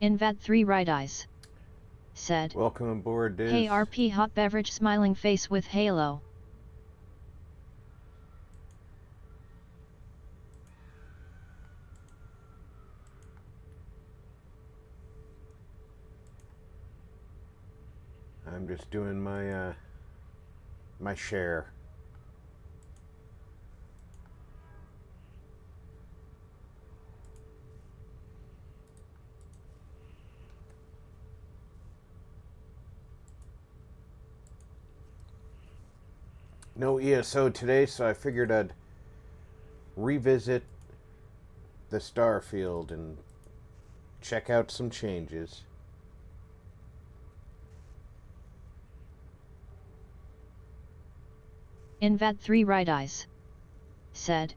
Invad 3 right eyes. Said. Welcome aboard, Diz. Hey RP hot beverage smiling face with halo. I'm just doing my my share. No ESO today, so I figured I'd revisit the Starfield and check out some changes. Invad 3 right eyes. Said.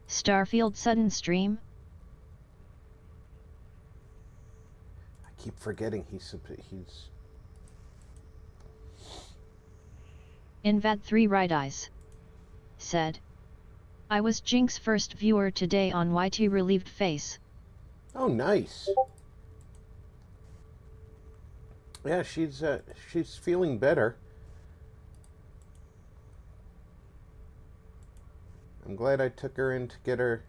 Starfield sudden stream? I keep forgetting he's Invad 3 right eyes. Said. I was Jink's first viewer today on YT relieved face. Oh, nice. Yeah, she's feeling better. I'm glad I took her in to get her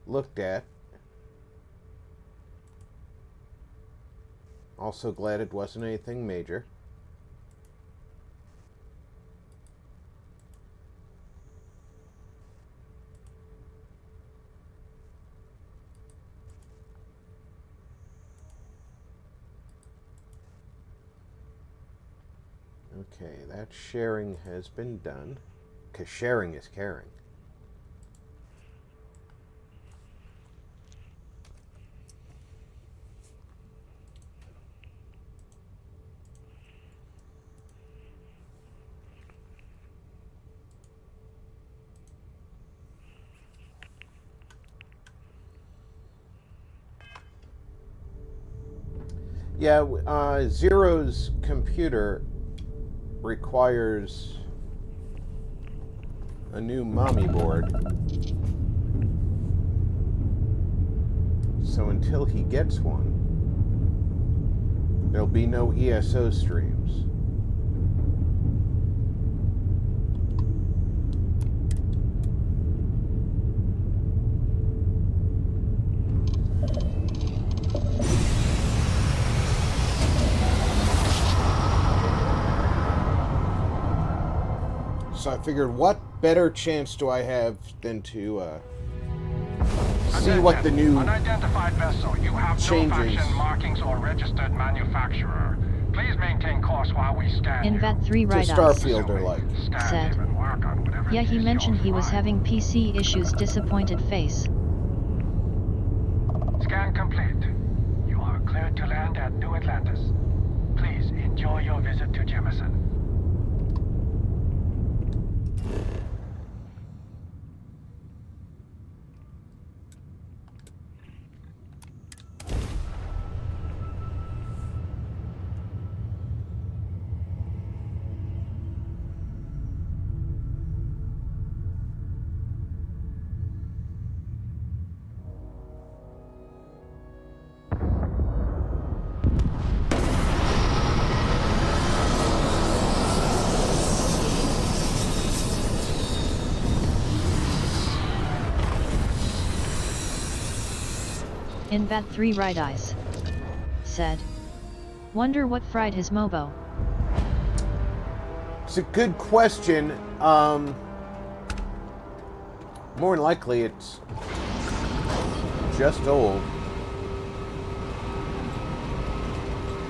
looked at. Also glad it wasn't anything major. Okay, that sharing has been done, because sharing is caring. Yeah, Zero's computer requires a new mommy board. So until he gets one, there'll be no ESO streams. So I figured, what better chance do I have than to see what the new unidentified vessel. You have changes. no faction markings or registered manufacturer. Please maintain course while we scan Invad 3 to right eyes. Starfield are like. Said. Yeah, he mentioned he was having PC issues. Disappointed face. Scan complete. You are cleared to land at New Atlantis. Please enjoy your visit to Jemison. Invad 3 right eyes. Said. Wonder what fried his mobo. It's a good question. More than likely it's just old.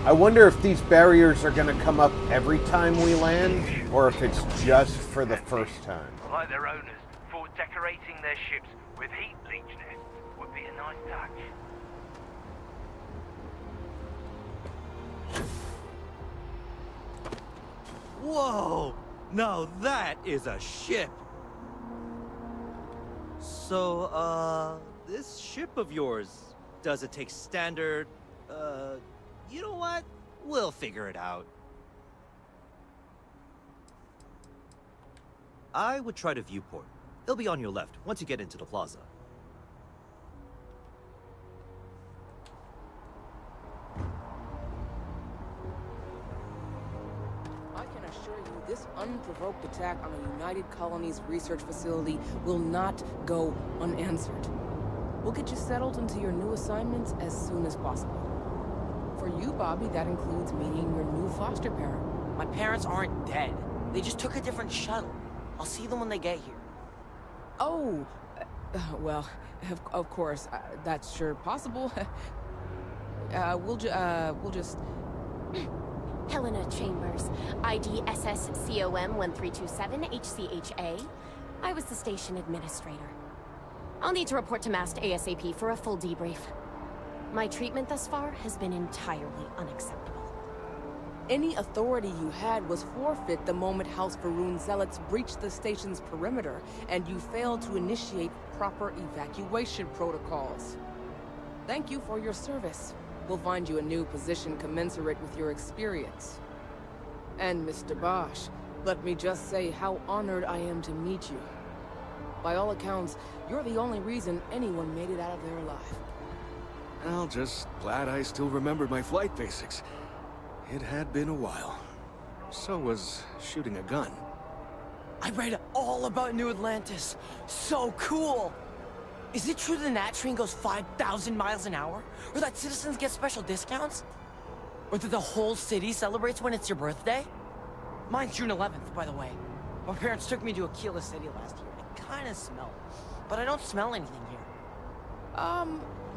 I wonder if these barriers are going to come up every time we land, or if it's just for the first time. Like their owners, thought decorating their ships with heat leech nests would be a nice touch. Whoa! Now that is a ship! So, this ship of yours, does it take standard, you know what? We'll figure it out. I would try to viewport. They'll be on your left once you get into the plaza. This unprovoked attack on a United Colonies research facility will not go unanswered. We'll get you settled into your new assignments as soon as possible. For you, Bobby, that includes meeting your new foster parent. My parents aren't dead. They just took a different shuttle. I'll see them when they get here. Oh, well, of course, that's sure possible. We'll just... Helena Chambers, ID SSCOM 1327 HCHA. I was the station administrator. I'll need to report to MAST ASAP for a full debrief. My treatment thus far has been entirely unacceptable. Any authority you had was forfeit the moment House Varun zealots breached the station's perimeter, and you failed to initiate proper evacuation protocols. Thank you for your service. We'll find you a new position commensurate with your experience. And Mr. Bosch, let me just say how honored I am to meet you. By all accounts, you're the only reason anyone made it out of there alive. Well, just glad I still remembered my flight basics. It had been a while. So was shooting a gun. I read all about New Atlantis. So cool! Is it true the Nat train goes 5,000 miles an hour? Or that citizens get special discounts? Or that the whole city celebrates when it's your birthday? Mine's June 11th, by the way. My parents took me to Aquila City last year. It kinda smelled. But I don't smell anything here.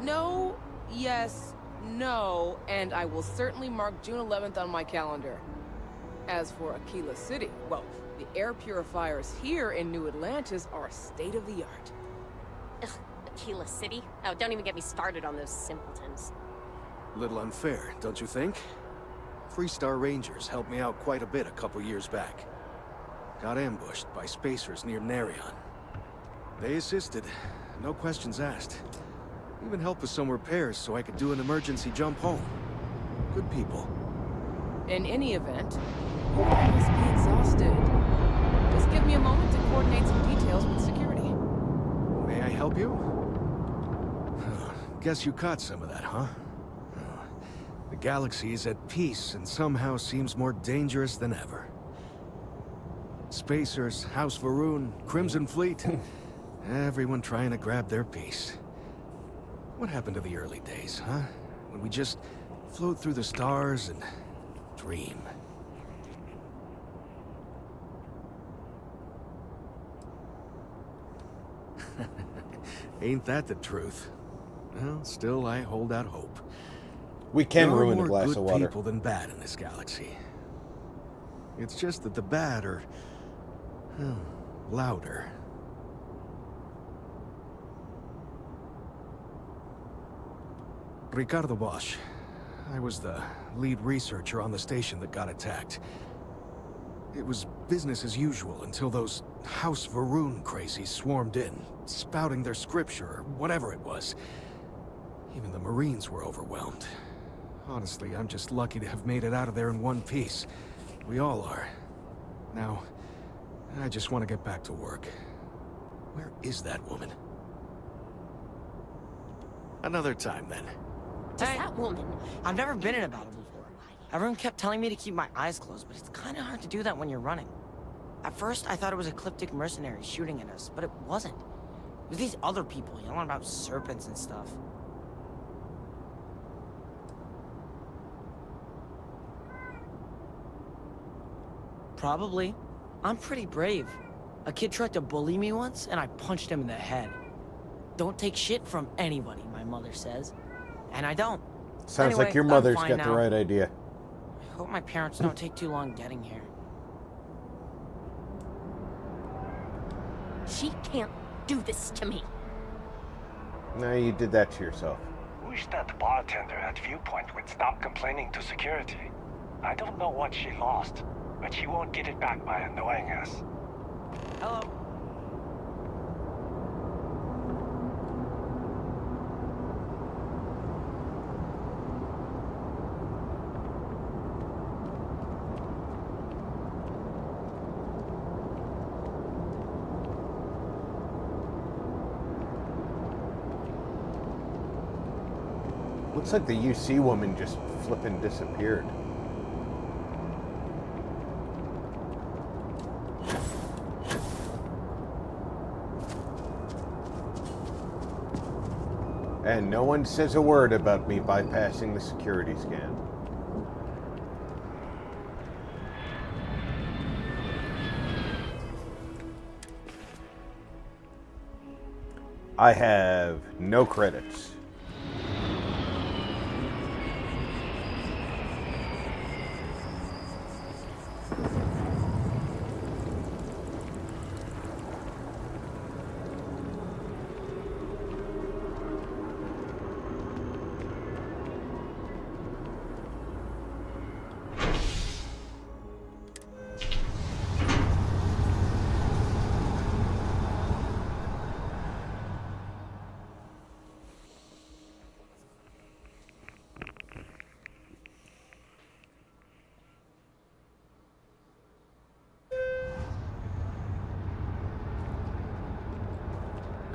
No, yes, no, and I will certainly mark June 11th on my calendar. As for Aquila City, well, the air purifiers here in New Atlantis are state-of-the-art. Ugh, Aquila City? Oh, don't even get me started on those simpletons. Little unfair, don't you think? Freestar Rangers helped me out quite a bit a couple years back. Got ambushed by spacers near Narion. They assisted, no questions asked. Even helped with some repairs so I could do an emergency jump home. Good people. In any event, you must be exhausted. Just give me a moment to coordinate some details with security. May I help you? Guess you caught some of that, huh? The galaxy is at peace and somehow seems more dangerous than ever. Spacers, House Varun, Crimson Fleet, everyone trying to grab their piece. What happened to the early days, huh? When we just float through the stars and dream. Ain't that the truth? Well, still I hold out hope. We can There are ruin a more glass good of water. people than bad in this galaxy. It's just that the bad are, well, louder. Ricardo Bosch. I was the lead researcher on the station that got attacked. It was business as usual until those House Varun crazies swarmed in, spouting their scripture or whatever it was. Even the Marines were overwhelmed. Honestly, I'm just lucky to have made it out of there in one piece. We all are. Now, I just want to get back to work. Where is that woman? Another time, then. Just that woman. I've never been in a battle before. Everyone kept telling me to keep my eyes closed, but it's kind of hard to do that when you're running. At first, I thought it was ecliptic mercenaries shooting at us, but it wasn't. It was these other people yelling about serpents and stuff. Probably. I'm pretty brave. A kid tried to bully me once, and I punched him in the head. Don't take shit from anybody, my mother says. And I don't. Sounds Anyway, like your I'm mother's fine got now. the right idea. I hope my parents don't take too long getting here. She can't do this to me. No, you did that to yourself. Wish that bartender at Viewpoint would stop complaining to security. I don't know what she lost, but she won't get it back by annoying us. Hello. Looks like the UC woman just flippin' disappeared. And no one says a word about me bypassing the security scan. I have no credits.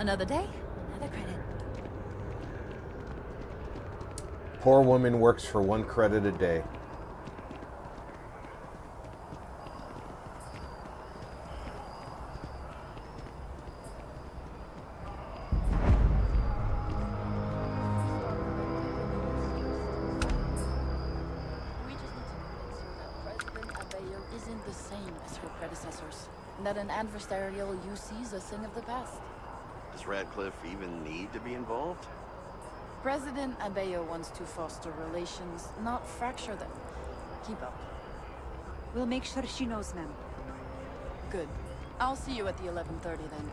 Another day, another credit. Poor woman works for 1 credit a day. We just need to convince her that President Abeyo isn't the same as her predecessors. That an adversarial UC is a thing of the past. Does Radcliffe even need to be involved? President Abeyo wants to foster relations, not fracture them. Keep up. We'll make sure she knows, ma'am. Good. I'll see you at the 11:30 then.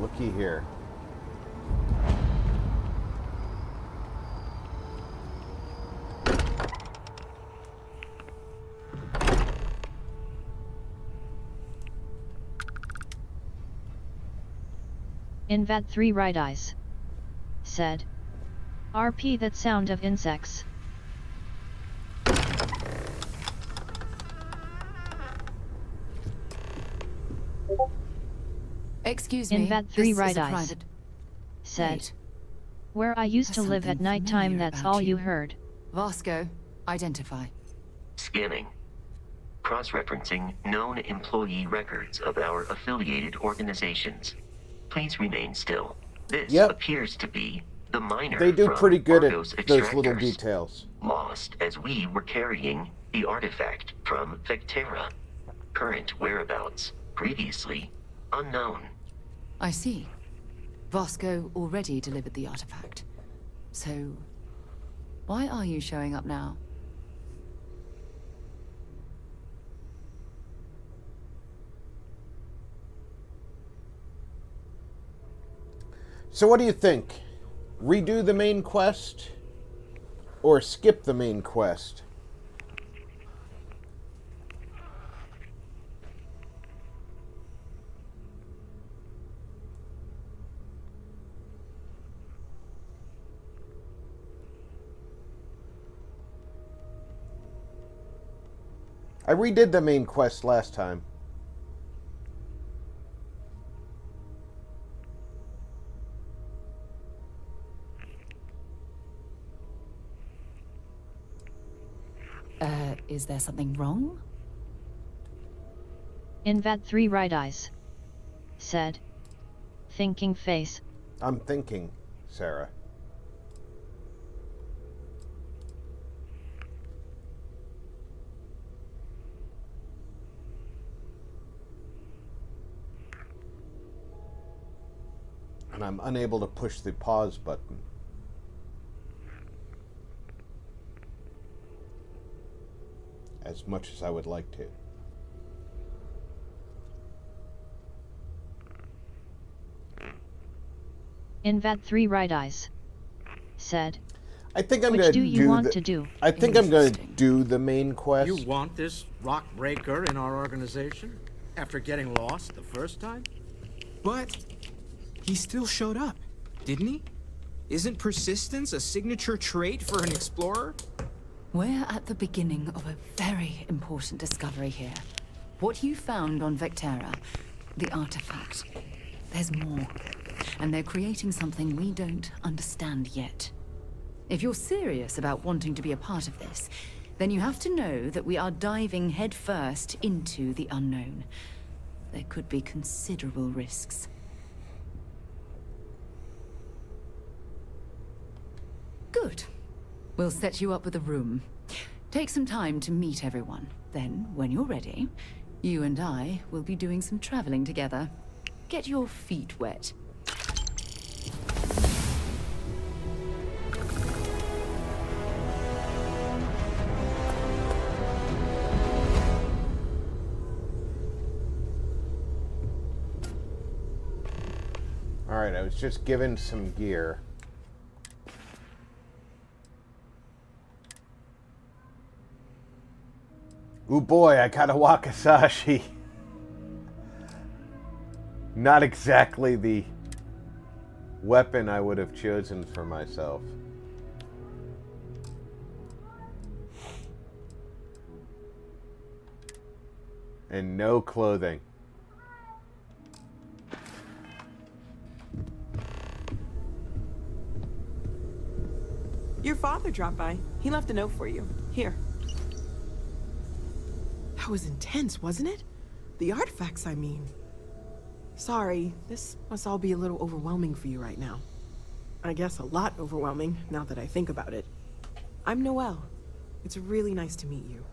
Looky here. Invad 3 right eyes. Said. RP that sound of insects. Excuse me. Invad 3 this right is a eyes. private... Said. Wait. Where I used to There's live at something nighttime, familiar that's about all you. you heard. Vasco, identify. Scanning. Cross-referencing known employee records of our affiliated organizations. Please remain still. This appears to be the miner. They do from pretty good at Argos those little extractors, details. Lost as we were carrying the artifact from Vectera. Current whereabouts, previously unknown. I see. Vasco already delivered the artifact. So, why are you showing up now? So what do you think? Redo the main quest? Or skip the main quest? I redid the main quest last time. Is there something wrong? Invad 3 right eyes. Said. Thinking face. I'm thinking, Sarah. And I'm unable to push the pause button. As much as I would like to. Invad 3 right eyes. Said. I think I'm Which going do to you want to do? I think I'm going to do the main quest. You want this rock breaker in our organization? After getting lost the first time? But he still showed up, didn't he? Isn't persistence a signature trait for an explorer? We're at the beginning of a very important discovery here. What you found on Vectera, the artifact. There's more. And they're creating something we don't understand yet. If you're serious about wanting to be a part of this, then you have to know that we are diving headfirst into the unknown. There could be considerable risks. Good. We'll set you up with a room. Take some time to meet everyone. Then, when you're ready, you and I will be doing some traveling together. Get your feet wet. Alright, I was just given some gear. Ooh boy, I got a Wakizashi. Not exactly the weapon I would have chosen for myself. And no clothing. Your father dropped by. He left a note for you. Here. That was intense, wasn't it? The artifacts, I mean. Sorry, this must all be a little overwhelming for you right now. I guess a lot overwhelming, now that I think about it. I'm Noelle. It's really nice to meet you.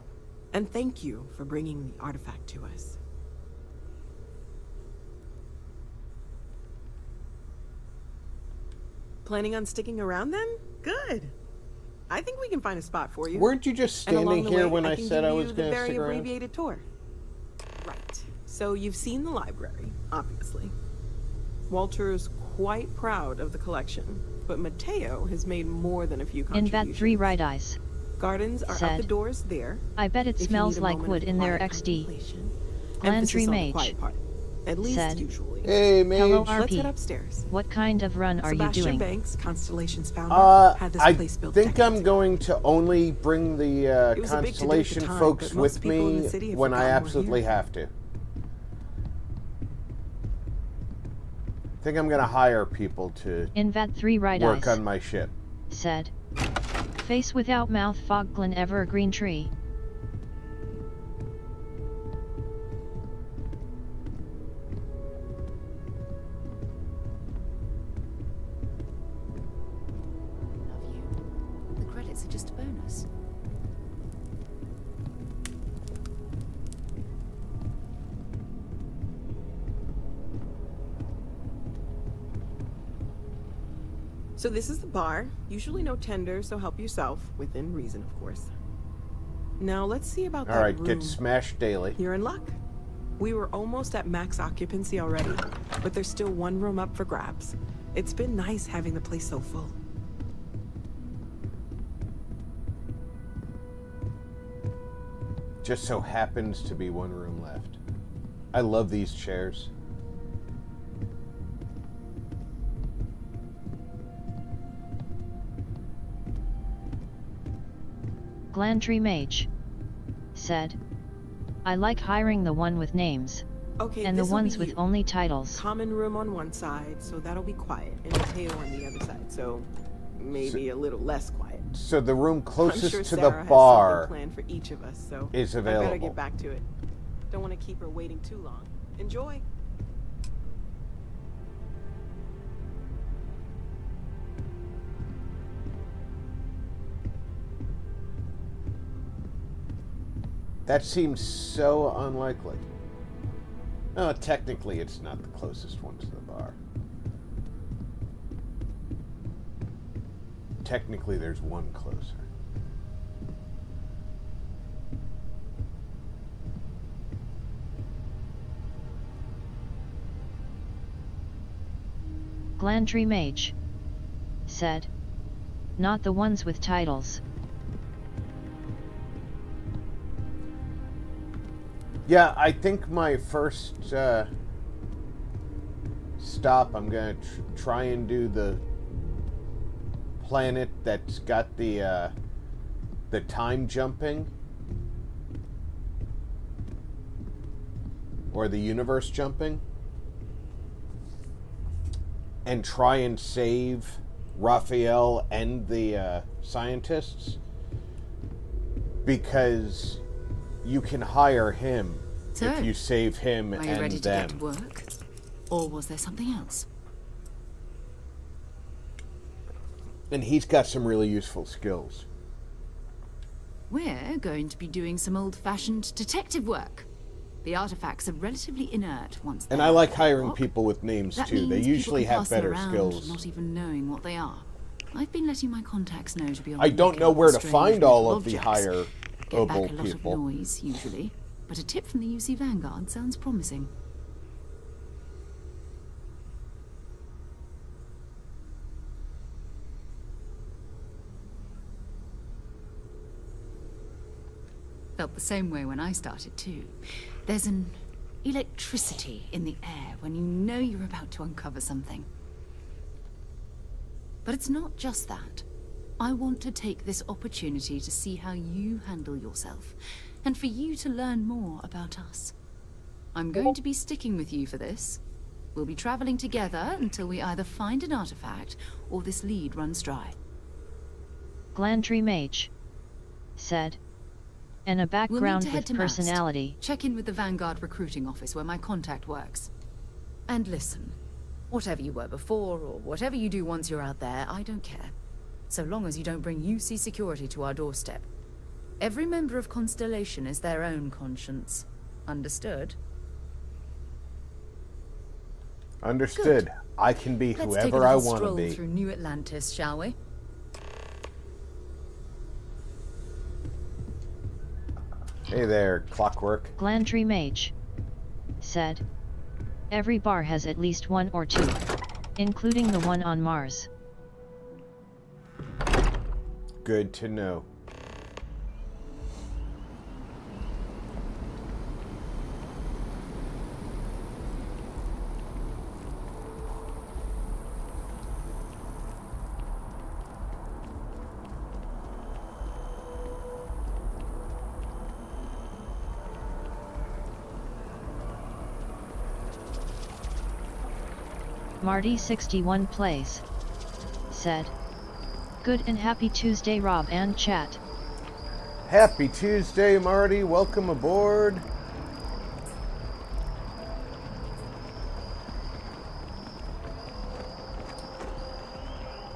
And thank you for bringing the artifact to us. Planning on sticking around then? Good. I think we can find a spot for you. Weren't you just standing here when I said I was going to stick around? Very abbreviated tour. Right. So you've seen the library, obviously. Walter's quite proud of the collection, but Mateo has made more than a few contributions. In that 3 right eyes. Gardens are said, up the doors there. I bet it smells like wood in their XD. Landry Mage at least said, usually. Hey, Mage. Hello, Let's head RP. upstairs. What kind of run are Sebastian you doing? Banks, Constellation's founder, had this place built I think I'm going to only bring the Constellation folks with me when I absolutely have to. I think I'm going to hire people to In that 3 right work eyes. on my ship. Said. Face without mouth Fogglen evergreen tree. The credits are just a bonus. So this is the bar. Usually no tender, so help yourself. Within reason, of course. Now let's see about that Alright, room. get smashed daily. You're in luck. We were almost at max occupancy already, but there's still one room up for grabs. It's been nice having the place so full. Just so happens to be one room left. I love these chairs. Glandry Mage said, I like hiring the one with names. Okay, and the this'll ones be with you. only titles. Common room on one side, so that'll be quiet, and Mateo on the other side, so maybe a little less quiet. So the room closest I'm sure to Sarah the has bar something planned for each of us, so is I better available. get back to it. Don't want to keep her waiting too long. Enjoy. That seems so unlikely. Oh, technically it's not the closest one to the bar. Technically there's one closer. Glandry Mage said, not the ones with titles. Yeah, I think my first stop, I'm going to try and do the planet that's got the time jumping. Or the universe jumping. And try and save Raphael and the scientists. Because you can hire him if you save him and them. Are you ready to get to work? Or was there something else? And he's got some really useful skills. We're going to be doing some old-fashioned detective work. The artifacts are relatively inert once they're And I like hiring people with names too. They usually have better skills. Not even knowing what they are. I've been letting my contacts know to be on I don't know where to find all of the higher Get back a lot people. of noise, usually. But a tip from the UC Vanguard sounds promising. Felt the same way when I started too. There's an electricity in the air when you know you're about to uncover something. But it's not just that. I want to take this opportunity to see how you handle yourself, and for you to learn more about us. I'm going to be sticking with you for this. We'll be traveling together until we either find an artifact or this lead runs dry. Glandry Mage said. And a background we'll need to head with to personality. Mast. Check in with the Vanguard recruiting office where my contact works. And listen, whatever you were before or whatever you do once you're out there, I don't care. So long as you don't bring UC security to our doorstep. Every member of Constellation is their own conscience. Understood? Understood. Good. I can be Let's whoever I want to be. Let's take a stroll through New Atlantis, shall we? Hey there, Clockwork. Glandry Mage said. Every bar has at least one or two, including the one on Mars. Good to know. Marty61 plays said. Good and happy Tuesday, Rob and chat. Happy Tuesday, Marty. Welcome aboard.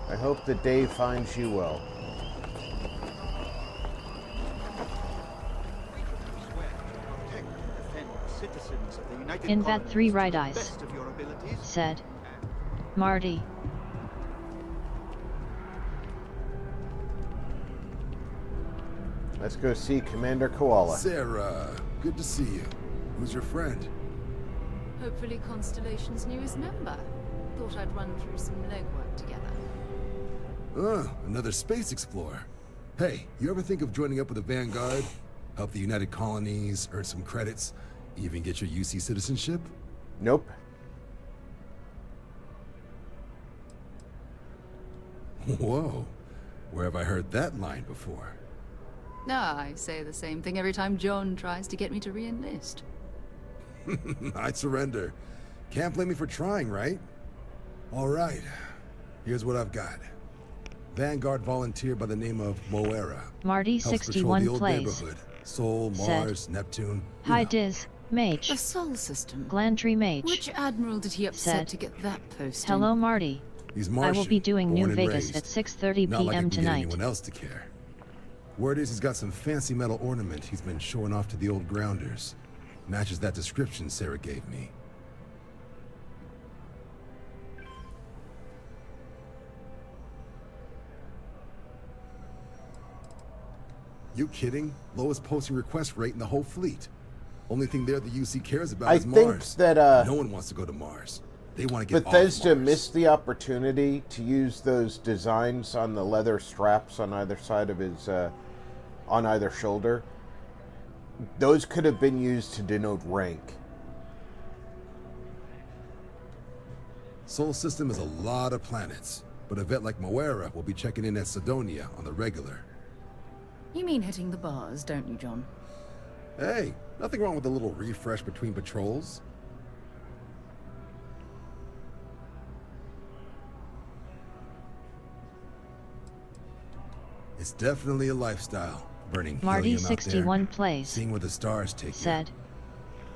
I hope the day finds you well. Invat 3 right eyes said. Marty. Let's go see Commander Koala. Sarah, good to see you. Who's your friend? Hopefully Constellation's newest member. Thought I'd run through some legwork together. Another space explorer. Hey, you ever think of joining up with the Vanguard? Help the United Colonies, earn some credits, even get your UC citizenship? Nope. Whoa. Where have I heard that line before? I say the same thing every time John tries to get me to re-enlist. I'd surrender. Can't blame me for trying, right? All right. Here's what I've got. Vanguard volunteer by the name of Moera. Marty61 plays. Sol, Mars, Neptune. Hi Diz, Mage. The Sol system. Glandry Mage. Which admiral did he upset to get that posting? Hello Marty. He's Martian, I will be doing New Vegas raised. at 6:30 Not like p.m. it can tonight. Get anyone else to care. Word is he's got some fancy metal ornament he's been showing off to the old grounders. Matches that description Sarah gave me. You kidding? Lowest posting request rate in the whole fleet. Only thing there the UC cares about is think Mars. that no one wants to go to Mars. They want to get Bethesda off Mars. missed the opportunity to use those designs on the leather straps on either side of his, on either shoulder. Those could have been used to denote rank. Sol system is a lot of planets, but a vet like Moera will be checking in at Sidonia on the regular. You mean hitting the bars, don't you, John? Hey, nothing wrong with a little refresh between patrols. It's definitely a lifestyle, burning helium out Marty61 there, plays. seeing where the stars take you. Said,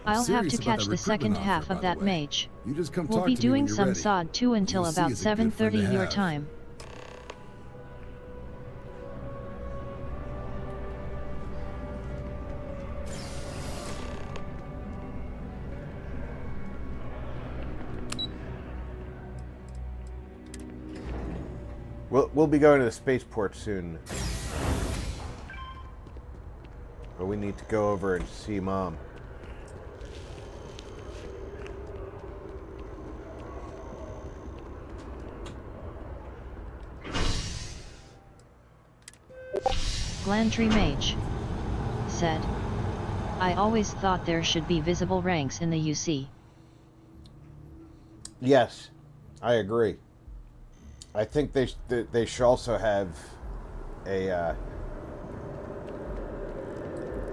I'll have to catch the second half of that mage. You just come We'll talk be to me when doing you're some ready. SOD 2 until UC about is a good friend to 7:30 your have. time. We'll be going to the spaceport soon. But we need to go over and see Mom. Glandry Mage said, I always thought there should be visible ranks in the UC. Yes, I agree. I think they should also have a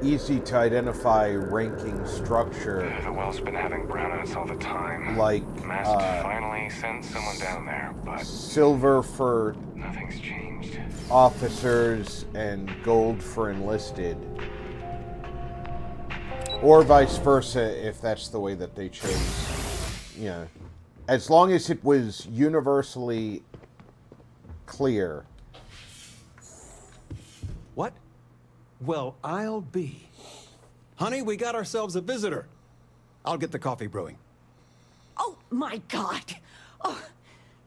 easy to identify ranking structure. The well's been having brownouts all the time. Like Mast finally sent someone down there, but silver for nothing's changed. Officers and gold for enlisted. Or vice versa if that's the way that they chose. You know, as long as it was universally clear. What? Well, I'll be. Honey, we got ourselves a visitor. I'll get the coffee brewing. Oh, my God. Oh,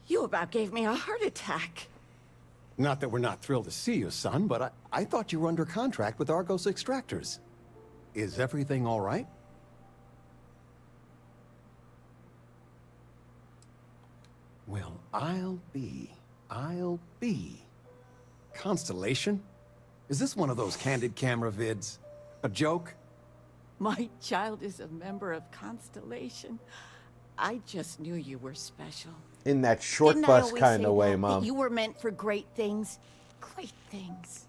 you about gave me a heart attack. Not that we're not thrilled to see you, son, but I thought you were under contract with Argos Extractors. Is everything all right? Well, I'll be. Constellation? Is this one of those candid camera vids? A joke? My child is a member of Constellation. I just knew you were special. In that short Didn't I bus always kind say of way, that Mom. you were meant for great things. Great things.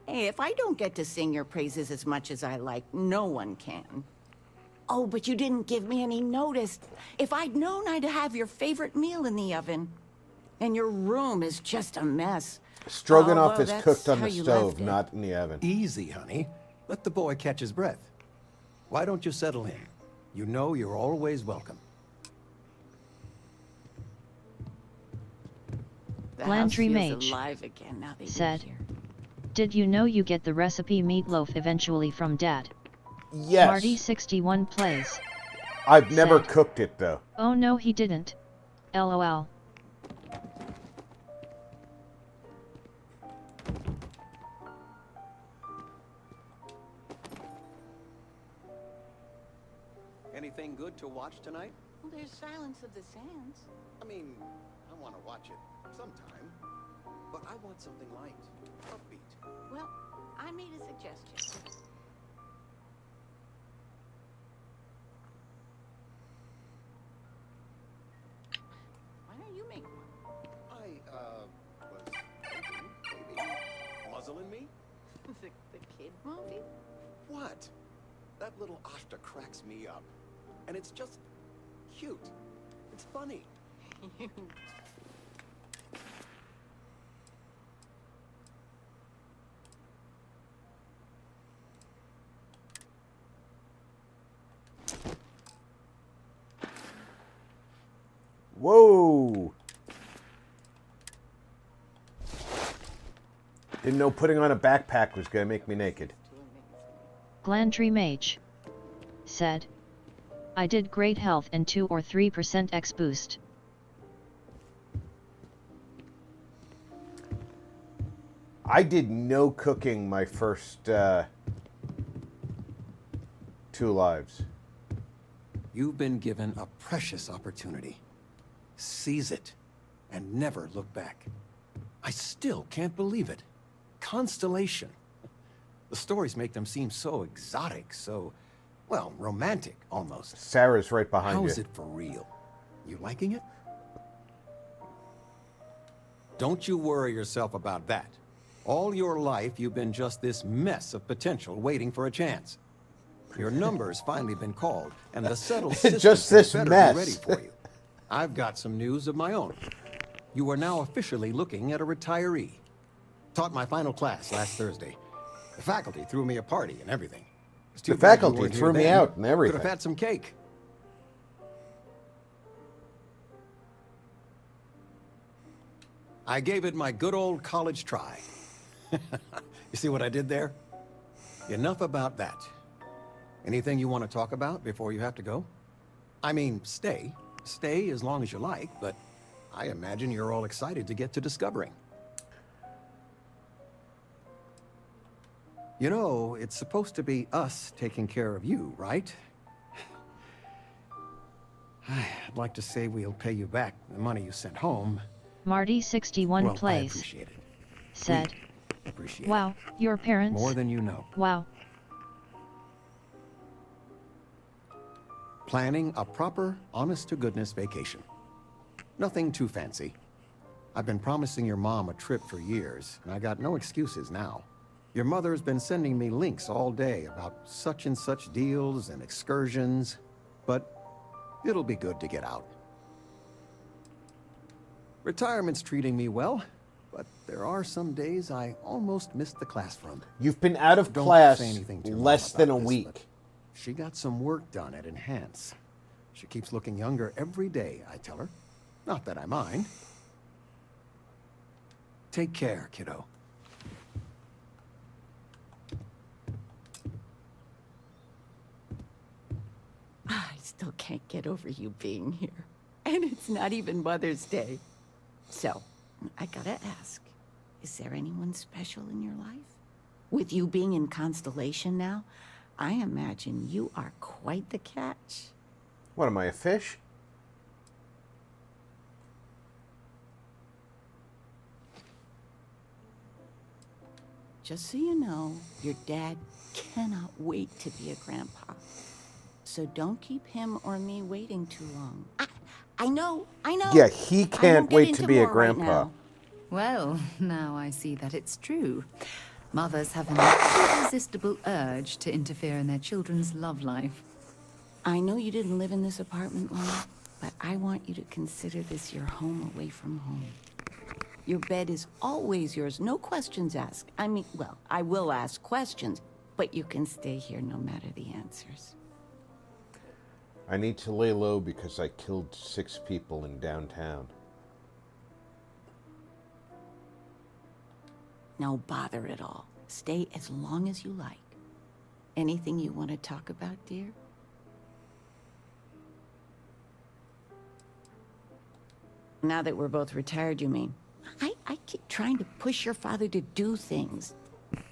Hey, if I don't get to sing your praises as much as I like, no one can. Oh, but you didn't give me any notice. If I'd known, I'd have your favorite meal in the oven. And your room is just a mess. Stroganoff Although is that's cooked on how the you stove, left it. not in the oven. Easy, honey. Let the boy catch his breath. Why don't you settle in? You know you're always welcome. The Landry house feels Mage alive again now that you're said, here. did you know you get the recipe meatloaf eventually from Dad? Yes. Marty61 plays. I've never said, cooked it, though. Oh no he didn't. LOL. Anything good to watch tonight? Well, there's Silence of the Sands. I mean, I want to watch it sometime, but I want something light, upbeat. Well, I made a suggestion. Why don't you make one? I, was thinking, maybe Muzzle and Me? The kid movie? What? That little Ashta cracks me up. And it's just cute. It's funny. Whoa! Didn't know putting on a backpack was gonna make me naked. Glandry Mage said, I did great health and 2 or 3% X boost. I did no cooking my first 2 lives. You've been given a precious opportunity. Seize it and never look back. I still can't believe it. Constellation. The stories make them seem so exotic, so, well, romantic, almost. Sarah's right behind you. How is it for real? You liking it? Don't you worry yourself about that. All your life, you've been just this mess of potential waiting for a chance. Your number's finally been called, and the settled system Just this better mess. be ready for you. I've got some news of my own. You are now officially looking at a retiree. Taught my final class last Thursday. The faculty threw me a party and everything. It's too The bad you faculty weren't threw here me then. out and everything. Could have had some cake. I gave it my good old college try. You see what I did there? Enough about that. Anything you want to talk about before you have to go? I mean, stay. Stay as long as you like, but I imagine you're all excited to get to discovering. You know, it's supposed to be us taking care of you, right? I'd like to say we'll pay you back the money you sent home. Marty 61 Well, I plays. appreciate it. Said. Appreciate Wow, your parents. More than you know. Wow. Planning a proper, honest-to-goodness vacation. Nothing too fancy. I've been promising your mom a trip for years, and I got no excuses now. Your mother's been sending me links all day about such and such deals and excursions, but it'll be good to get out. Retirement's treating me well, but there are some days I almost missed the class from. You've been out of Don't class say anything to less Mom than a about this, week. but she got some work done at Enhance. She keeps looking younger every day, I tell her. Not that I mind. Take care, kiddo. I still can't get over you being here. And it's not even Mother's Day. So, I gotta ask, is there anyone special in your life? With you being in Constellation now, I imagine you are quite the catch. What, am I, a fish? Just so you know, your dad cannot wait to be a grandpa. So don't keep him or me waiting too long. I know. Yeah, he can't wait to be a grandpa. Well, now I see that it's true. Mothers have an irresistible urge to interfere in their children's love life. I know you didn't live in this apartment long, but I want you to consider this your home away from home. Your bed is always yours, no questions asked. I mean, well, I will ask questions, but you can stay here no matter the answers. I need to lay low because I killed 6 people in downtown. No bother at all. Stay as long as you like. Anything you want to talk about, dear? Now that we're both retired, you mean? I keep trying to push your father to do things.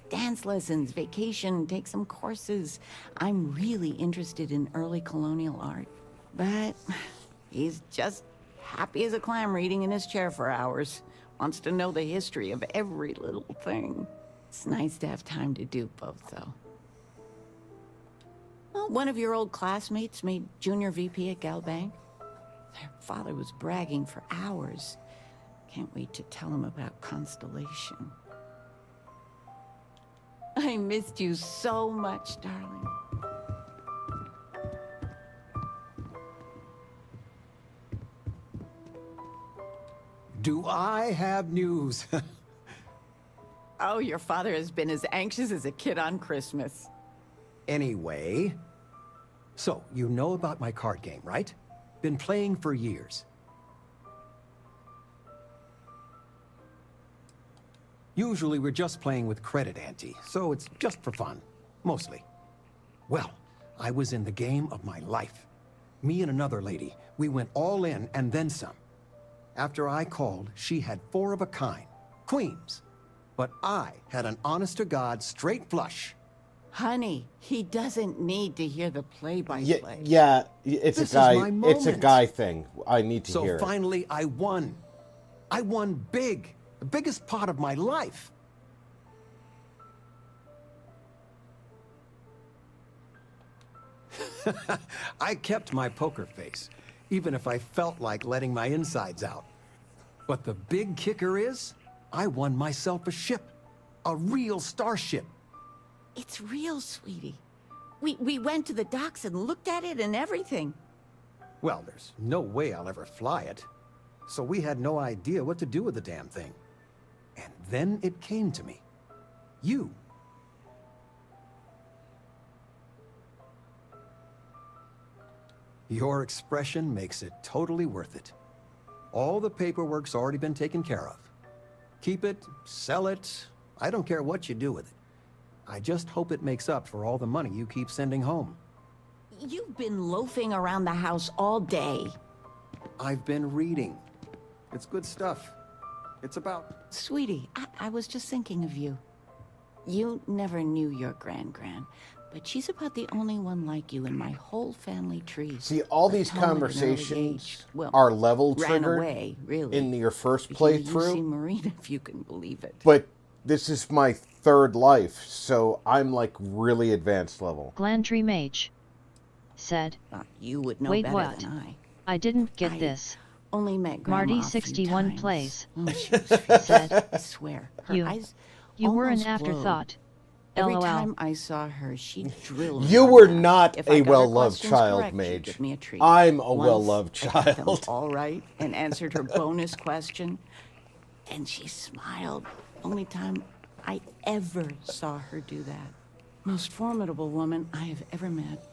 Dance lessons, vacation, take some courses. I'm really interested in early colonial art. But he's just happy as a clam reading in his chair for hours. Wants to know the history of every little thing. It's nice to have time to do both, though. Well, one of your old classmates made junior VP at Galbank. Their father was bragging for hours. Can't wait to tell him about Constellation. I missed you so much, darling. Do I have news? Oh, your father has been as anxious as a kid on Christmas. Anyway, so you know about my card game, right? Been playing for years. Usually we're just playing with credit ante, so it's just for fun, mostly. Well, I was in the game of my life. Me and another lady, we went all in and then some. After I called, she had 4 of a kind, queens. But I had an honest-to-God straight flush. Honey, he doesn't need to hear the play-by-play. Yeah, it's This a guy. is my moment. It's a guy thing. I need to hear So it. finally, I won. I won big. The biggest part of my life. I kept my poker face, even if I felt like letting my insides out. But the big kicker is, I won myself a ship. A real starship. It's real, sweetie. We went to the docks and looked at it and everything. Well, there's no way I'll ever fly it. So we had no idea what to do with the damn thing. And then it came to me. You. Your expression makes it totally worth it. All the paperwork's already been taken care of. Keep it, sell it, I don't care what you do with it. I just hope it makes up for all the money you keep sending home. You've been loafing around the house all day. I've been reading. It's good stuff. It's about... Sweetie, I was just thinking of you. You never knew your gran-gran, but she's about the only one like you in my whole family tree. See, all these conversations are level triggered away, really, in your first because playthrough. You see Marina, if you can believe it. But this is my third life, so I'm like really advanced level. Glandry Mage said, you would know wait, better what? than I didn't get this. Only met Grandma Marty a few 61 times. plays. Said, I swear, her eyes you were an almost afterthought. glowed. Every LOL. time I saw her, she'd drill me. You on were that. not If I a got her well-loved questions child, correct, she'd Mage. give me a treat. I'm a Once, well-loved I got them child. all right and answered her bonus question, and she smiled. Only time I ever saw her do that. Most formidable woman I have ever met.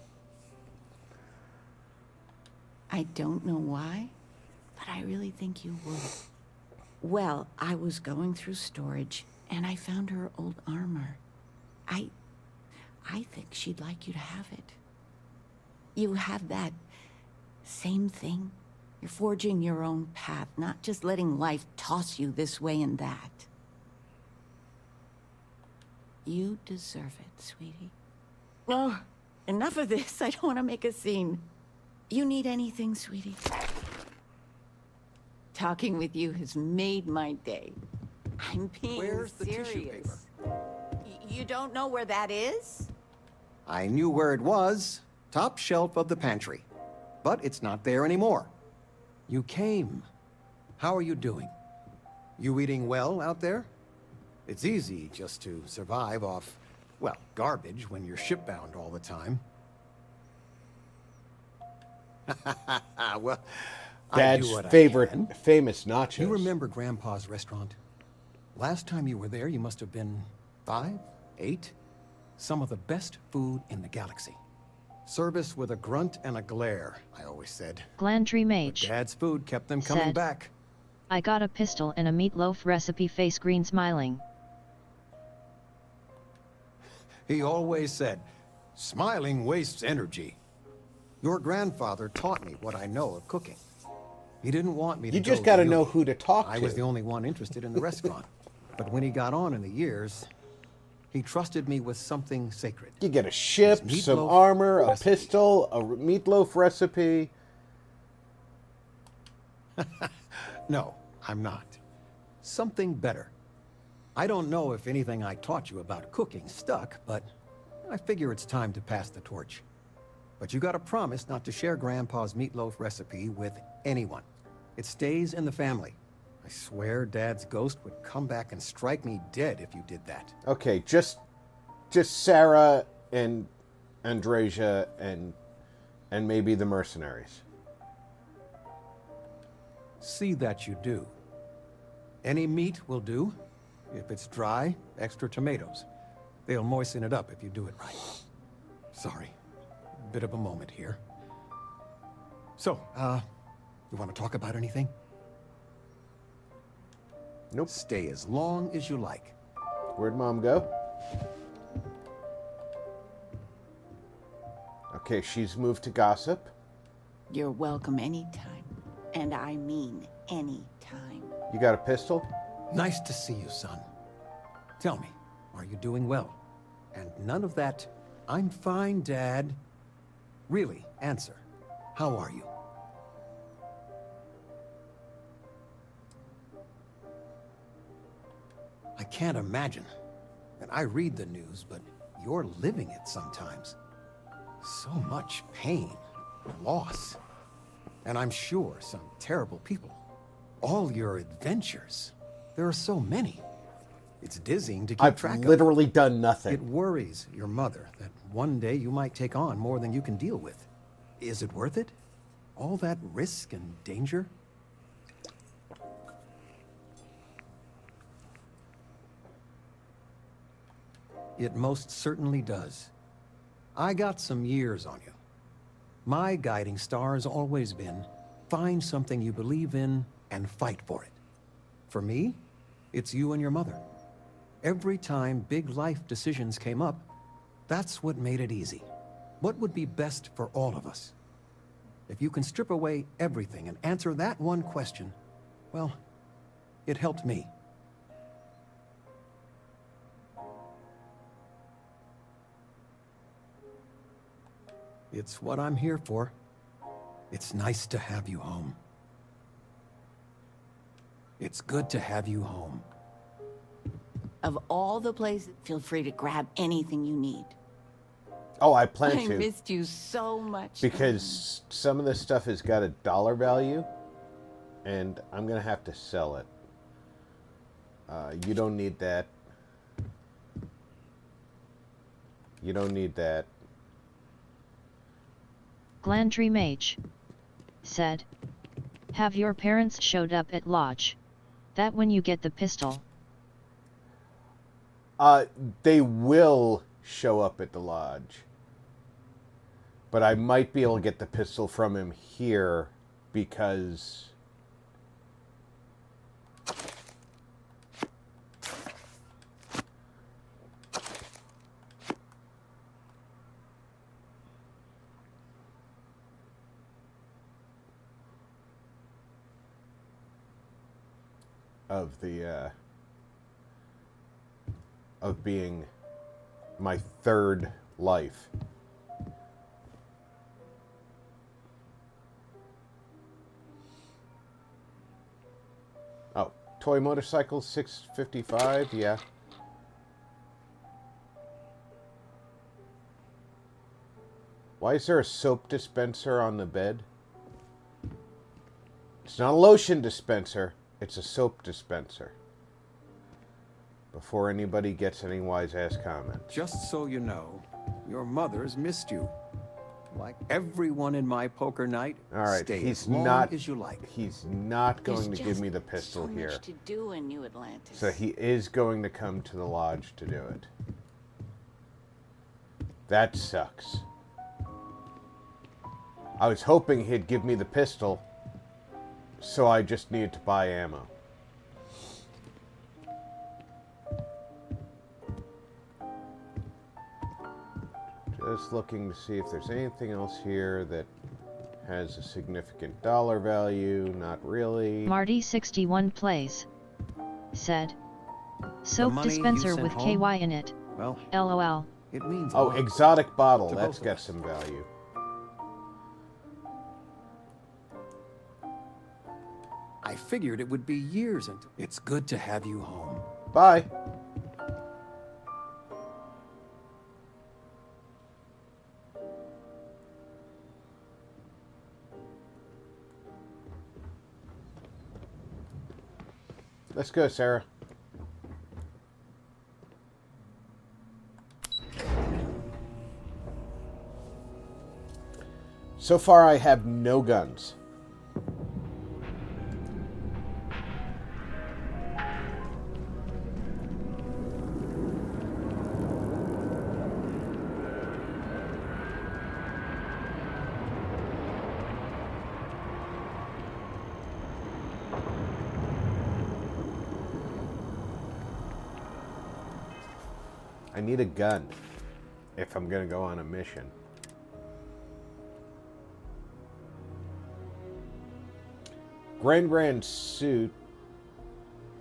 I don't know why, but I really think you would. Well, I was going through storage, and I found her old armor. I think she'd like you to have it. You have that same thing. You're forging your own path, not just letting life toss you this way and that. You deserve it, sweetie. Oh, enough of this. I don't want to make a scene. You need anything, sweetie? Talking with you has made my day. I'm being Where's the serious. tissue paper? You don't know where that is? I knew where it was. Top shelf of the pantry. But it's not there anymore. You came. How are you doing? You eating well out there? It's easy just to survive off, well, garbage when you're shipbound all the time. Well, I do Dad's what I favorite can. famous nachos. You remember Grandpa's restaurant? Last time you were there, you must have been 5, 8. Some of the best food in the galaxy. Service with a grunt and a glare, I always said. Glandry Mage But Dad's food kept them coming said, back. I got a pistol and a meatloaf recipe. Face green smiling. He always said, smiling wastes energy. Your grandfather taught me what I know of cooking. He didn't want me to You just got to know who to talk to. I was the only one interested in the restaurant. But when he got on in the years, he trusted me with something sacred. You get a ship, His some meatloaf armor, a recipe. pistol, a meatloaf recipe. No, I'm not. Something better. I don't know if anything I taught you about cooking stuck, but I figure it's time to pass the torch. But you gotta promise not to share Grandpa's meatloaf recipe with anyone. It stays in the family. I swear Dad's ghost would come back and strike me dead if you did that. Okay, just Sarah and Andrasia and maybe the mercenaries. See that you do. Any meat will do. If it's dry, extra tomatoes. They'll moisten it up if you do it right. Sorry. Bit of a moment here. So, you want to talk about anything? Nope. Stay as long as you like. Where'd Mom go? Okay, she's moved to gossip. You're welcome anytime. And I mean anytime. You got a pistol? Nice to see you, son. Tell me, are you doing well? And none of that, I'm fine, Dad. Really, answer. How are you? I can't imagine. And I read the news, but you're living it sometimes. So much pain, loss, and I'm sure some terrible people. All your adventures. There are so many. It's dizzying to keep track of. I've literally done nothing. It worries your mother that one day you might take on more than you can deal with. Is it worth it? All that risk and danger? It most certainly does. I got some years on you. My guiding star has always been, find something you believe in and fight for it. For me, it's you and your mother. Every time big life decisions came up, that's what made it easy. What would be best for all of us? If you can strip away everything and answer that one question, well, it helped me. It's what I'm here for. It's nice to have you home. It's good to have you home. Of all the places, feel free to grab anything you need. Oh, I plan to. I missed you so much. Because some of this stuff has got a dollar value, and I'm going to have to sell it. You don't need that. You don't need that. Glandry Mage said, have your parents showed up at lodge? That when you get the pistol. They will show up at the lodge. But I might be able to get the pistol from him here because of being my third life. Oh, toy motorcycle, $6.55, yeah. Why is there a soap dispenser on the bed? It's not a lotion dispenser, it's a soap dispenser. Before anybody gets any wise-ass comments. Just so you know, your mother's missed you. Like everyone in my poker night, all right, stay he's as long not, as you like. He's not going There's to give me the pistol so here. much to do in New Atlantis. So he is going to come to the lodge to do it. That sucks. I was hoping he'd give me the pistol, so I just needed to buy ammo. Just looking to see if there's anything else here that has a significant dollar value. Not really. Marty61 plays said, soap dispenser with home? KY in it. Well, LOL. It means oh, exotic bottle. To That's both of got us. some value. I figured it would be years until... It's good to have you home. Bye. Let's go, Sarah. So far, I have no guns. I need a gun if I'm going to go on a mission. Grand's suit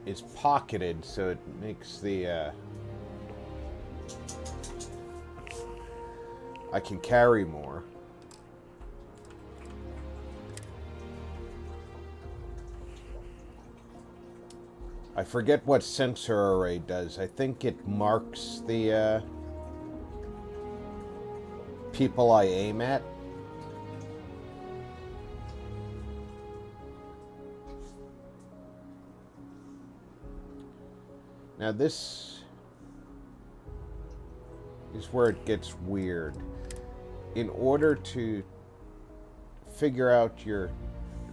is pocketed, so it makes the... I can carry more. I forget what sensor array does. I think it marks the people I aim at. Now this is where it gets weird. In order to figure out your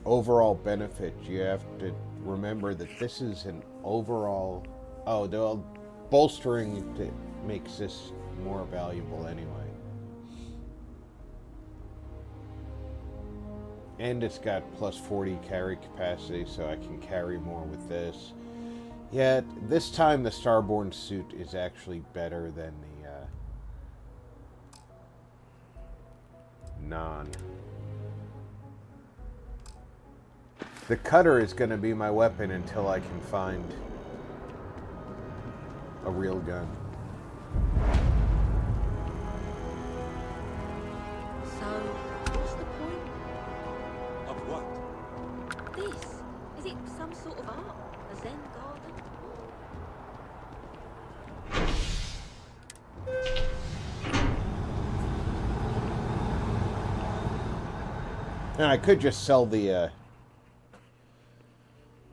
overall benefit, you have to remember that this is an overall... Oh, the bolstering makes this more valuable anyway. And it's got plus 40 carry capacity, so I can carry more with this. Yet, this time the Starborn suit is actually better than the non. The cutter is going to be my weapon until I can find a real gun. So, what's the point? Of what? This? Is it some sort of art? A Zen garden? And I could just sell the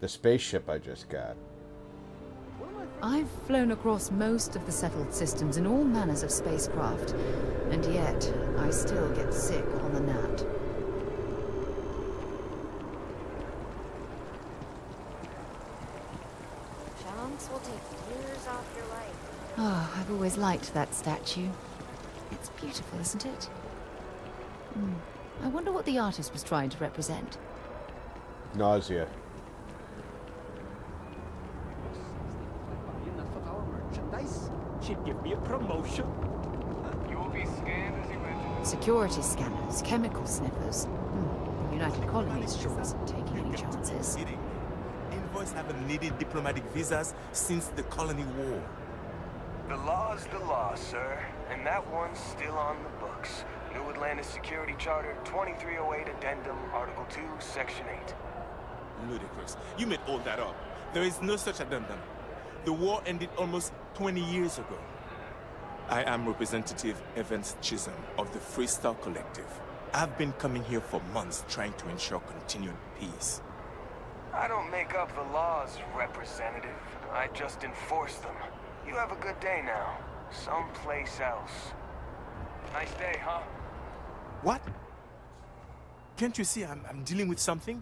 spaceship I just got. I've flown across most of the settled systems in all manners of spacecraft, and yet I still get sick on the gnat. Chunks will take years off your life. Oh, I've always liked that statue. It's beautiful, isn't it? I wonder what the artist was trying to represent. Nausea. Enough of our merchandise? She'd give me a promotion. You'll be scanned as you mentioned. Security scanners, chemical sniffers. The United Colonies sure isn't taking any chances. Envoys haven't needed diplomatic visas since the Colony War. The law's the law, sir, and that one's still on the books. New Atlantis Security Charter 2308 Addendum, Article 2, Section 8. Ludicrous. You made all that up. There is no such addendum. The war ended almost 20 years ago. I am Representative Evans Chisholm of the Freestyle Collective. I've been coming here for months trying to ensure continued peace. I don't make up the laws, Representative. I just enforce them. You have a good day now. Someplace else. Nice day, huh? What? Can't you see I'm dealing with something?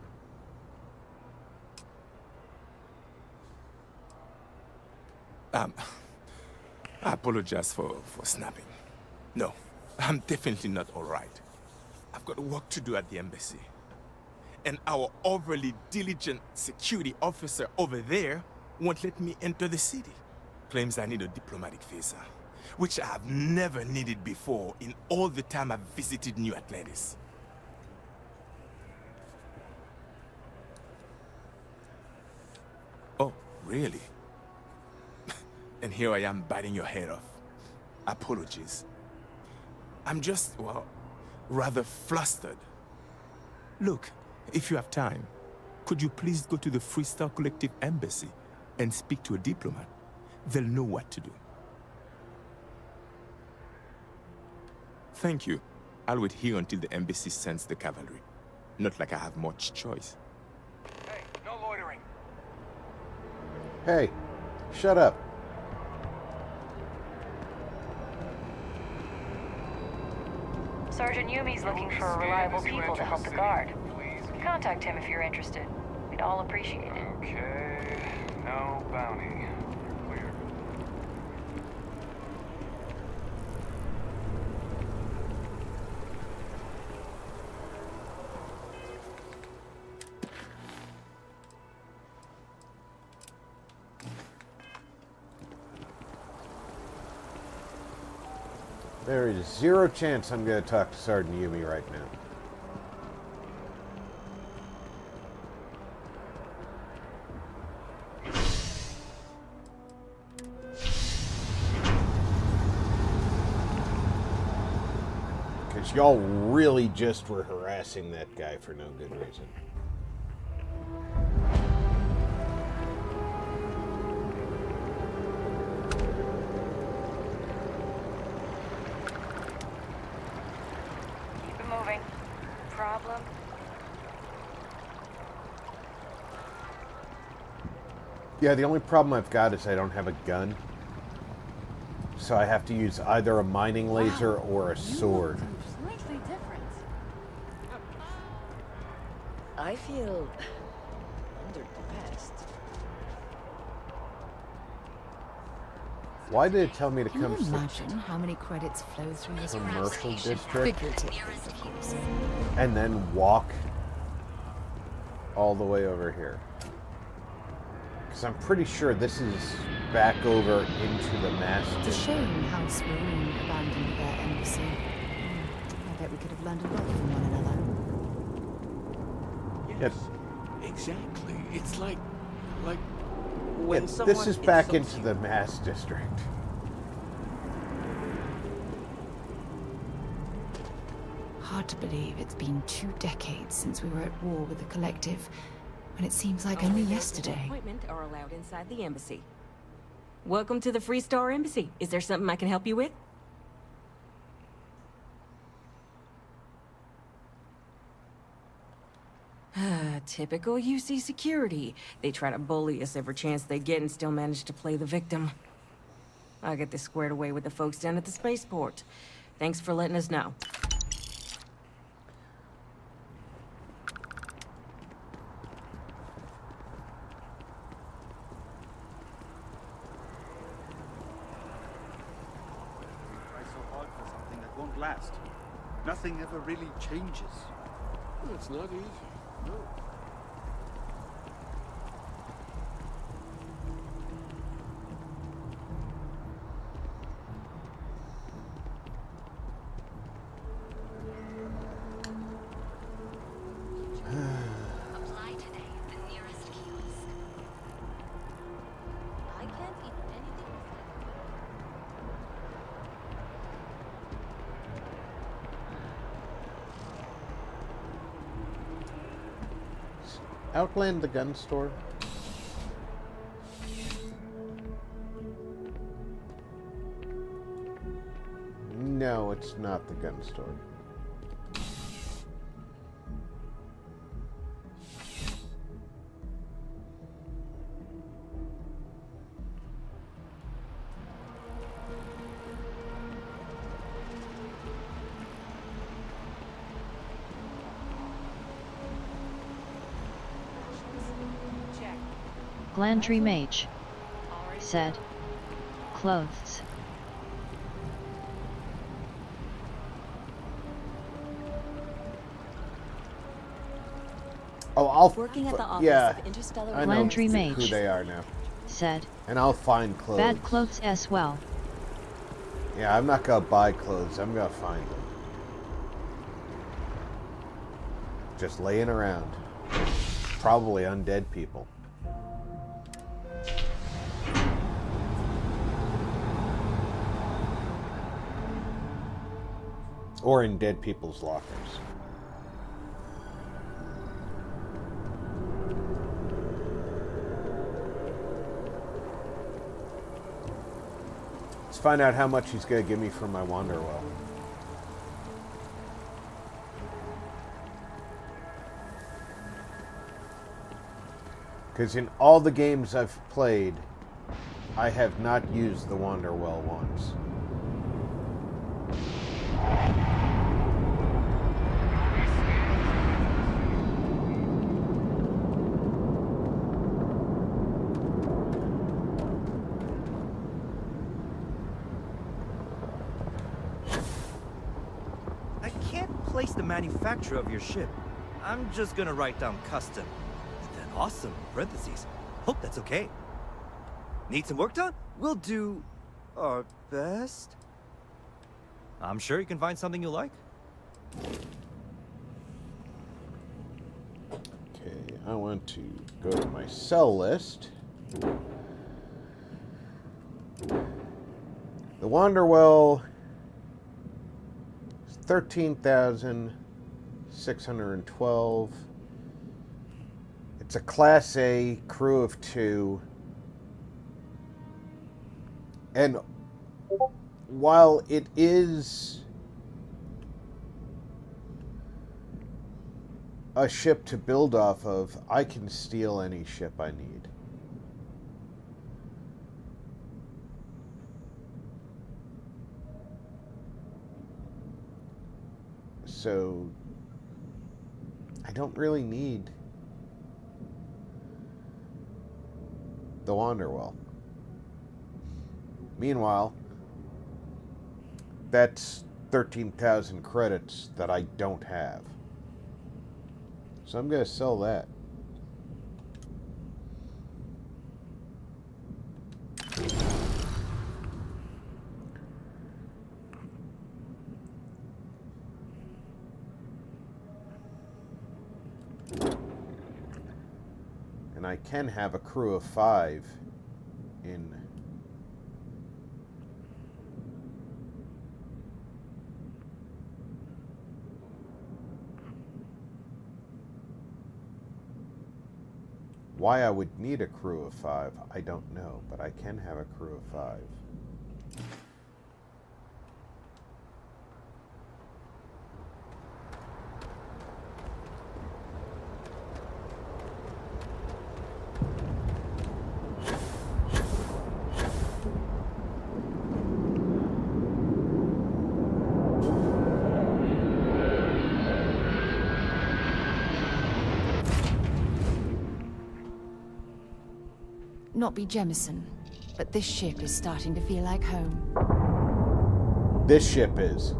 I apologize for snapping. No, I'm definitely not all right. I've got work to do at the embassy. And our overly diligent security officer over there won't let me enter the city. Claims I need a diplomatic visa, which I have never needed before in all the time I've visited New Atlantis. Oh, really? And here I am biting your head off. Apologies. I'm just, well, rather flustered. Look, if you have time, could you please go to the Freestyle Collective Embassy and speak to a diplomat? They'll know what to do. Thank you. I'll wait here until the embassy sends the cavalry. Not like I have much choice. Hey, no loitering. Hey, shut up. Sergeant Yumi's looking for reliable people to help the guard. Contact him if you're interested. We'd all appreciate it. Okay, no bounty. You're clear. There is zero chance I'm going to talk to Sergeant Yumi right now. Because y'all really just were harassing that guy for no good reason. Yeah, the only problem I've got is I don't have a gun. So I have to use either a mining laser or a sword. Completely different. I feel underdressed. Why did it tell me to Can come you to the imagine how many credits flow through this commercial district? Figuratively, of course. And then walk all the way over here? Because I'm pretty sure this is back over into the master. It's a shame House Maroon abandoned their embassy. I bet we could have learned a lot from one another. Yes, exactly. It's like yeah, this is back into the mass district. Hard to believe it's been 2 decades since we were at war with the Collective, and it seems like only yesterday. Appointment are allowed inside the embassy. Welcome to the Free Star Embassy. Is there something I can help you with? Typical UC security. They try to bully us every chance they get and still manage to play the victim. I'll get this squared away with the folks down at the spaceport. Thanks for letting us know. Try so hard for something that won't last. Nothing ever really changes. It's not easy. No. Apply today at the nearest kiosk. I can't eat anything. Outland the gun store? No, it's not the gun store. Glandry Mage said, clothes. Oh, I'll Working at the office yeah, of Interstellar I know Landry who Mage they are now. Said, and I'll find clothes. bad clothes as well. Yeah, I'm not gonna buy clothes. I'm gonna find them. Just laying around. Probably undead people. Or in dead people's lockers. Let's find out how much he's going to give me for my Wanderwell. Because in all the games I've played, I have not used the Wanderwell once. I can't place the manufacturer of your ship. I'm just gonna write down custom. And then awesome, parentheses. Hope that's okay. Need some work done? We'll do our best. I'm sure you can find something you like. Okay, I want to go to my sell list. The Wanderwell is 13,612. It's a Class A, crew of 2. And while it is a ship to build off of, I can steal any ship I need. so I don't really need the Wanderwell. Meanwhile, that's 13,000 credits that I don't have. So I'm going to sell that. And I can have a crew of 5 in why I would need a crew of 5, I don't know, but I can have a crew of 5. Not be Jemison, but this ship is starting to feel like home. This ship is.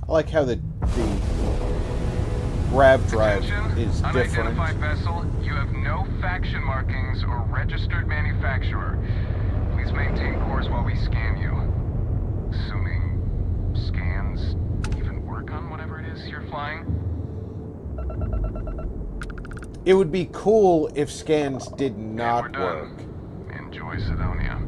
I like how the grav drive is different. Unidentified vessel, you have no faction markings or registered manufacturer. Please maintain course while we scan you. Assuming scans even work on whatever it is you're flying? It would be cool if scans did not work. Enjoy Sidonia.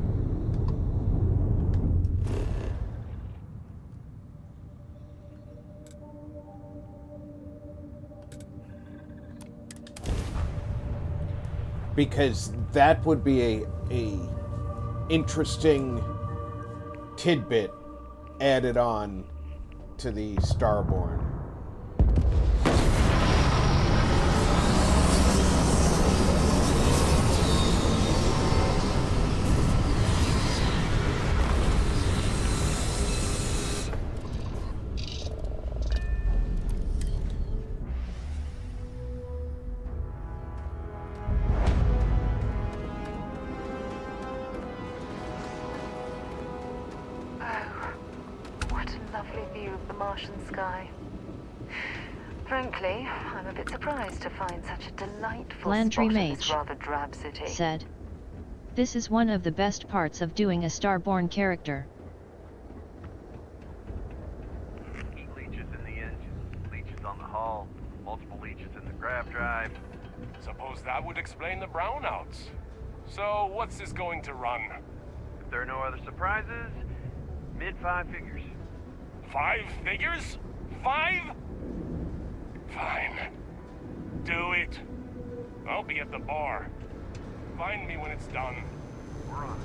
Because that would be a interesting tidbit added on to the Starborn. Sky. Frankly, I'm a bit surprised to find such a delightful Landry spot in Mage this rather drab city. said, "This is one of the best parts of doing a Starborn character." Heat leeches in the engine, leeches on the hull, multiple leeches in the grav drive. Suppose that would explain the brownouts. So, what's this going to run? If there are no other surprises, mid-5 figures. 5 figures? 5? Fine. Do it. I'll be at the bar. Find me when it's done. We're on.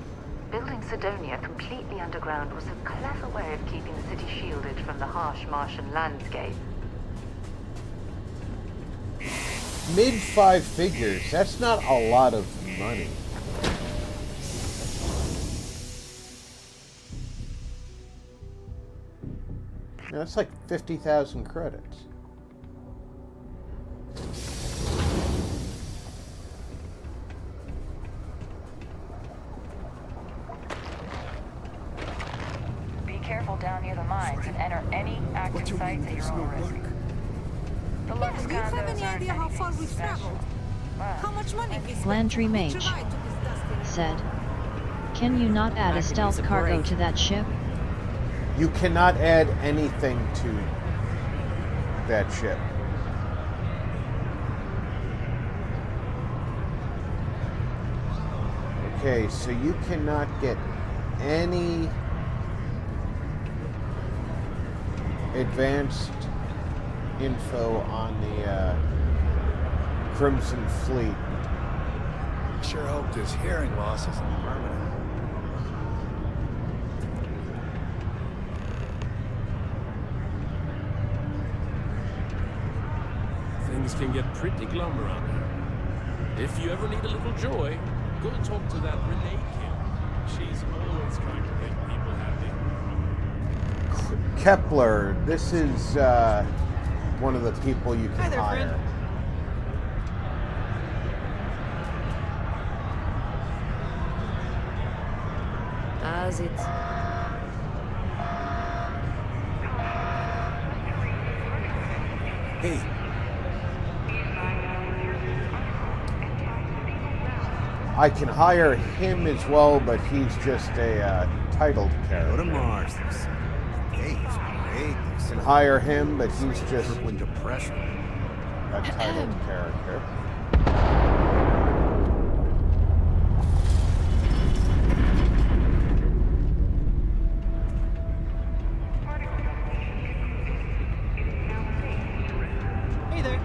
Building Sidonia completely underground was a clever way of keeping the city shielded from the harsh Martian landscape. Mid 5 figures, that's not a lot of money. That's like 50,000 credits. Be careful. site at your own risk. The Lux Do you have condos any aren't idea how anything far we've special, traveled? but How much money we spent Landry on each Mage ride to this dusty said, "Can you not add I a could stealth use a cargo break. to that ship?" You cannot add anything to that ship. Okay, so you cannot get any advanced info on the Crimson Fleet. Sure hope this hearing loss isn't permanent. Things can get pretty glum around here. If you ever need a little joy, go talk to that Renee kid. She's always trying to make people happy. Kepler, this is one of the people you can Hi there, hire. friend. As it. Hey, I can hire him as well, but he's just a titled character. go to Mars. Hey, he's great. Can hire him, but he's just When depression. a titled character. Hey there.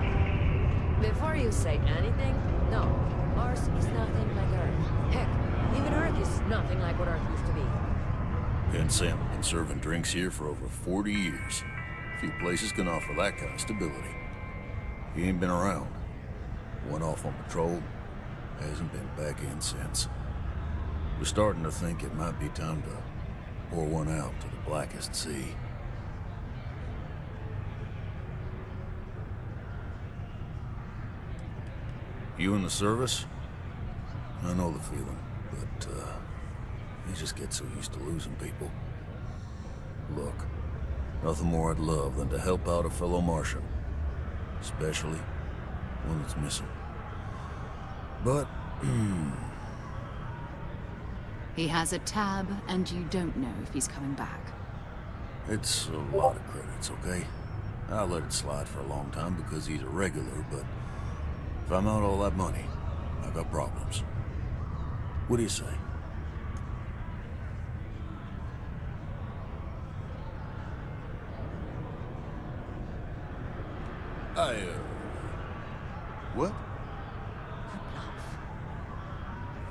Before you say anything, no. Mars is nothing like Earth. Heck, even Earth is nothing like what Earth used to be. And Sam, been serving drinks here for over 40 years. Few places can offer that kind of stability. He ain't been around. Went off on patrol. Hasn't been back in since. We're starting to think it might be time to pour one out to the blackest sea. You in the service? I know the feeling, but you just get so used to losing people. Look, nothing more I'd love than to help out a fellow Martian. Especially one that's missing. But, He has a tab, and you don't know if he's coming back. it's a lot of credits, okay? I let it slide for a long time because he's a regular, but if I'm out all that money, I got problems. What do you say? What?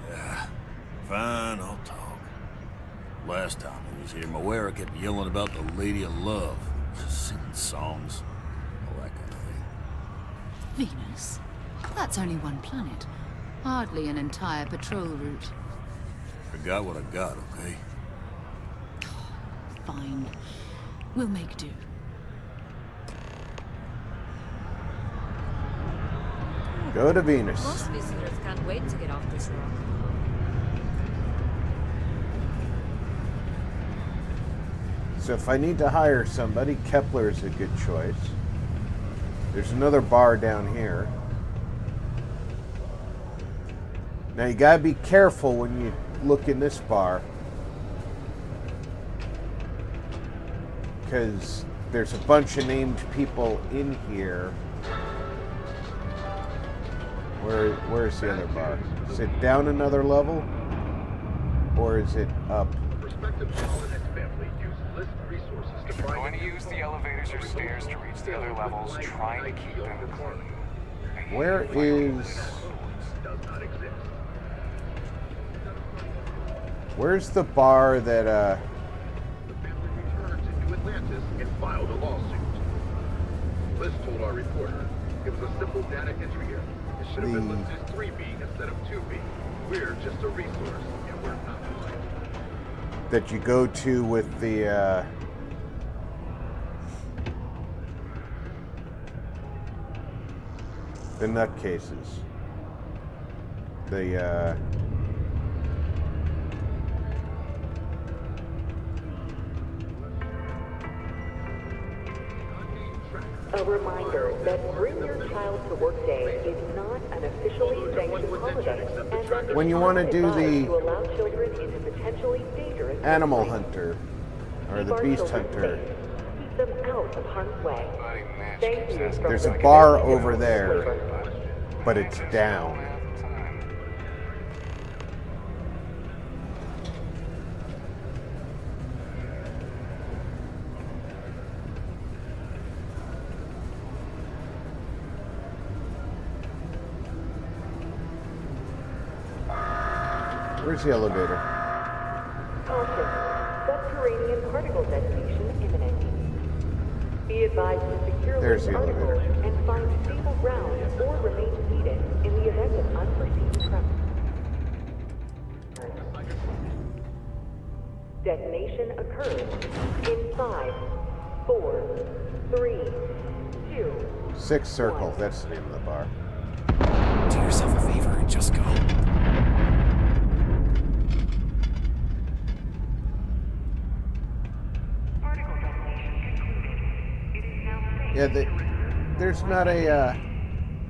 Yeah, fine, I'll talk. Last time he was here, Moera kept yelling about the Lady of Love, singing songs, all that kind of thing. Venus? That's only one planet. Hardly an entire patrol route. I got what I got, okay? Fine. We'll make do. Go to Venus. Most visitors can't wait to get off this rock. So if I need to hire somebody, Kepler's a good choice. There's another bar down here. Now you gotta be careful when you look in this bar, because there's a bunch of named people in here. Where's the other bar? Is it down another level? Or is it up? If you're going to use the elevators or stairs to reach the other levels, try to keep them clean. Where is... Where's the bar that, The family returned to New Atlantis and filed a lawsuit. Liz told our reporter it was a simple data entry error. It should have been listed as 3B instead of 2B. We're just a resource, and we're not. that you go to with the, nutcases. The, A reminder that Bring Your Child to Work Day is not an officially sanctioned holiday, and that When you want to do to allow children into potentially dangerous animal hunter, or the beast hunter, keep them out of harm's way. Thank you. there's a bar over there, but it's down. Where's the elevator? Caution. Subterranean particle detonation imminent. Be advised to secure There's those the elevator. articles and find stable ground or remain seated in the event of unforeseen tremors. Detonation occurs in 5, 4, 3, 2. Sixth Circle, that's the name of the bar. Do yourself a favor and just go. Yeah, there's not a,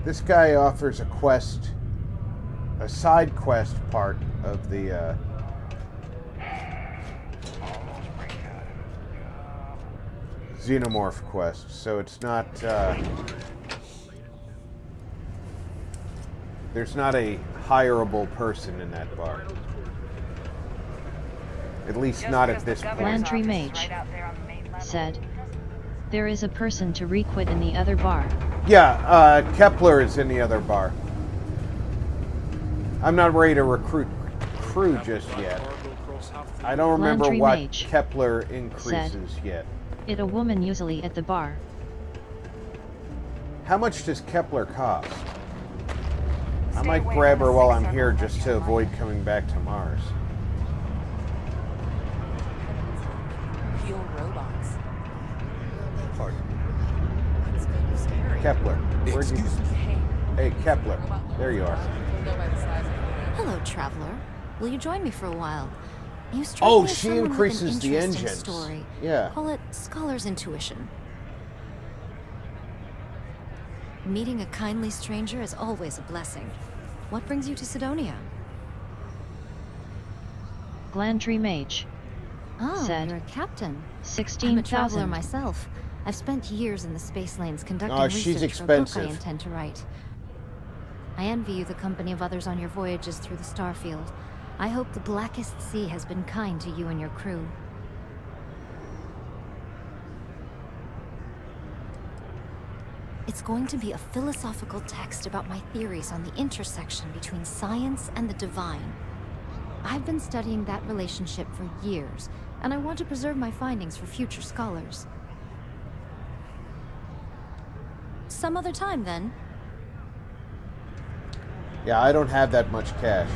this guy offers a quest, a side quest part of the, Xenomorph quest, so it's not, there's not a hireable person in that bar. At least not at this point. Landry Mage said, there is a person to requit in the other bar. Yeah, Kepler is in the other bar. I'm not ready to recruit crew just yet. I don't remember Landry what Mage Kepler increases said, yet. It a woman usually at the bar. How much does Kepler cost? I might grab her while I'm here just to avoid coming back to Mars. Pure robots. Pardon. That's kind of scary. Kepler, where'd you... Hey, Kepler, there you are. Hello, traveler. Will you join me for a while? You strike Oh, me as she someone with an increases the interesting engines. Story. Yeah. Call it scholar's intuition. Meeting a kindly stranger is always a blessing. What brings you to Sidonia? Glandry Mage Oh, said, you're a captain. 16,000. I'm a traveler myself. I've spent years in the space lanes conducting Oh, she's research for a book I expensive. intend to write. I envy you the company of others on your voyages through the Starfield. I hope the blackest sea has been kind to you and your crew. It's going to be a philosophical text about my theories on the intersection between science and the divine. I've been studying that relationship for years, and I want to preserve my findings for future scholars. Some other time, then. Yeah, I don't have that much cash.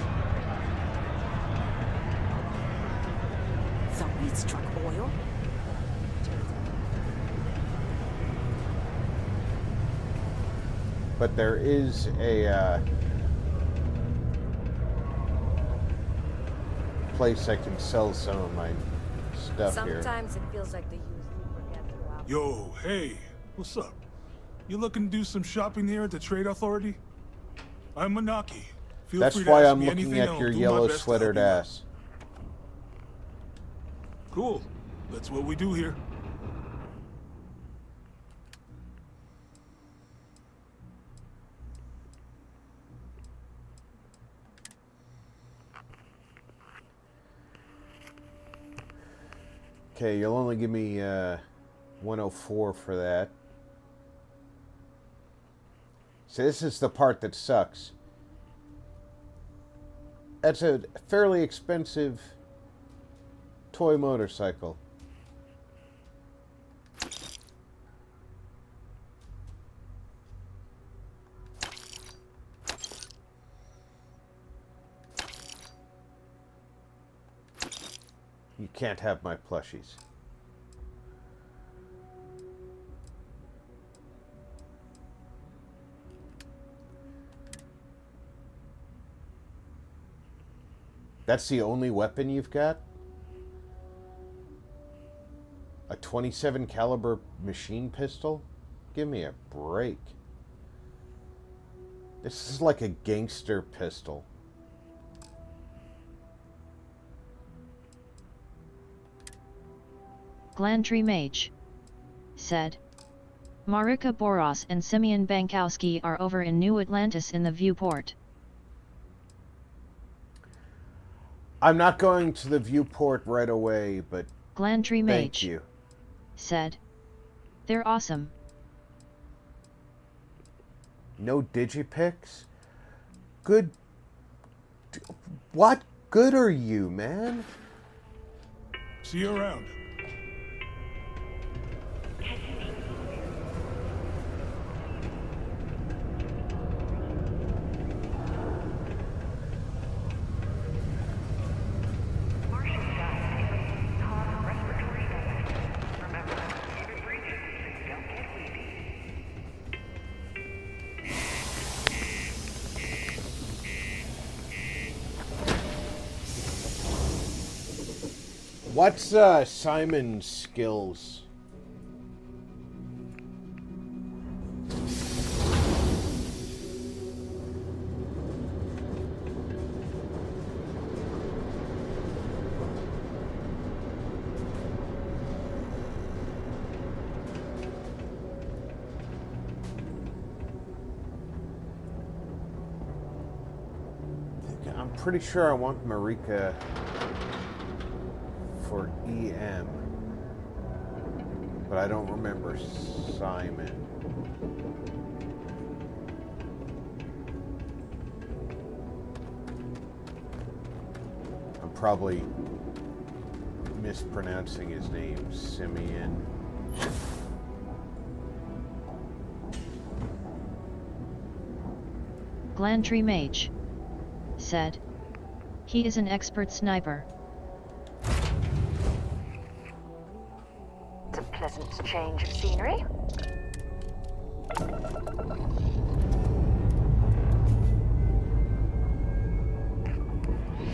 The weed struck oil? But there is a place I can sell some of my stuff here. Sometimes it feels like the youth we forget throughout. Yo, hey, what's up? You looking to do some shopping here at the Trade Authority? I'm Manaki. Feel That's free to why ask I'm me looking anything, at I'll your do my yellow best to help sweatered you out. ass. Cool. That's what we do here. Okay, you'll only give me 104 for that. So this is the part that sucks. That's a fairly expensive toy motorcycle. You can't have my plushies. That's the only weapon you've got? A .27 caliber machine pistol? Give me a break. This is like a gangster pistol. Glandry Mage said. Marika Boros and Simeon Bankowski are over in New Atlantis in the viewport. I'm not going to the viewport right away, but Glandry Mage thank you. Said. They're awesome. No digipics? Good. What good are you, man? See you around. What's Simon's skills? I'm pretty sure I want Marika for EM, but I don't remember Simon. I'm probably mispronouncing his name, Simeon. Glandry Mage said. He is an expert sniper. It's a pleasant change of scenery.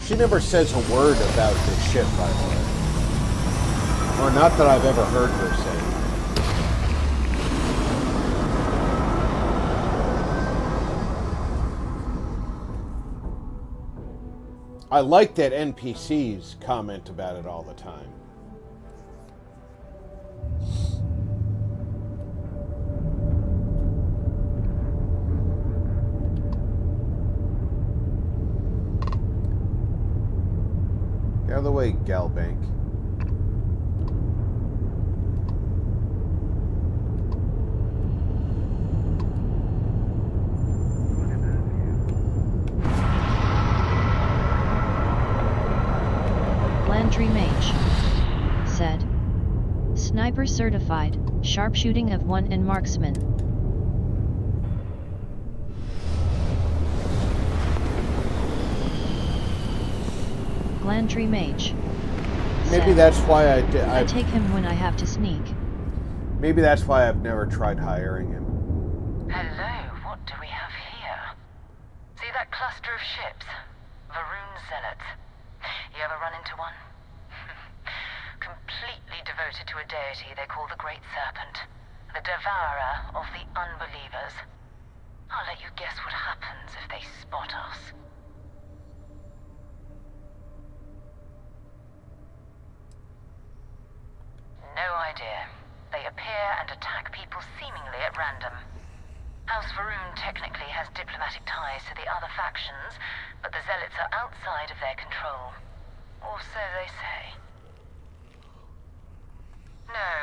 She never says a word about this ship, by the way. Or not that I've ever heard her say. I like that NPCs comment about it all the time. Get out of the way, Galbank. Glandry Mage said. Sniper certified, sharpshooting of 1 and marksman. Glandry Mage Maybe said, that's why I take him when I have to sneak. Maybe that's why I've never tried hiring him. Hello, what do we have here? See that cluster of ships? Varun Zealots. You ever run into one? Completely devoted to a deity they call the Great Serpent. The devourer of the unbelievers. I'll let you guess what happens if they spot us. No idea. They appear and attack people seemingly at random. House Varun technically has diplomatic ties to the other factions, but the Zealots are outside of their control. Or so they say. No,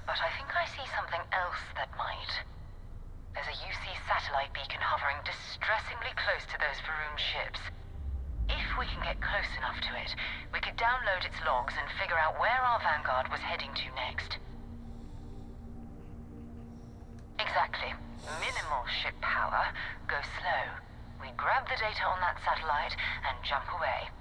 but I think I see something else that might. There's a UC satellite beacon hovering distressingly close to those Varun ships. If we can get close enough to it, we could download its logs and figure out where our vanguard was heading to next. Exactly. Minimal ship power, go slow. We grab the data on that satellite and jump away.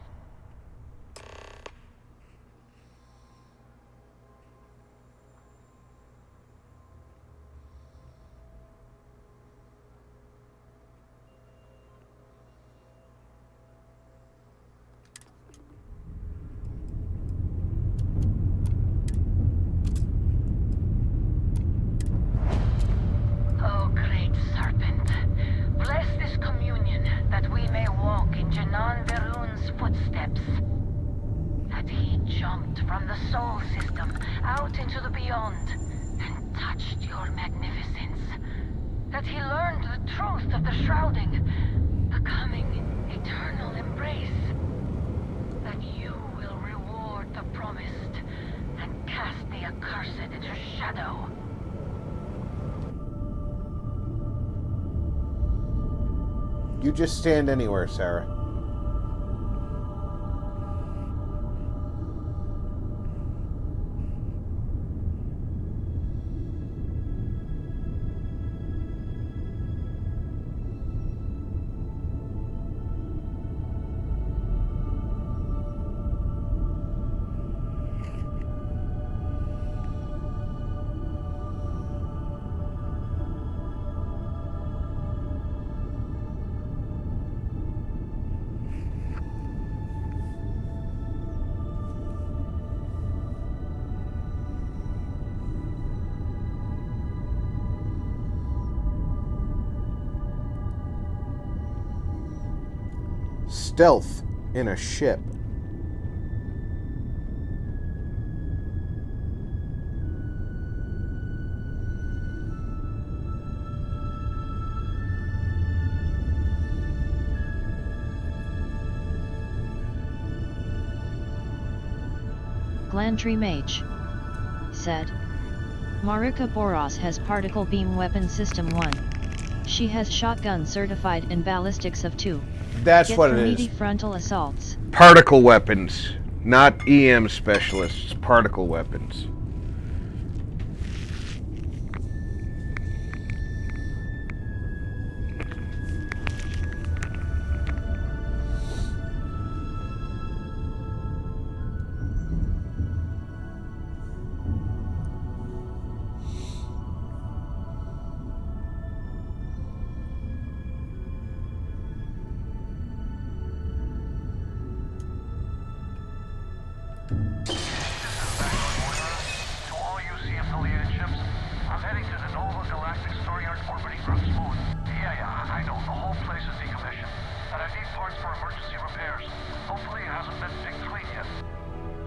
from the Sol system out into the beyond and touched your magnificence. That he learned the truth of the shrouding, the coming eternal embrace. That you will reward the promised and cast the accursed into shadow. You just stand anywhere, Sarah. Stealth in a ship. Glantry Mage said. Marika Boros has particle beam weapon system 1. She has shotgun certified and ballistics of 2. That's Get what for it meaty is. frontal assaults. Particle weapons, not EM specialists, particle weapons.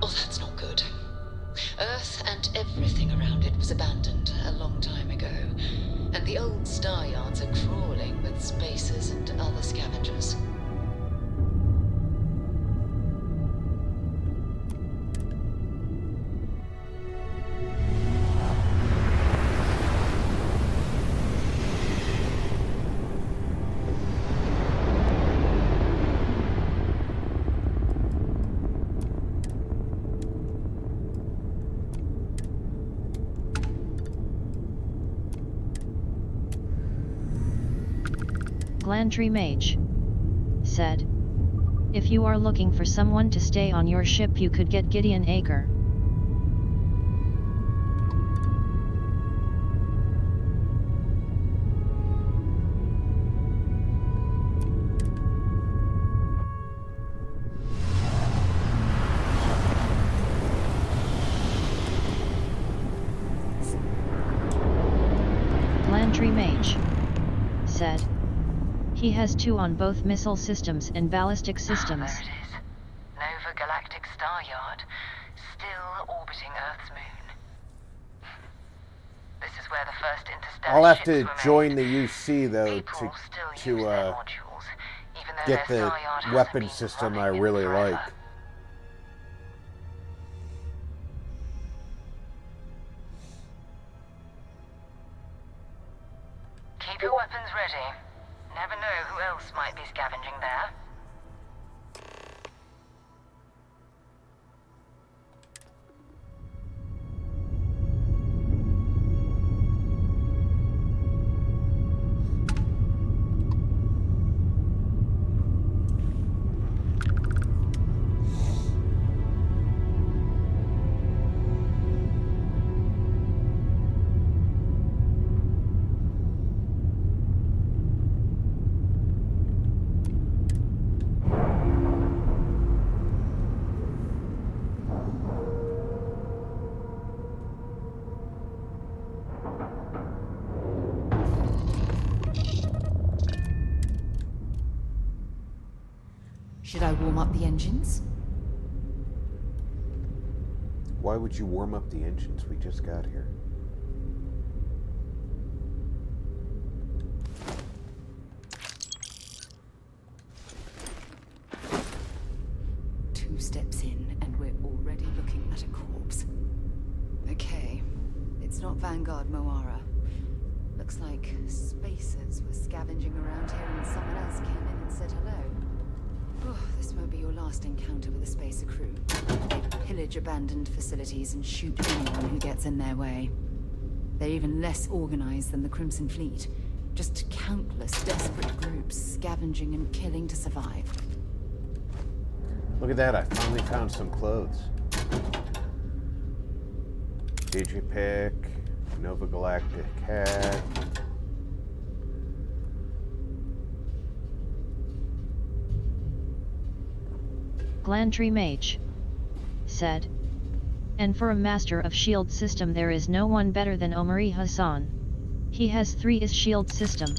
Oh, that's not good. Earth and everything around it was abandoned a long time ago, and the old star yards are crawling with spacers and other scavengers. Glantry Mage said. If you are looking for someone to stay on your ship, you could get Gideon Acre. Glantry Mage said. He has 2 on both missile systems and ballistic systems. There it is. Nova Galactic Star Yard, still orbiting Earth's moon. This is where the first interstellar I'll have ships to were join made. the UC though People to still use their modules, even though get their the Star Yard hasn't weapon been system I running in really forever. like. Keep your weapons ready. Never know who else might be scavenging there. Should I warm up the engines? Why would you warm up the engines? We just got here. Two steps in, and we're already looking at a corpse. Okay, it's not Vanguard Moara. Looks like spacers were scavenging around here and someone else came in and said hello. Oh, this won't be your last encounter with a spacer crew. They pillage abandoned facilities and shoot anyone who gets in their way. They're even less organized than the Crimson Fleet. Just countless desperate groups scavenging and killing to survive. Look at that, I finally found some clothes. Digipic, Nova Galactic hat. Glandry Mage said. And for a master of shield system there is no one better than Omari Hassan. He has 3 is shield system.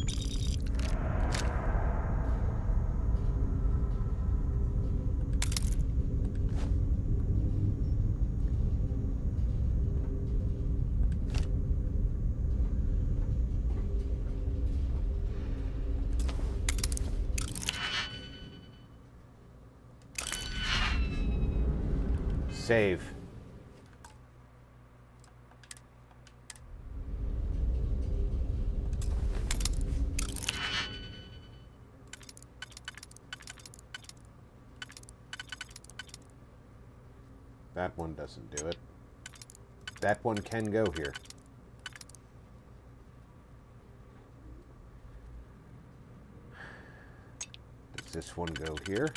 Save. That one doesn't do it. That one can go here. Does this one go here?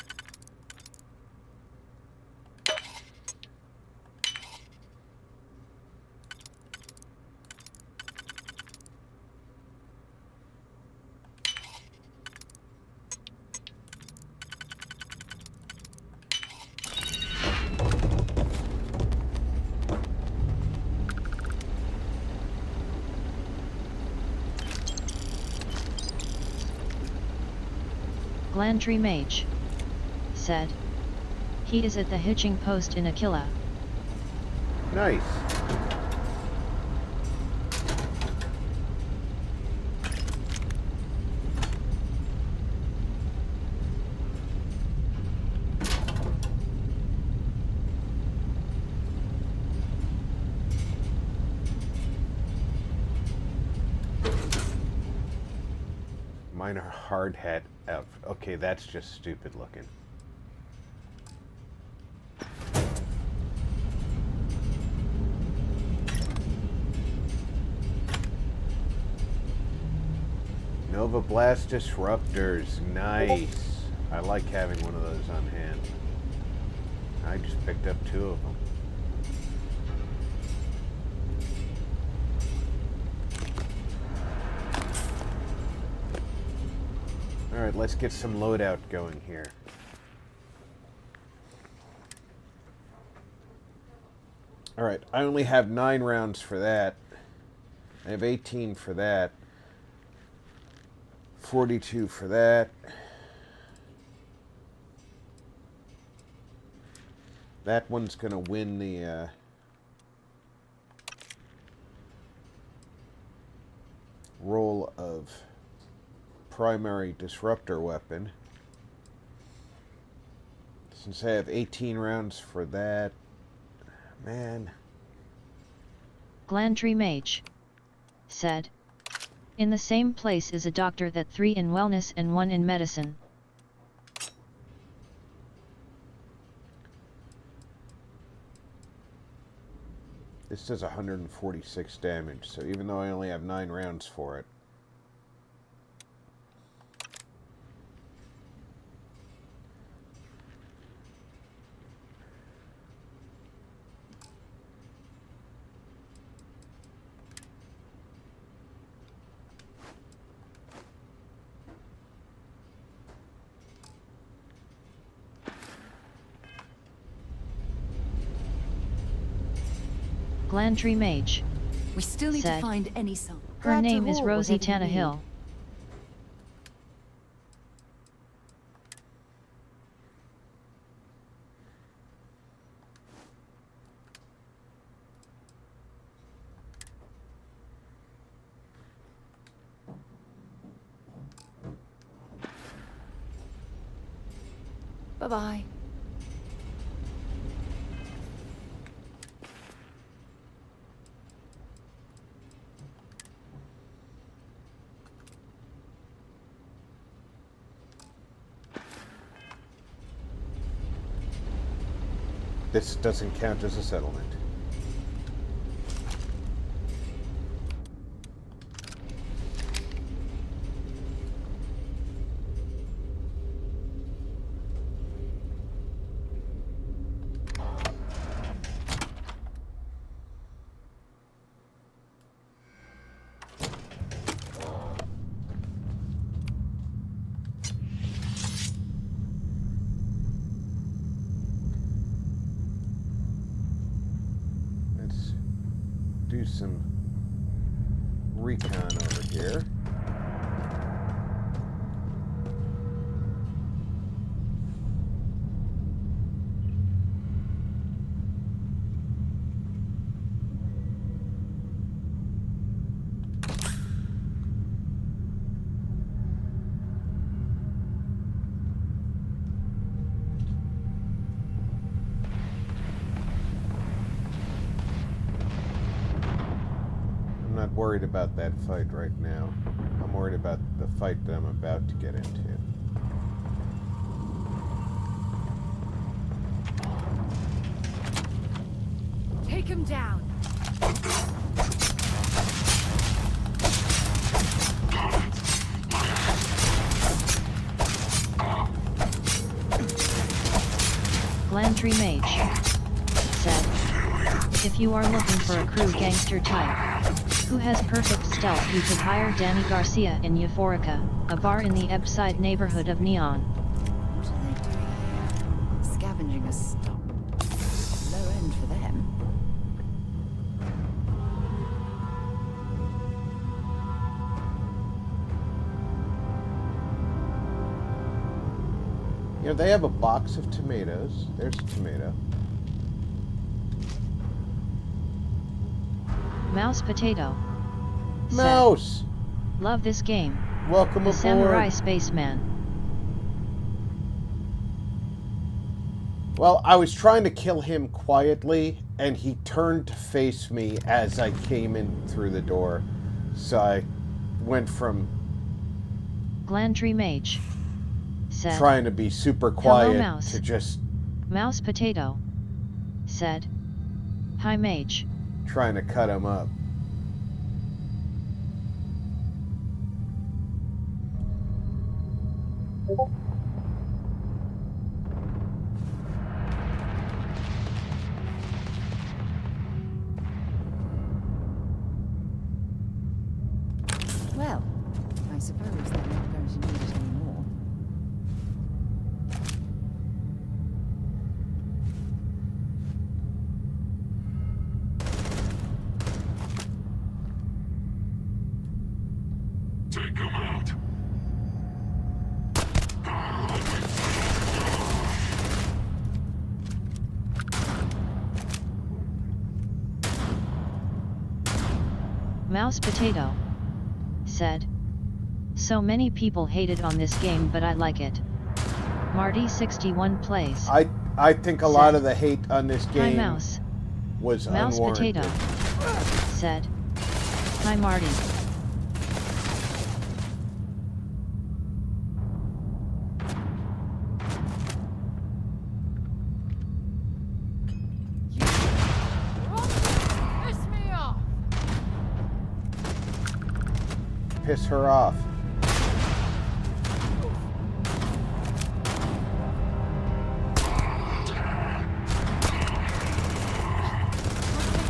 Glandry Mage said. He is at the hitching post in Aquila. Nice. Mine are hard hat out. Okay, that's just stupid looking. Nova Blast Disruptors, nice. I like having one of those on hand. I just picked up 2 of them. Alright, let's get some loadout going here. Alright, I only have 9 rounds for that. I have 18 for that. 42 for that. That one's gonna win the role of primary disruptor weapon. Since I have 18 rounds for that, man. Glandry Mage said. In the same place is a doctor that 3 in wellness and 1 in medicine. This does 146 damage, so even though I only have 9 rounds for it. Glandry Mage. We still need said. to find any sign. Her name is Rosie Tannehill. Bye-bye. This doesn't count as a settlement. Do some recon over here. I'm not worried about that fight right now. I'm worried about the fight that I'm about to get into. Take him down. Glandry Mage said, if you are looking for a crew gangster type who has perfect stealth, you could hire Danny Garcia in Euphorica, a bar in the Ebbside neighborhood of Neon. What are they doing here? Scavenging a stock. Low end for them. You know, they have a box of tomatoes. There's a tomato. Mouse Potato said, Mouse! love this game. Welcome the aboard. Samurai Spaceman. Well, I was trying to kill him quietly, and he turned to face me as I came in through the door. So I went from Glandry Mage said, trying to be super quiet hello, Mouse. to just Mouse Potato said, hi Mage. trying to cut him up. Well, I suppose they're not going to need it anymore. Take him out. Mouse Potato said, so many people hated on this game, but I like it. Marty 61 plays. I think a lot of the hate on this Hi game Mouse. was Mouse unwarranted. Potato said, hi Marty. Piss me off! Piss her off.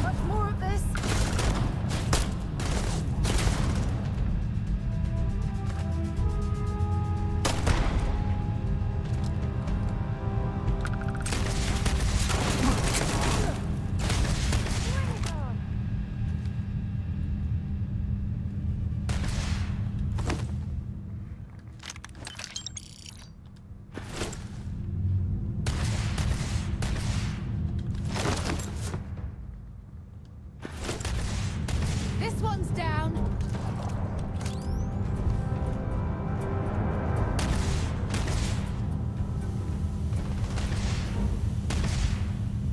Much more of this?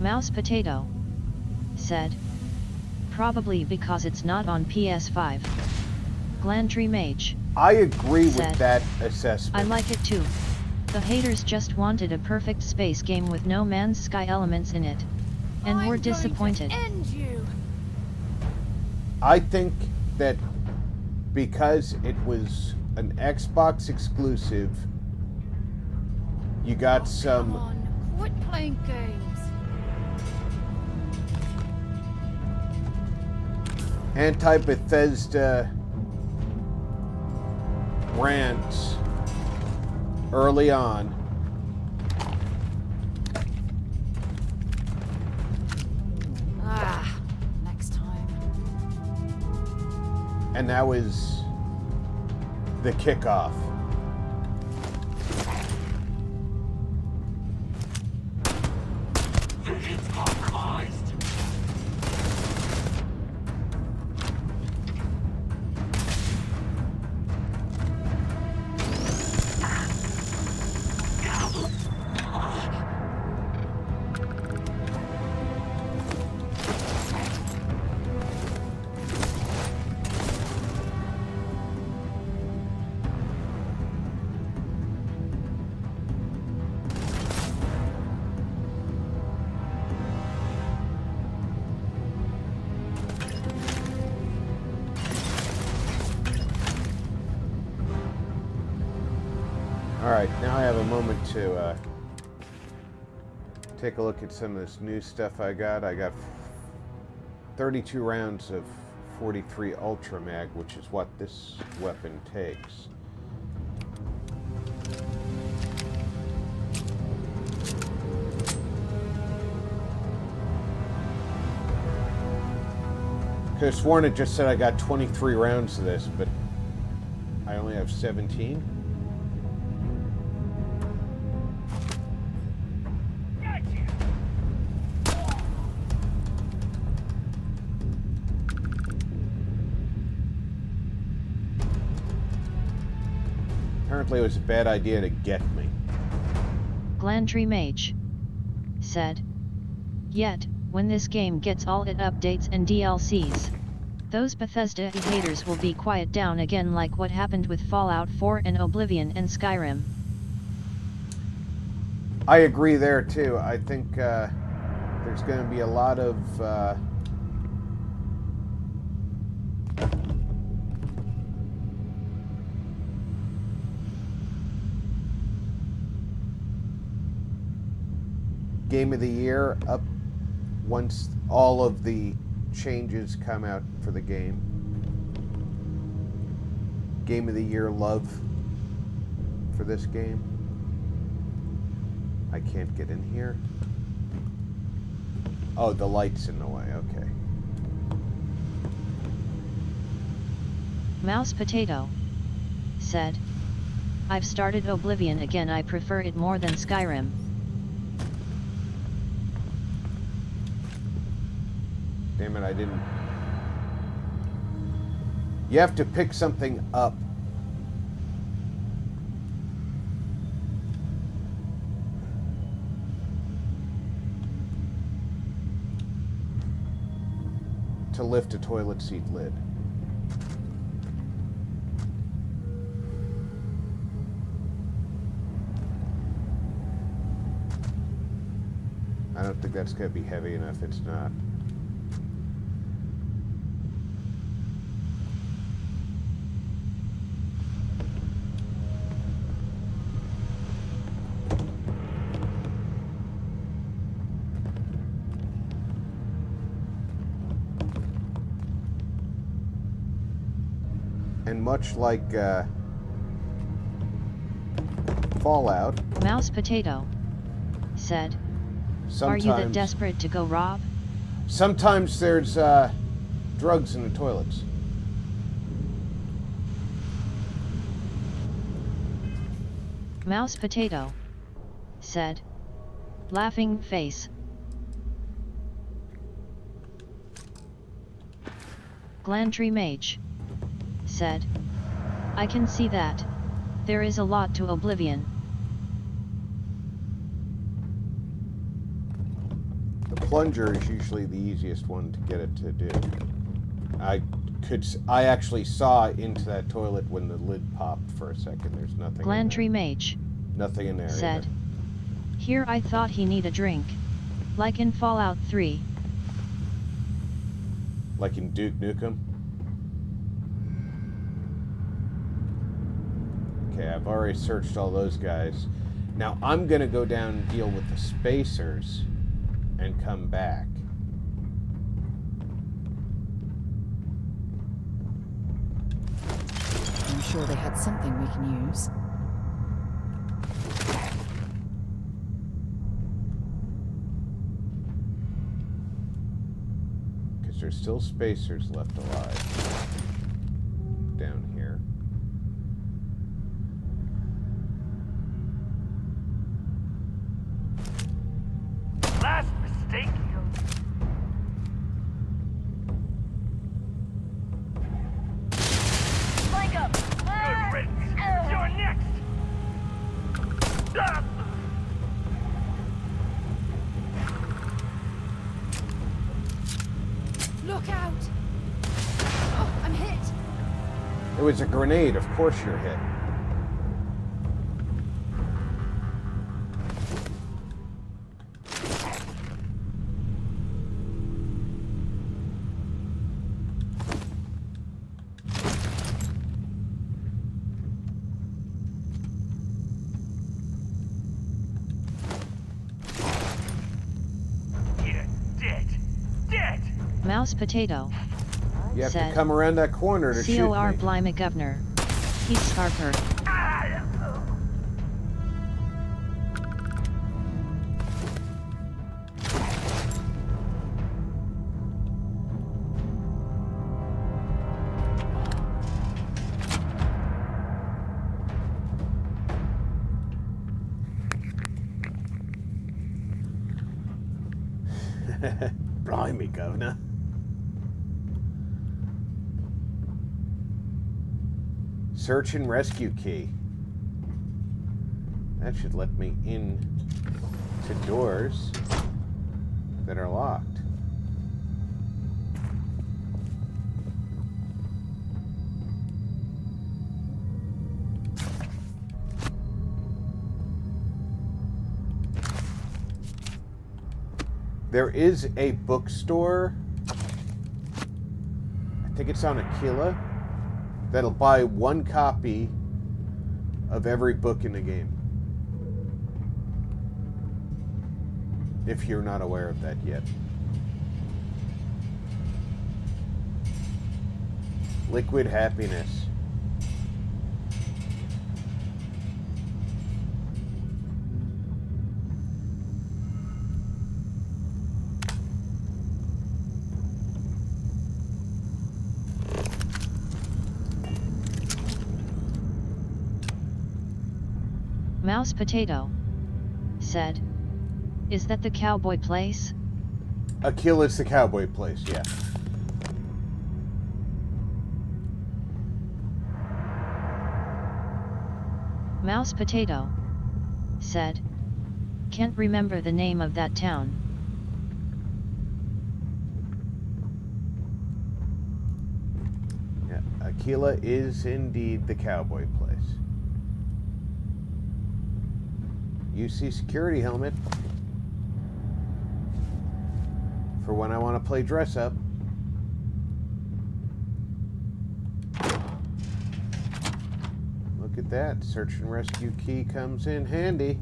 Mouse Potato said, probably because it's not on PS5. Glandry Mage. I agree said, with that assessment. I like it too. The haters just wanted a perfect space game with No Man's Sky elements in it. And were disappointed. End you. I think that because it was an Xbox exclusive, you got some... Come on, quit playing games. anti-Bethesda rants early on. Next time. And that was the kickoff. Vision's compromised. Alright, now I have a moment to take a look at some of this new stuff I got. I got 32 rounds of 43 Ultra Mag, which is what this weapon takes. Could have sworn it just said I got 23 rounds of this, but I only have 17. Apparently it was a bad idea to get me. Glandry Mage said, yet, when this game gets all its updates and DLCs, those Bethesda haters will be quiet down again like what happened with Fallout 4 and Oblivion and Skyrim. I agree there too. I think there's going to be a lot of Game of the Year up once all of the changes come out for the game. Game of the Year love for this game. I can't get in here. Oh, the light's in the way, okay. Mouse Potato said, I've started Oblivion again. I prefer it more than Skyrim. Damn it, I didn't. You have to pick something up. To lift a toilet seat lid. I don't think that's going to be heavy enough. It's not. And much like Fallout, Mouse Potato said, are you that desperate to go rob? Sometimes there's drugs in the toilets. Mouse Potato said, laughing face. Glandry Mage said, I can see that. There is a lot to Oblivion. The plunger is usually the easiest one to get it to do. I actually saw into that toilet when the lid popped for a second. There's nothing Glandry Mage nothing in there said, either. Here I thought he need a drink. Like in Fallout 3. Like in Duke Nukem? Okay, I've already searched all those guys. Now I'm gonna go down and deal with the spacers and come back. I'm sure they had something we can use. Because there's still spacers left alive down here. Last mistake. Flank up! Good riddance. You're next. Ah! Look out! Oh, I'm hit! It was a grenade, of course you're hit. Mouse Potato You have said, to come around that corner to shoot COR me. Blimey Governor. He's Scarper. Blimey, Governor. Search and rescue key. That should let me in to doors that are locked. There is a bookstore, I think it's on Aquila, that'll buy one copy of every book in the game. If you're not aware of that yet. Liquid Happiness. Mouse Potato said, Is that the cowboy place? Aquila's the cowboy place, yeah. Mouse Potato said, Can't remember the name of that town. Yeah, Aquila is indeed the cowboy place. UC security helmet. For when I want to play dress up. Look at that. Search and rescue key comes in handy.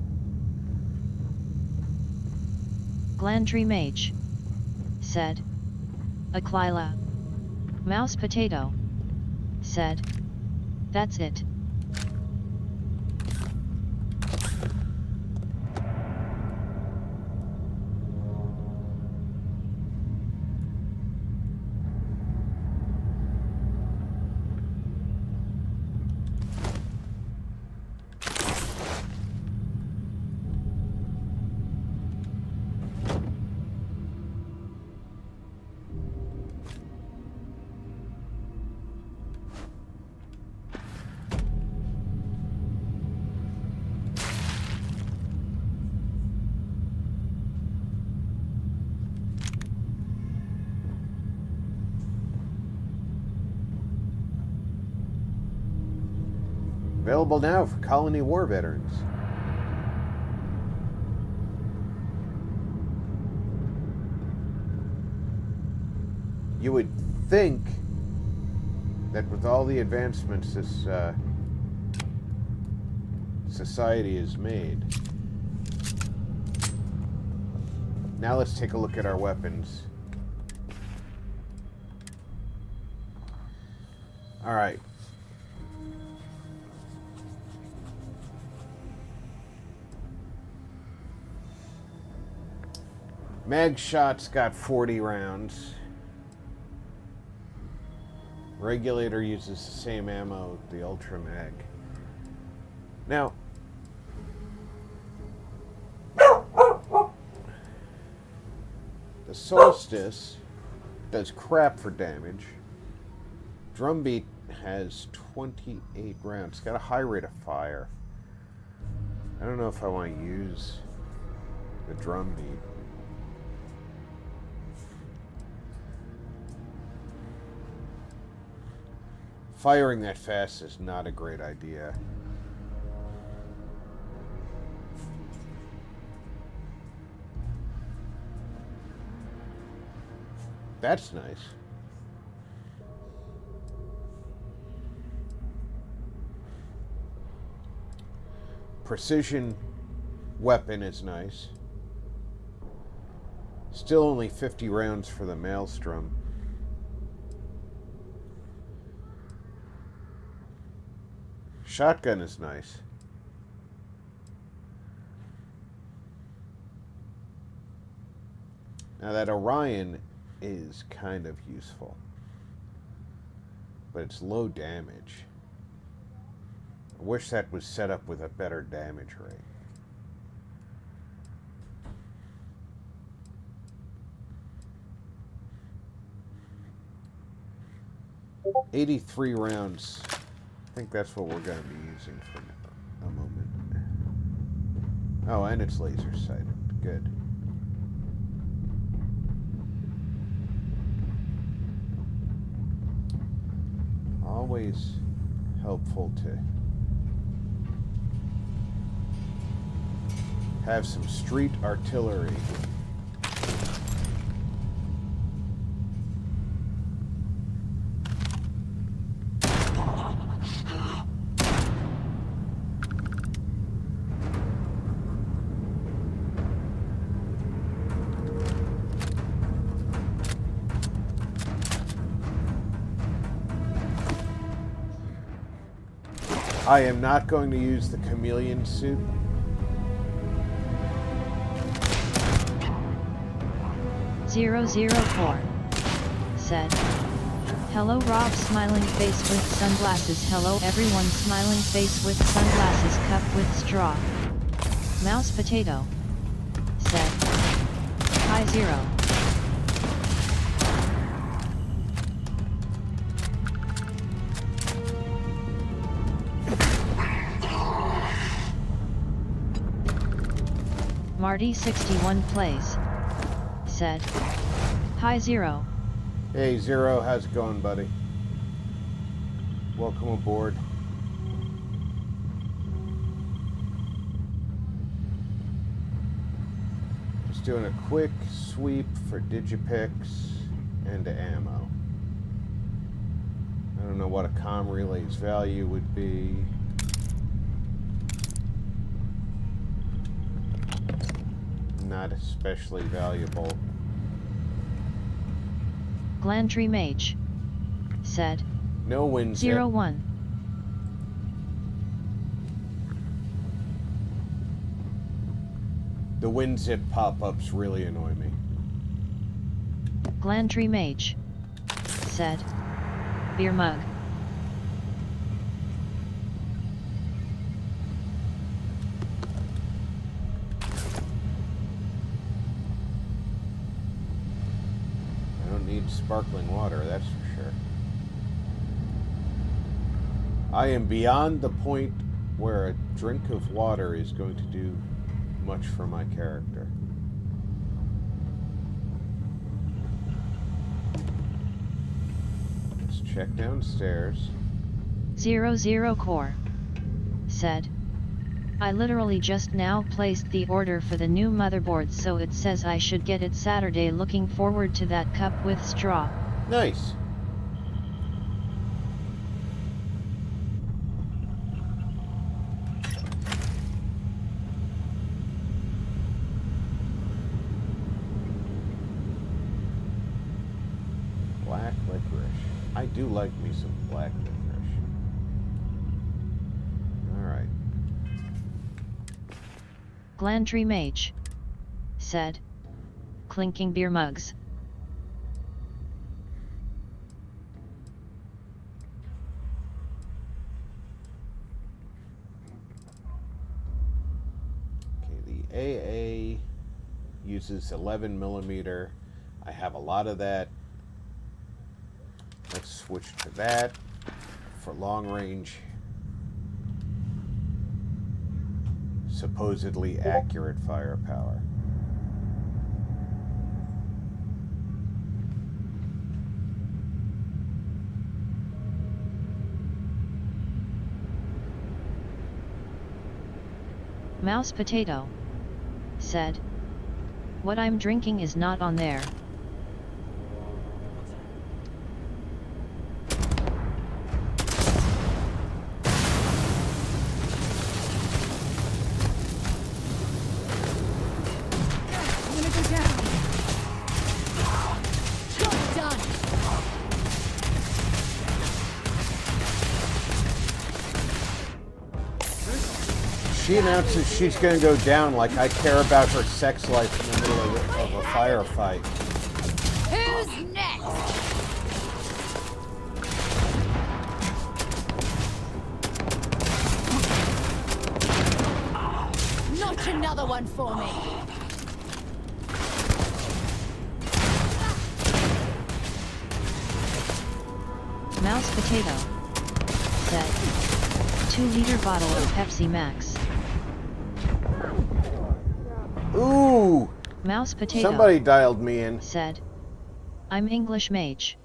Glandry Mage said, Aquila. Mouse Potato said, That's it. Available now for Colony War veterans. You would think that with all the advancements this society has made. Now let's take a look at our weapons. All right. Mag shot's got 40 rounds. Regulator uses the same ammo, the Ultra Mag. Now, the Solstice does crap for damage. Drumbeat has 28 rounds. It's got a high rate of fire. I don't know if I want to use the Drumbeat. Firing that fast is not a great idea. That's nice. Precision weapon is nice. Still only 50 rounds for the Maelstrom. Shotgun is nice. Now that Orion is kind of useful, but it's low damage. I wish that was set up with a better damage rate. $83 rounds. I think that's what we're going to be using for a moment. Oh, and it's laser sighted. Good. Always helpful to have some street artillery. I am not going to use the chameleon suit. .004 said, "Hello Rob smiling face with sunglasses. Hello everyone smiling face with sunglasses cup with straw." Mouse Potato said, "Hi Zero." Marty 61 plays said, "Hi Zero." Hey Zero, how's it going, buddy? Welcome aboard. Just doing a quick sweep for digipicks and ammo. I don't know what a comm relay's value would be. Not especially valuable. Glantree Mage said, "No win zip." 01. The win zip pop-ups really annoy me. Glantree Mage said, "Beer mug." Sparkling water, that's for sure. I am beyond the point where a drink of water is going to do much for my character. Let's check downstairs. 00 core said. I literally just now placed the order for the new motherboard, so it says I should get it Saturday. Looking forward to that cup with straw. Nice. Black licorice. I do like me some black licorice. Alright. Glandry Mage said, clinking beer mugs. Okay, the AA uses 11 millimeter. I have a lot of that. Let's switch to that for long range. Supposedly accurate firepower. Mouse Potato said, what I'm drinking is not on there. She announces she's going to go down like I care about her sex life in the middle of a firefight. Who's next? Not another one for me. Mouse Potato said, 2-liter bottle of Pepsi Max. Ooh! Mouse Potato Somebody dialed me in. said, I'm English Mage.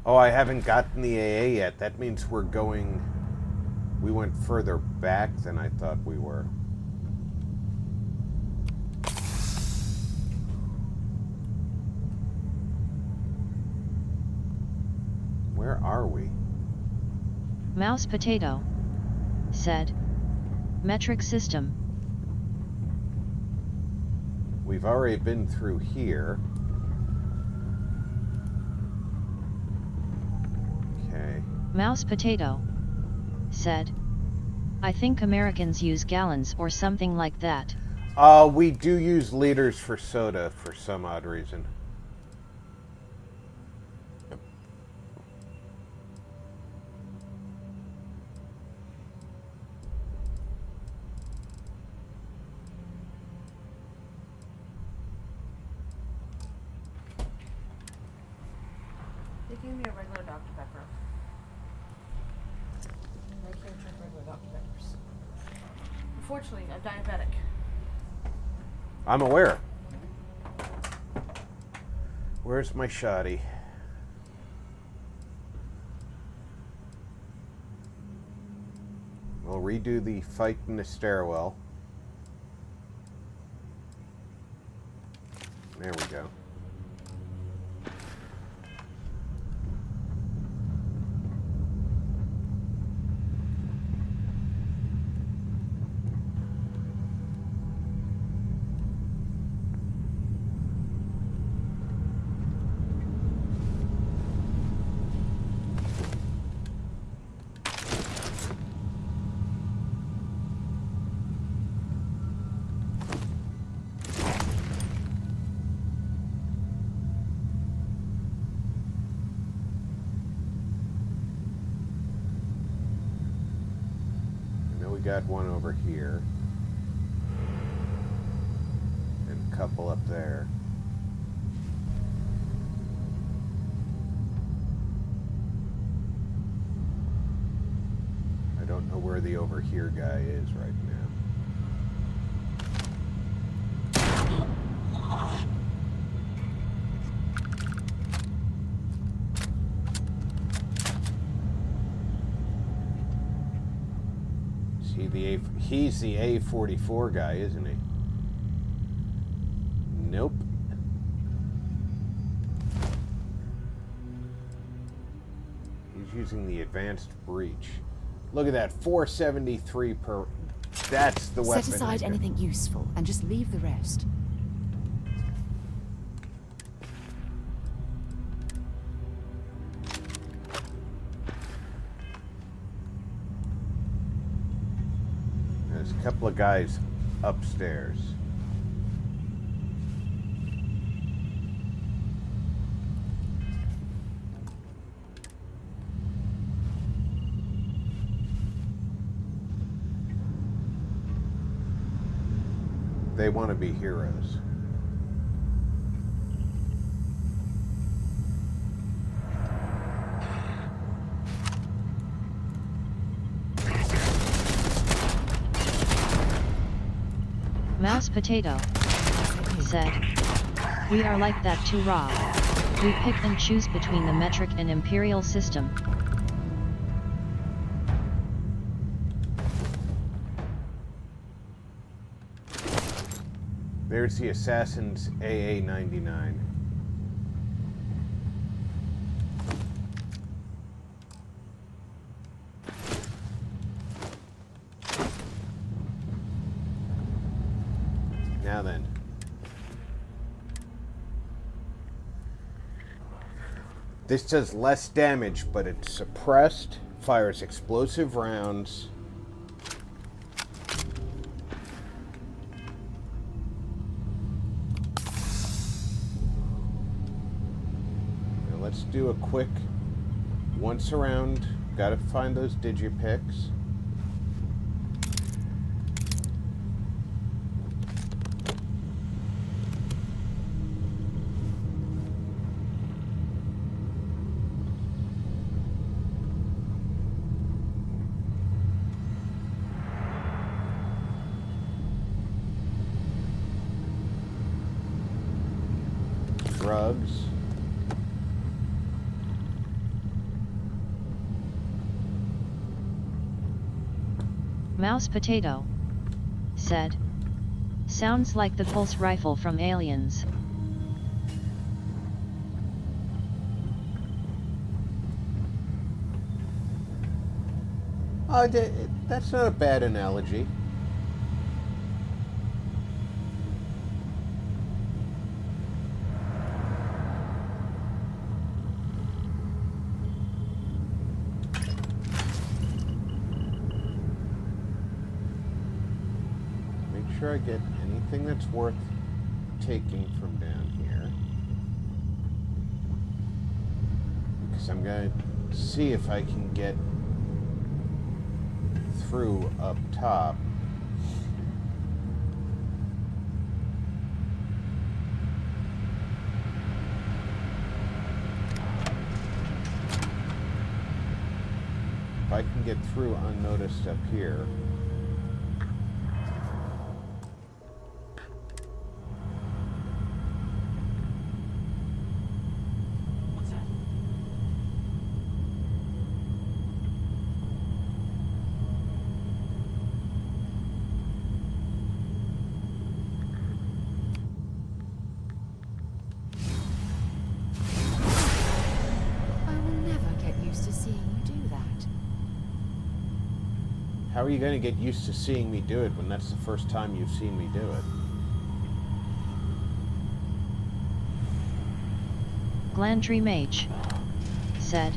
Oh, I haven't gotten the AA yet. That means we went further back than I thought we were. Where are we? Mouse Potato said, metric system. We've already been through here. Okay. Mouse Potato said, I think Americans use gallons or something like that. We do use liters for soda for some odd reason. They gave me a regular Dr. Pepper. I can't drink regular Dr. Peppers. Unfortunately, I'm diabetic. I'm aware. Where's my shoddy? We'll redo the fight in the stairwell. There we go. Got one over here and a couple up there. don't know where the over here guy is right now. See, he's the A44 guy, isn't he? Nope. He's using the advanced breach. Look at that, 473 per... That's the weapon. Set aside anything useful and just leave the rest. There's a couple of guys upstairs. They want to be heroes. Mouse Potato said, "We are like that too, Rob. We pick and choose between the metric and imperial system." There's the Assassin's AA-99. Now then. This does less damage, but it's suppressed, fires explosive rounds. Let's do a quick once around. Gotta find those digipicks. Drugs. Mouse Potato said, "Sounds like the pulse rifle from Aliens." Oh, that's not a bad analogy. I get anything that's worth taking from down here, because I'm going to see if I can get through up top. If I can get through unnoticed up here. How are you going to get used to seeing me do it when that's the first time you've seen me do it? Glandry Mage said,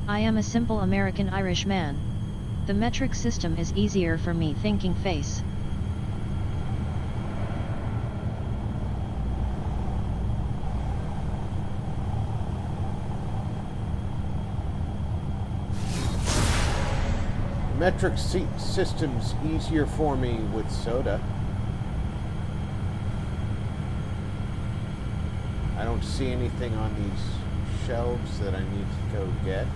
"I am a simple American Irish man. The metric system is easier for me, thinking face." Metric system's easier for me with soda. I don't see anything on these shelves that I need to go get.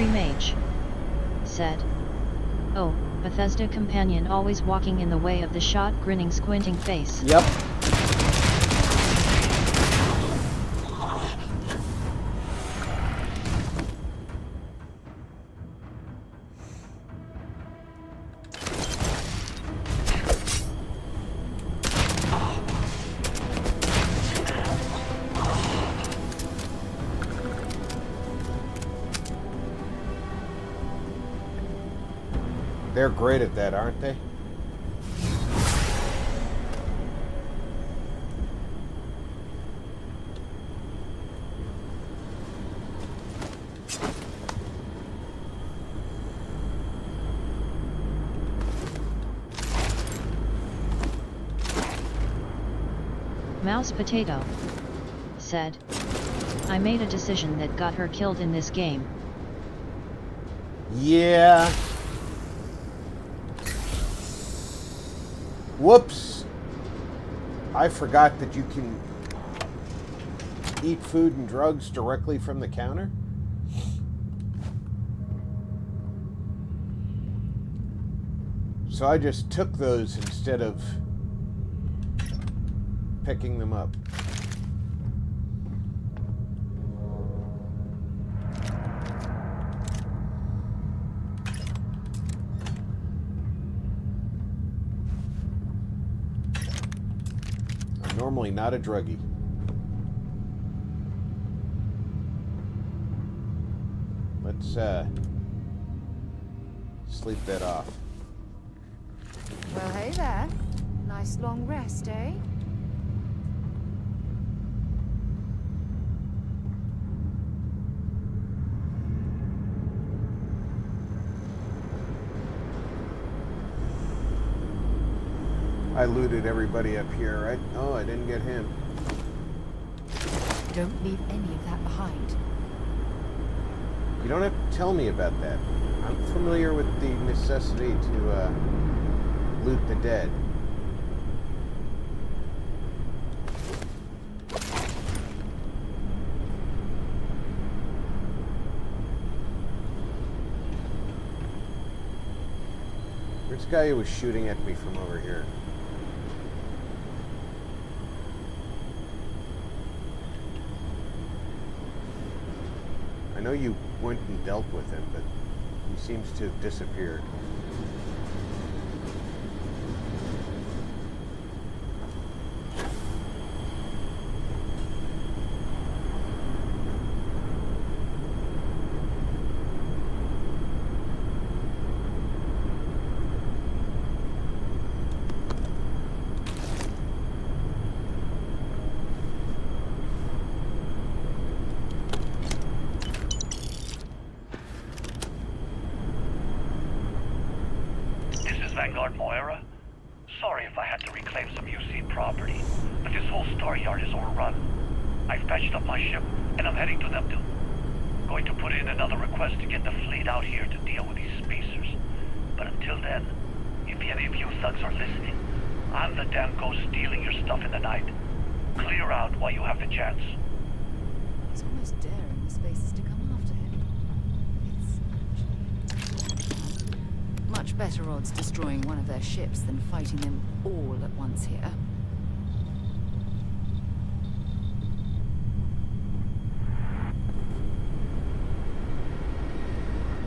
Gantry Mage said. Oh, Bethesda companion always walking in the way of the shot, grinning, squinting face. Yep. They're great at that, aren't they? Mouse Potato said, I made a decision that got her killed in this game. Yeah. Whoops. I forgot that you can eat food and drugs directly from the counter. So I just took those instead of picking them up. I'm normally not a druggie. Let's sleep that off. Well, hey there. Nice long rest, eh? I looted everybody up here, right? Oh, I didn't get him. Don't leave any of that behind. You don't have to tell me about that. I'm familiar with the necessity to loot the dead. Where's the guy who was shooting at me from over here? I know you went and dealt with him, but he seems to have disappeared. Vanguard Moira. Sorry if I had to reclaim some UC property, but this whole star yard is overrun. I've patched up my ship, and I'm heading to Neptune. Going to put in another request to get the fleet out here to deal with these spacers. But until then, if any of you thugs are listening, I'm the damn ghost stealing your stuff in the night. Clear out while you have the chance. He's almost daring the spacers to come after him. Much better odds destroying one of their ships than fighting them all at once here.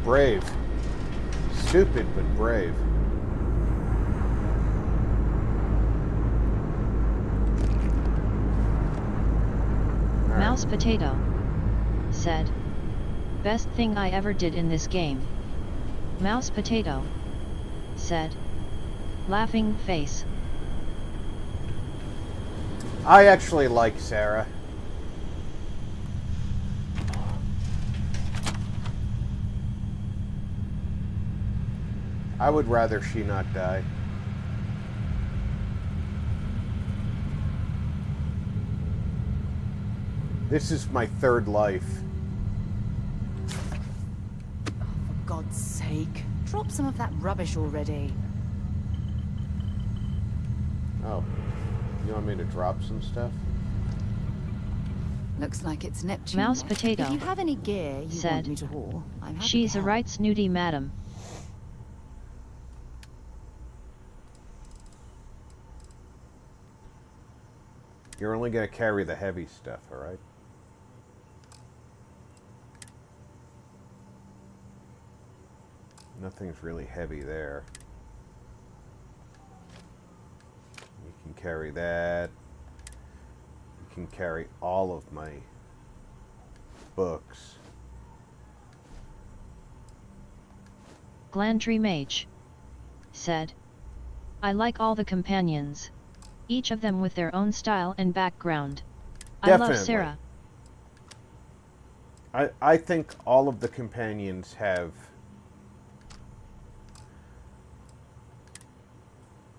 Brave. Stupid, but brave. Mouse Potato said, best thing I ever did in this game. Mouse Potato said, laughing face. I actually like Sarah. I would rather she not die. This is my third life. For God's sake, drop some of that rubbish already. Oh, you want me to drop some stuff? Looks like it's Neptune. Mouse Potato If you have any gear you said, want me to haul, I'm happy "She's to a help. right snooty madam." You're only going to carry the heavy stuff, all right? Nothing's really heavy there. You can carry that. You can carry all of my books. Glandry Mage said, "I like all the companions. Each of them with their own style and background. I love Sarah." I think all of the companions have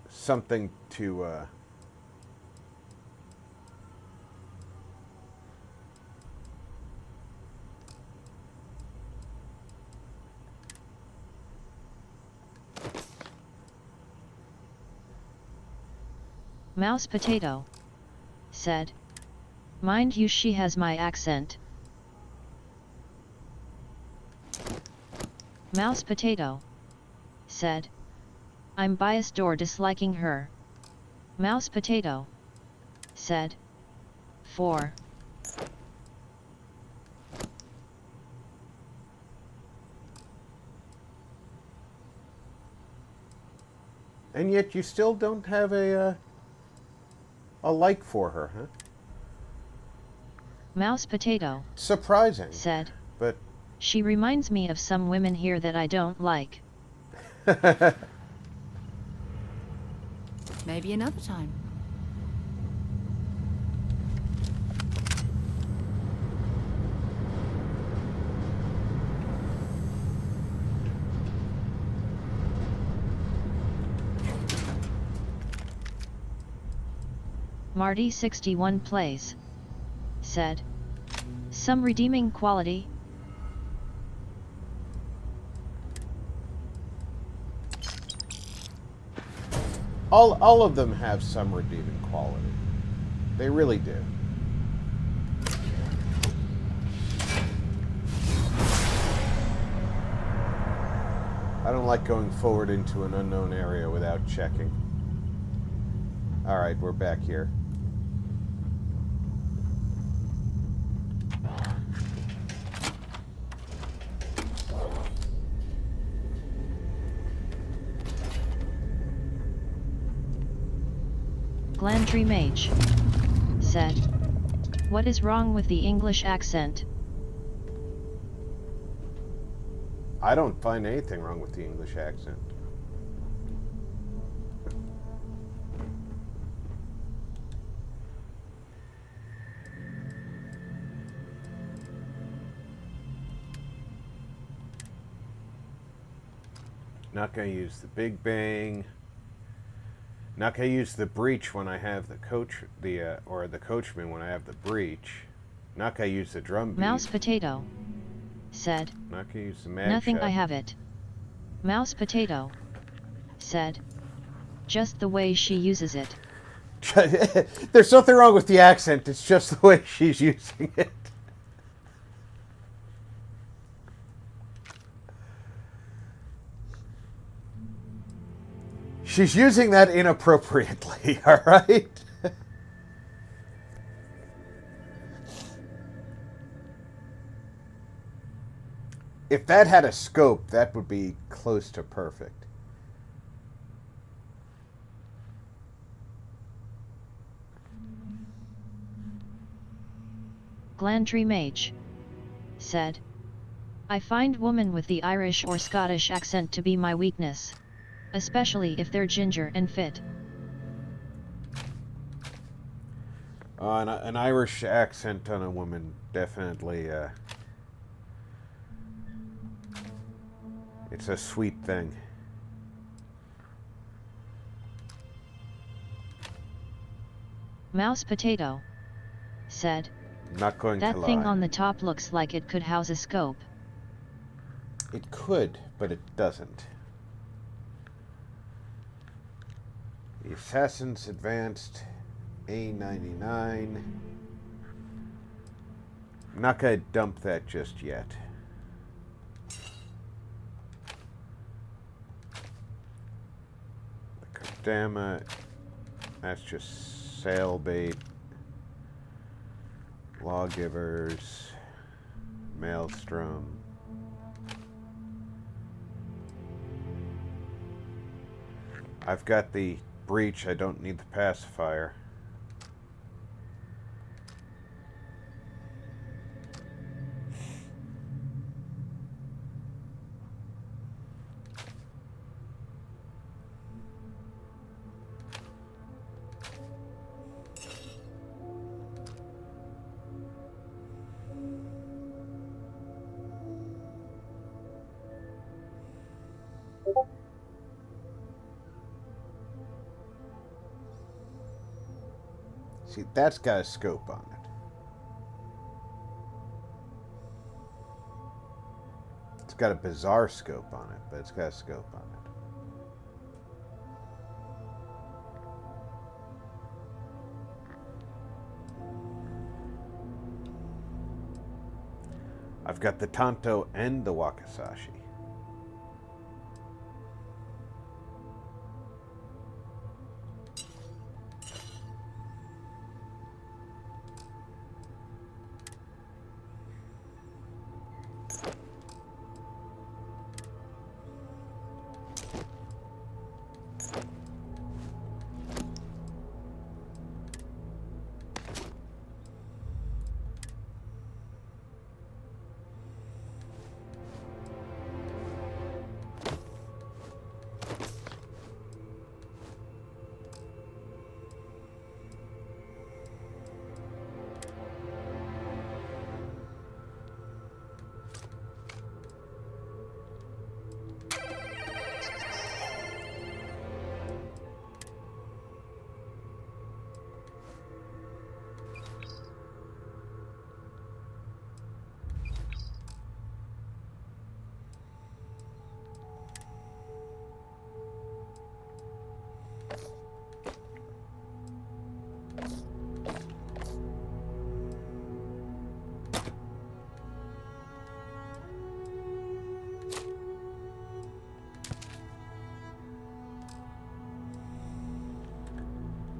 something to Mouse Potato said, "Mind you, she has my accent." Mouse Potato said, "I'm biased or disliking her." Mouse Potato said, "4. And yet you still don't have a like for her, huh? Mouse Potato Surprising. said, But "She reminds me of some women here that I don't like." Maybe another time. Marty 61 plays said, "Some redeeming quality." all of them have some redeeming quality. They really do. I don't like going forward into an unknown area without checking. Alright, we're back here. Glandry Mage said, "What is wrong with the English accent?" I don't find anything wrong with the English accent. Not going to use the Big Bang. Not going to use the breach when I have the or the coachman when I have the breach. Not going to use the drum beat. Mouse Potato said, Not going to use the mag "Nothing, shot. I have it." Mouse Potato said, "Just the way she uses it." There's nothing wrong with the accent, it's just the way she's using it. She's using that inappropriately, alright? If that had a scope, that would be close to perfect. Glandry Mage said, "I find women with the Irish or Scottish accent to be my weakness, especially if they're ginger and fit." An Irish accent on a woman, definitely, it's a sweet thing. Mouse Potato said, Not going to "That lie. thing on the top looks like it could house a scope." It could, but it doesn't. The Assassin's Advanced A99. I'm not going to dump that just yet. The Kardama, that's just sail bait. Lawgivers, Maelstrom. I've got the breach, I don't need the pacifier. See, that's got a scope on it. It's got a bizarre scope on it, but it's got a scope on it. I've got the Tanto and the Wakasashi.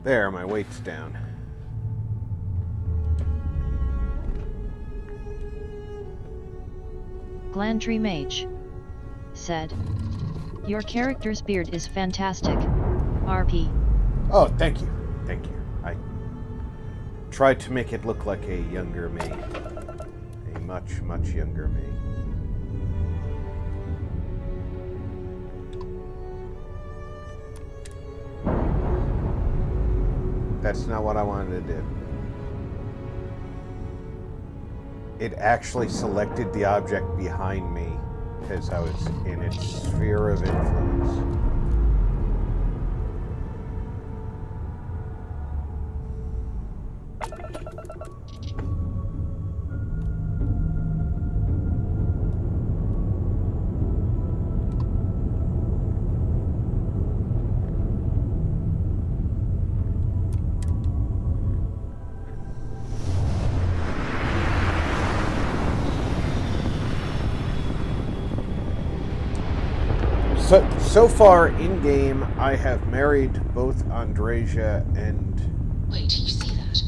There, my weight's down. Glandry Mage said, "Your character's beard is fantastic. RP." Oh, thank you. Thank you. I tried to make it look like a younger me. A much, much younger me. That's not what I wanted to do. It actually selected the object behind me because I was in its sphere of influence. So far in game, I have married both Andreja and Wait, do you see that?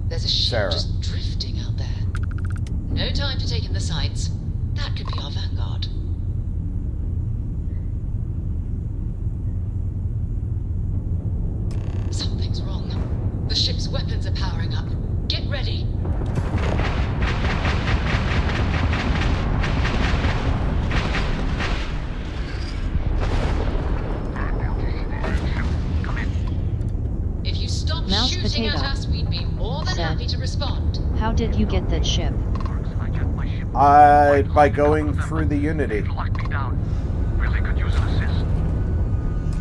There's a ship Sarah. just drifting out there. No time to take in the sights. That could be our vanguard. Something's wrong. The ship's weapons are powering up. Get ready. If you stop Mouse shooting Potato at us, we'd be more than said, happy to respond. "How did you get that ship?" by going through the Unity. Really could use an assist.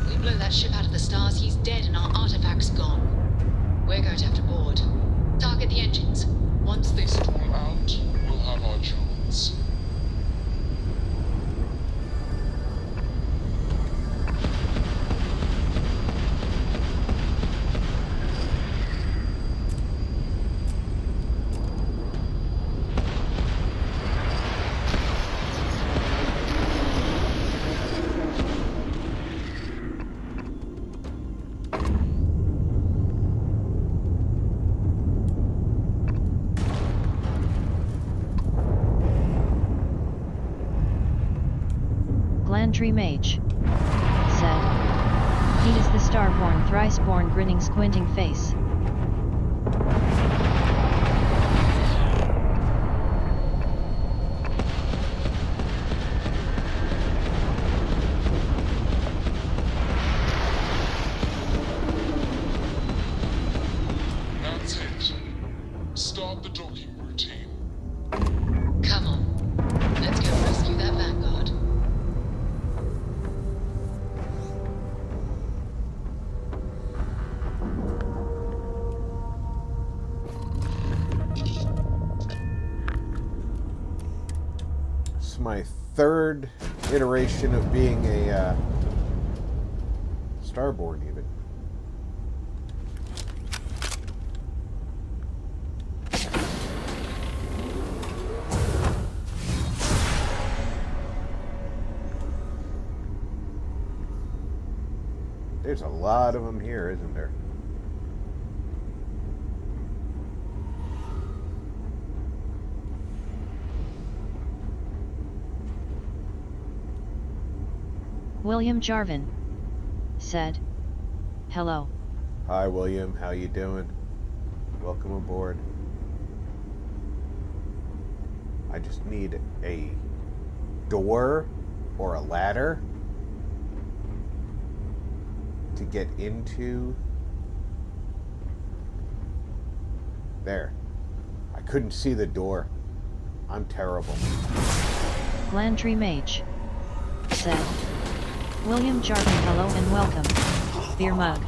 We blow that ship out of the stars, he's dead and our artifact's gone. We're going to have to board. Target the engines. Once they storm out, we'll have our chance. Glantree Mage said. He is the Starborn, thrice-born, grinning, squinting face. That's it. Start the docking routine. Come on. Let's go rescue that Vanguard. It's my third iteration of being a Starborn, even. There's a lot of them here, isn't there? William Jarvin said, hello. Hi, William. How you doing? Welcome aboard. I just need a door or a ladder to get into. There. I couldn't see the door. I'm terrible. Glantree Mage said, William Jarvin, hello and welcome. Beer mug.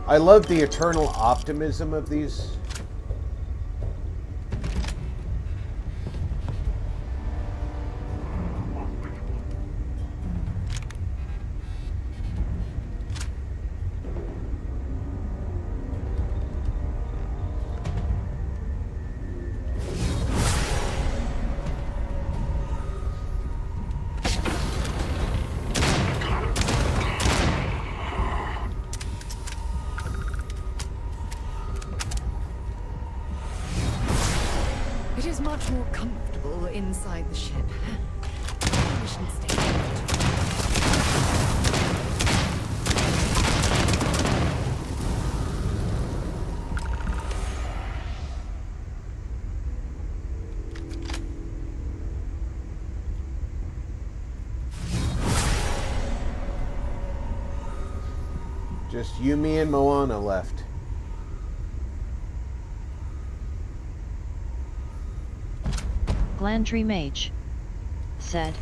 I love the eternal optimism of these. It is much more comfortable inside the ship. Mission statement. Just Yumi and Moana left. Glantree Mage said,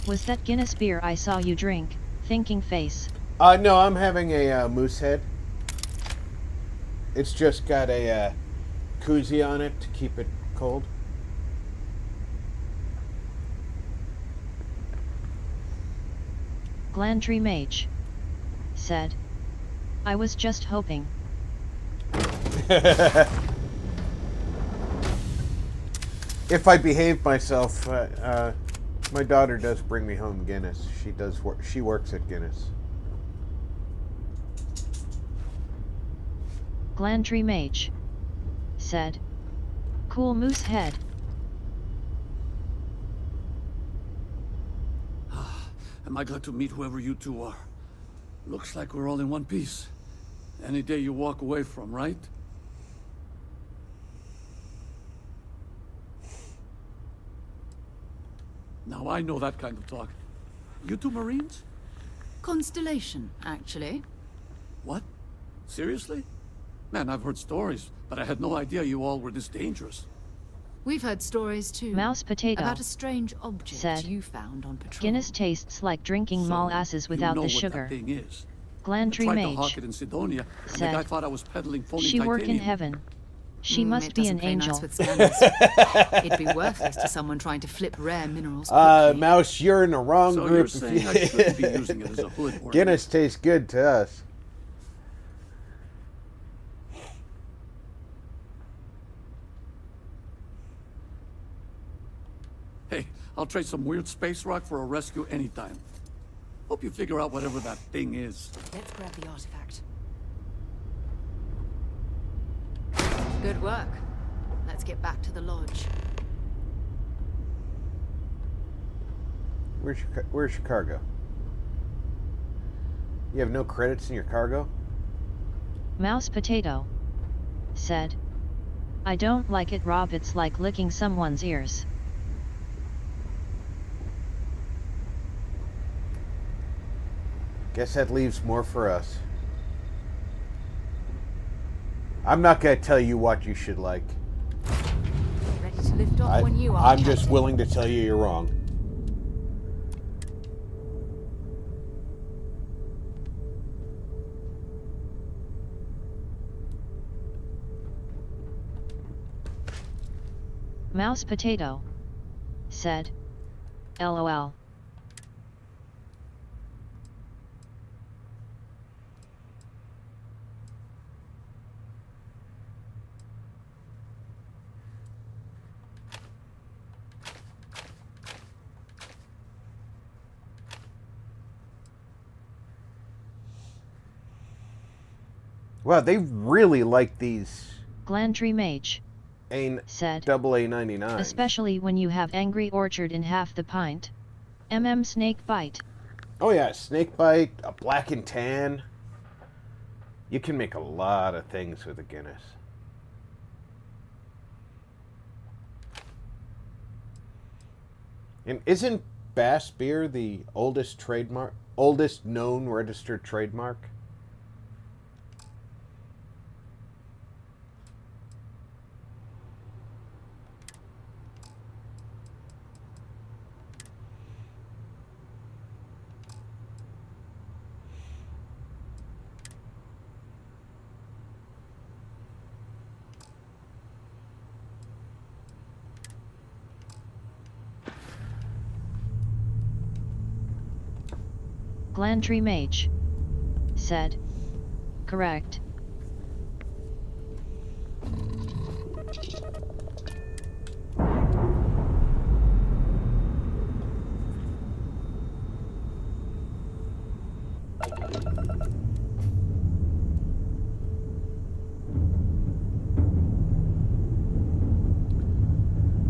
was that Guinness beer I saw you drink? Thinking face. No, I'm having a moose head. It's just got a koozie on it to keep it cold. Glantree Mage said, I was just hoping. If I behave myself, my daughter does bring me home Guinness. She does work. She works at Guinness. Glantree Mage said, cool moose head. Am I glad to meet whoever you two are? Looks like we're all in one piece. Any day you walk away from, right? Now I know that kind of talk. You two Marines? Constellation, actually. What? Seriously? Man, I've heard stories, but I had no idea you all were this dangerous. We've heard stories too. Mouse Potato about a strange object said, you found on patrol. Guinness tastes like drinking molasses without the sugar. That thing is. Glantree I tried Mage to hawk it in Sidonia, and the guy thought I was peddling phony she work in titanium. heaven. She must be an angel. Nice with scanners. It'd be worthless to someone trying to flip rare minerals quickly. Mouse, you're in the wrong So group. you're saying I shouldn't be using it as a hood or Guinness tastes good to us. Hey, I'll trade some weird space rock for a rescue anytime. Hope you figure out whatever that thing is. Let's grab the artifact. Good work. Let's get back to the lodge. Where's your cargo? You have no credits in your cargo? Mouse Potato said, I don't like it, Rob. It's like licking someone's ears. Guess that leaves more for us. I'm not going to tell you what you should like. Ready to lift off when you are, I'm just willing to tell you you're wrong. Mouse Potato said, LOL. Wow, they really like these. Glandry Mage said, AA99. especially when you have Angry Orchard in half the pint. Snake Bite. Oh yeah, snake bite, a black and tan. You can make a lot of things with a Guinness. And isn't Bass beer the oldest known registered trademark? Glandry Mage said, correct.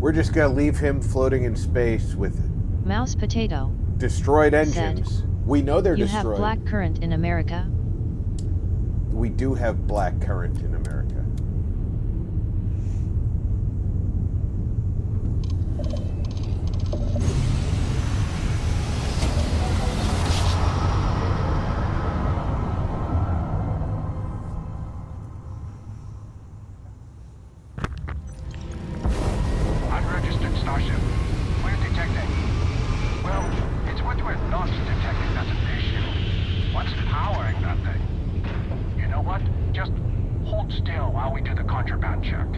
We're just gonna leave him floating in space with Mouse Potato destroyed engines. said, we know they're you destroyed. have black current in America? We do have black current in America. Unregistered Starship. We're detecting. Well, it's what we're not detecting that's an issue. What's powering that thing? You know what? Just hold still while we do the contraband check.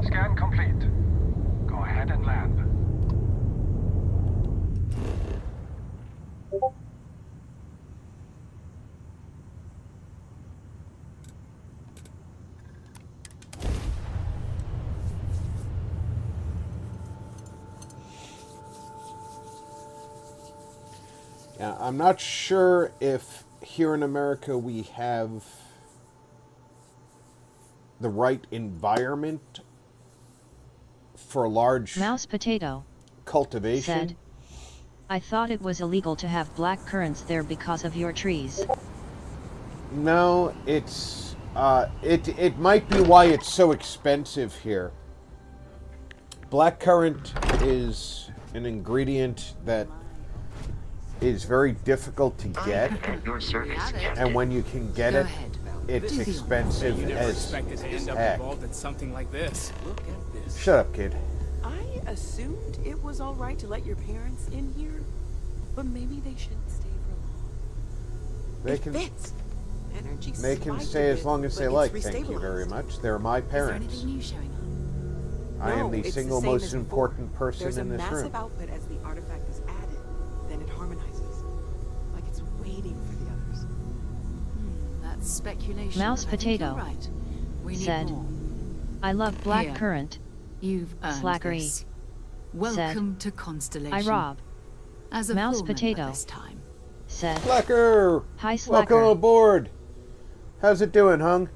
Scan complete. Go ahead and land. Now, I'm not sure if here in America we have the right environment for large Mouse Potato cultivation. said, I thought it was illegal to have black currants there because of your trees. No, it's it might be why it's so expensive here. Blackcurrant is an ingredient that is very difficult to get, and when you can get it, it's expensive You never as expected to end up heck. involved in something like this. Look at this. Shut up, kid. I assumed it was all right to let your parents in here, but maybe they shouldn't stay for long. They It can fits. Energy they can spiked stay a as bit, long as but they it's like. Thank you restabilized. very much. They're my parents. Is there anything new showing up? I am No, the it's single same most as before. important person There's in a this massive room. output as the artifact is added, then it harmonizes, like it's waiting for the others. That's speculation. Mouse but I think you're Potato right. We need said, more. I love black Here. currant. You've earned Slackery. this. Welcome to Constellation. I rob. As a Mouse full member potato. this time. Said. Slacker! Hi, Slacker. Welcome aboard. How's it doing, Hung?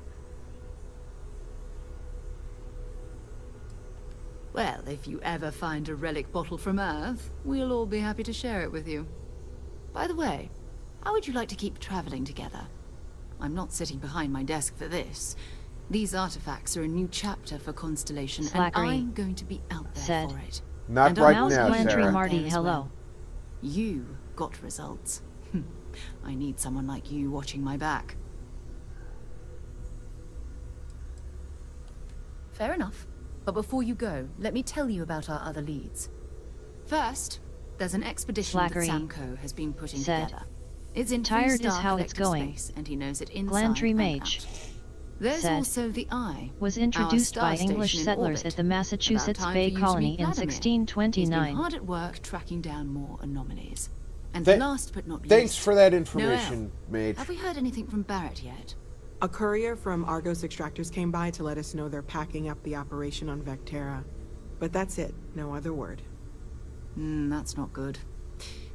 Well, if you ever find a relic bottle from Earth, we'll all be happy to share it with you. By the way, how would you like to keep traveling together? I'm not sitting behind my desk for this. These artifacts are a new chapter for Constellation, and Slackery. I'm going to be out there Said. for it. Not and right I'll now, be Plantry Sarah. Marty, there as hello. well. You got results. I need someone like you watching my back. Fair enough. But before you go, let me tell you about our other leads. First, there's an expedition Slackery. that Samco has been putting Said. together. It's in Tired is three-star how it's collective going. space, and he knows it inside Glandry and Mage. out. There's Said. also the Eye. Was our introduced star by station English in settlers orbit. at the Massachusetts About time Bay for you to Colony meet in Vladimir. 1629. He's been hard at work tracking down more anomalies. And Th- last but not least, Thanks for that information, Noel. Mage. Have we heard anything from Barrett yet? A courier from Argos Extractors came by to let us know they're packing up the operation on Vectera. But that's it. No other word. That's not good.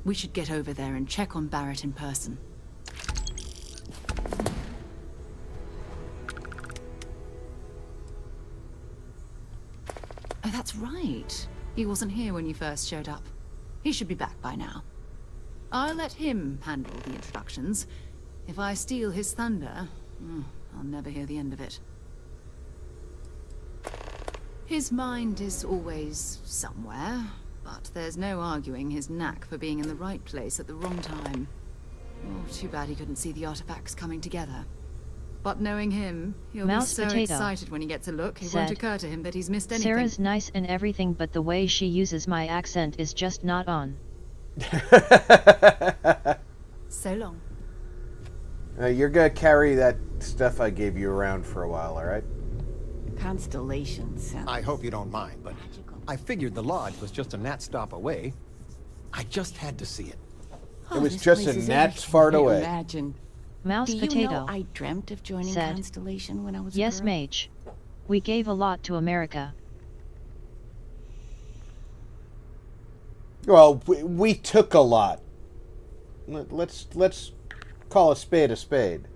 We should get over there and check on Barrett in person. Oh, that's right. He wasn't here when you first showed up. He should be back by now. I'll let him handle the introductions. If I steal his thunder, I'll never hear the end of it. His mind is always somewhere, but there's no arguing his knack for being in the right place at the wrong time. Oh, too bad he couldn't see the artifacts coming together. But knowing him, he'll Mouse be so potato. excited when he gets a look, it Said. won't occur to him that he's missed anything. Sarah's nice and everything, but the way she uses my accent is just not on. So long. You're gonna carry that stuff I gave you around for a while, alright? Constellation sounds... I hope you don't mind, but I figured the lodge was just a gnat's stop away. I just had to see it. It was this just place a is gnat's everything fart I away. Imagine. Mouse Do you potato. know I dreamt of joining Said. Constellation when I was Yes, a girl? Mage. We gave a lot to America. Well, we took a lot. Let's call a spade a spade.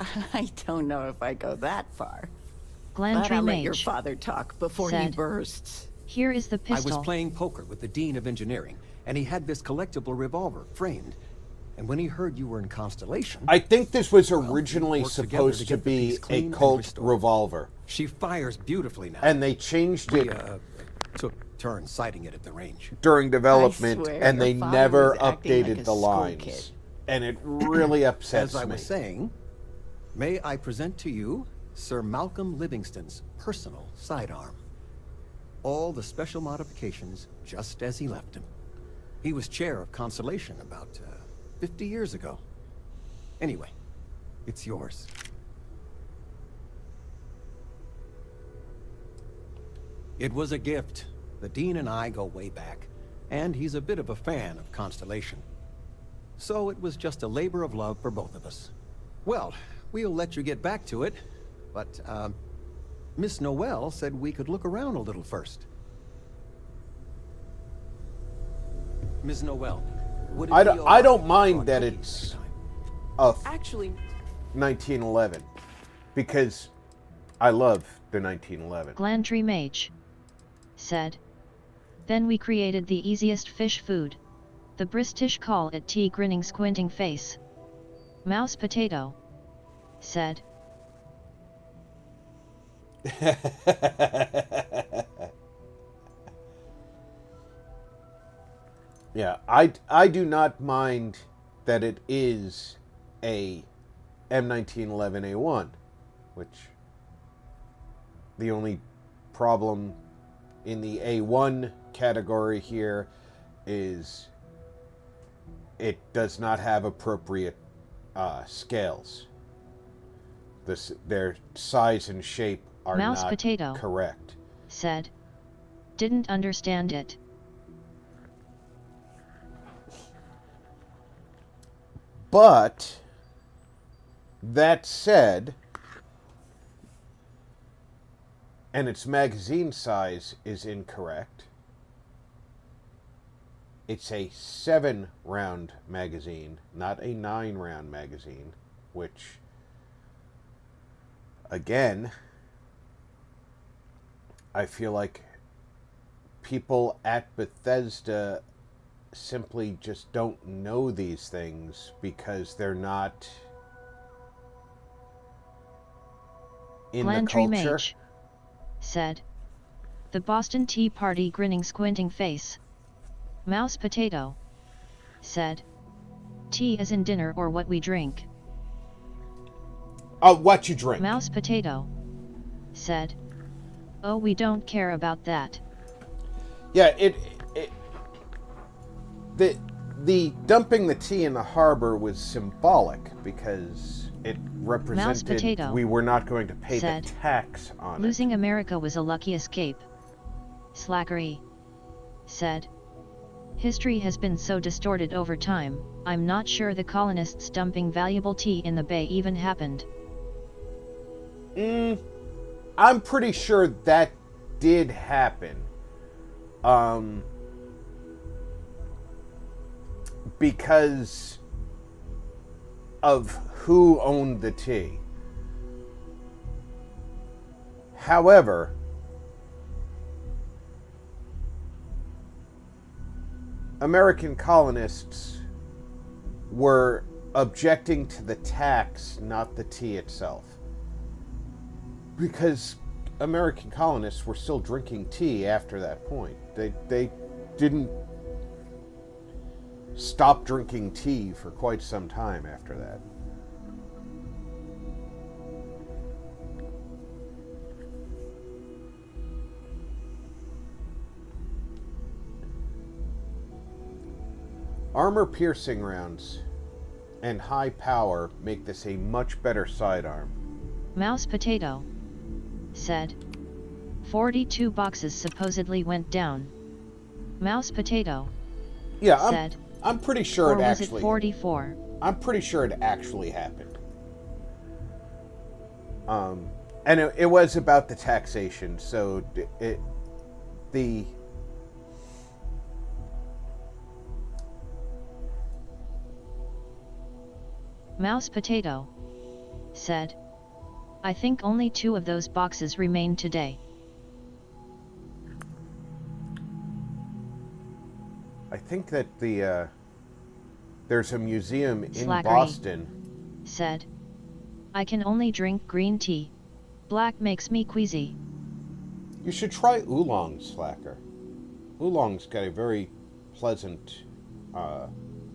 I don't know if I go that far. But Glandry I'll let your Mage. father talk before he Said. bursts. Here is the I pistol. was playing poker with the Dean of Engineering, and he had this collectible revolver framed. And when he heard you were in Constellation... I think this was originally worked together supposed to get the be piece a cleaned and Colt restored. revolver. She fires beautifully now. And they changed We, it took turns sighting it at the range. during development, swear, and your they father never was acting like updated a the school lines. kid. And it really upsets As I me. was saying, may I present to you Sir Malcolm Livingston's personal sidearm. All the special modifications just as he left him. He was chair of Constellation about 50 years ago. Anyway, it's yours. It was a gift. The Dean and I go way back, and he's a bit of a fan of Constellation. So it was just a labor of love for both of us. Well, we'll let you get back to it, but, Miss Noel said we could look around a little first. Ms. Noel, would it I be don't, all I right don't if mind brought that cookies it's next time? of Actually, 1911, because I love the 1911. Glandry Mage. Said. Then we created the easiest fish food. The British call it tea, grinning squinting face. Mouse potato. Said. Yeah, I do not mind that it is a M1911A1, which the only problem in the A1 category here is it does not have appropriate scales. Their size and shape are Mouse not potato. correct. Said. Didn't understand it. But that said, And its magazine size is incorrect. It's a 7-round magazine, not a 9-round magazine, which, again, I feel like people at Bethesda simply just don't know these things because they're not in the culture. Mage said. The Boston Tea Party grinning squinting face. Mouse Potato said. Tea as in dinner or what we drink. What you drink. Mouse Potato said. Oh, we don't care about that. Yeah, the dumping the tea in the harbor was symbolic because it represented we were not going to pay the tax on Losing America was a lucky escape. Slackery said. History has been so distorted over time, I'm not sure the colonists dumping valuable tea in the bay even happened. I'm pretty sure that did happen. Because of who owned the tea. However, American colonists were objecting to the tax, not the tea itself. Because American colonists were still drinking tea after that point. They didn't stop drinking tea for quite some time after that. Armor-piercing rounds and high power make this a much better sidearm. Mouse Potato said. 42 boxes supposedly went down. Mouse Potato said. I'm pretty sure or it was actually... it 44? I'm pretty sure it actually happened. And it was about the taxation, so the Mouse Potato said. I think only 2 of those boxes remain today. I think that there's a museum in Slackery Boston. Said. I can only drink green tea. Black makes me queasy. You should try oolong, Slacker. Oolong's got a very pleasant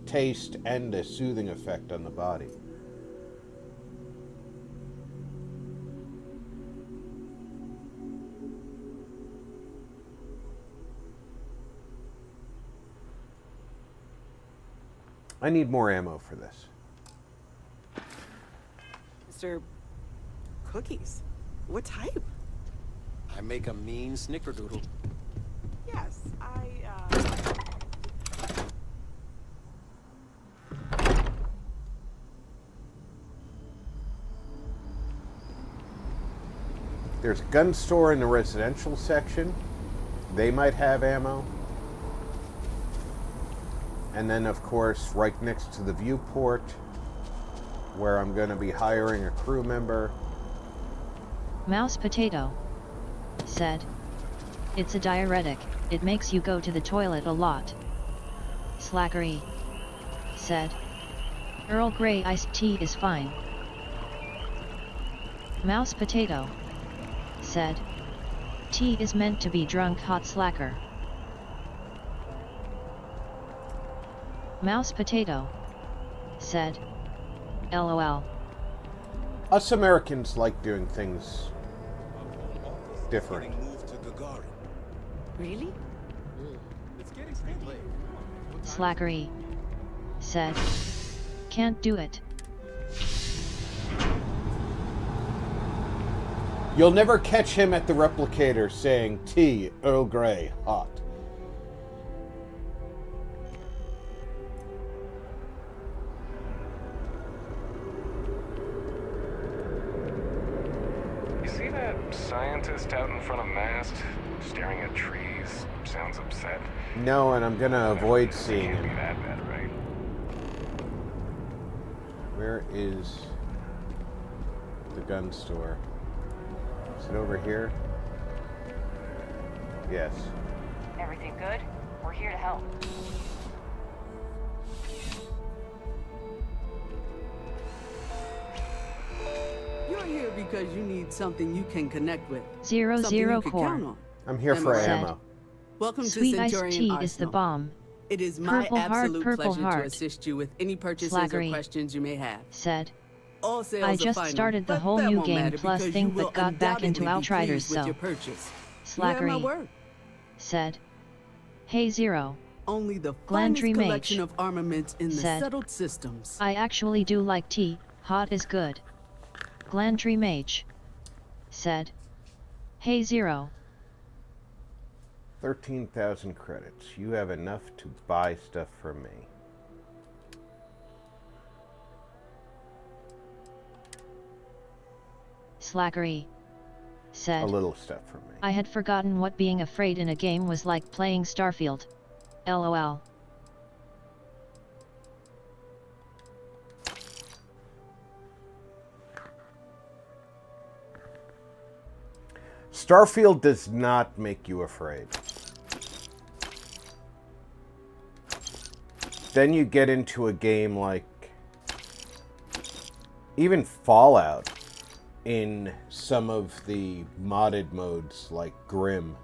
taste and a soothing effect on the body. I need more ammo for this. Mr. Cookies? What type? I make a mean snickerdoodle. Yes, There's a gun store in the residential section. They might have ammo. And then, of course, right next to the viewport, where I'm going to be hiring a crew member. Mouse Potato said. It's a diuretic, it makes you go to the toilet a lot. Slackery said. Earl Grey iced tea is fine. Mouse Potato said. Tea is meant to be drunk hot. Slacker. Mouse Potato said. LOL. Us Americans like doing things different. Really? Slackery said. Can't do it. You'll never catch him at the replicator saying tea, Earl Grey, hot. You see, that scientist out in front of mast, staring at trees? Sounds upset. No, and I'm gonna avoid seeing Can't be him. that bad, right? Where is the gun store? Is it over here? Yes. Everything good? We're here to help. You're here because you need something you can connect with. 00 something you can core. count on. I'm here Am for I right? ammo. Welcome Sweet to iced Centurion tea Arsenal. is the bomb. It is my Purple heart, absolute purple pleasure to heart. assist you with any purchases Slackery. or questions you may have. Said. All sales I are just final, started the but whole that new won't game matter plus because thing you will but got back into undoubtedly be Outriders pleased with so. your purchase. You have my Slackery. word. Said. Hey Zero. Only the Glandry finest collection Mage. of armaments in the Said. settled systems. I actually do like tea, hot is good. Glandry Mage. Said. Hey Zero. 13,000 credits. You have enough to buy stuff from me. Slackery. Said. A little stuff from me. I had forgotten what being afraid in a game was like playing Starfield. LOL. Starfield does not make you afraid. Then you get into a game like even Fallout in some of the modded modes like Grim.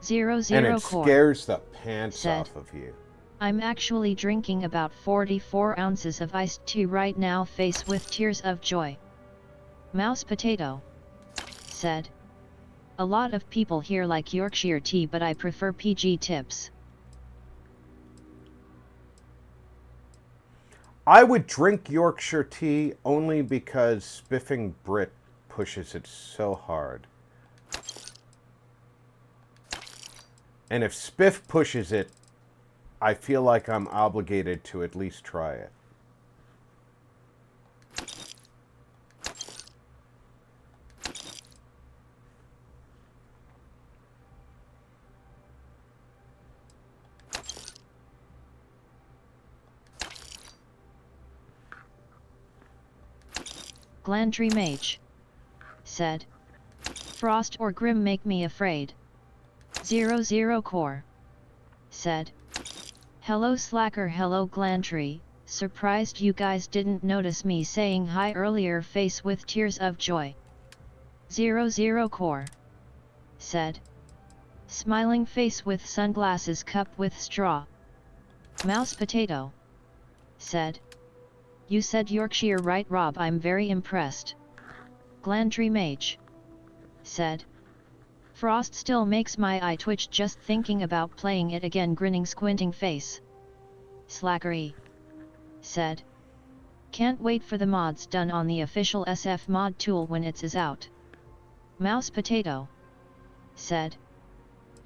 00 and it core. scares the pants Said. off of you. I'm actually drinking about 44 ounces of iced tea right now, face with tears of joy. Mouse Potato. Said. A lot of people here like Yorkshire tea, but I prefer PG tips. I would drink Yorkshire tea only because Spiffing Brit pushes it so hard. And if Spiff pushes it, I feel like I'm obligated to at least try it. Glandry Mage. Said. Frost or Grim make me afraid. 00 core. Said. Hello Slacker, hello Glandry, surprised you guys didn't notice me saying hi earlier, face with tears of joy. 00 core. Said. Smiling face with sunglasses, cup with straw. Mouse Potato. Said. You said Yorkshire right, Rob, I'm very impressed. Glandry Mage. Said. Frost still makes my eye twitch just thinking about playing it again, grinning squinting face. Slackery. Said. Can't wait for the mods done on the official SF mod tool when it is out. Mouse Potato. Said.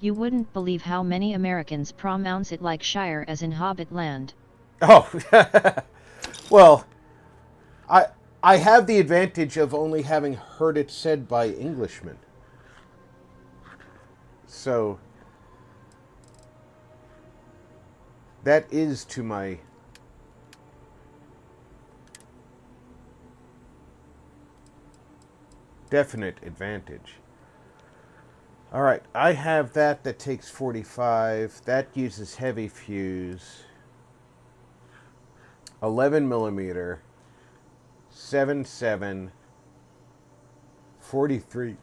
You wouldn't believe how many Americans pronounce it like Shire as in Hobbit land. Oh, well, I have the advantage of only having heard it said by Englishmen. So, that is to my definite advantage. Alright, I have that takes 45. That uses heavy fuse. 11 millimeter. 7.7. 43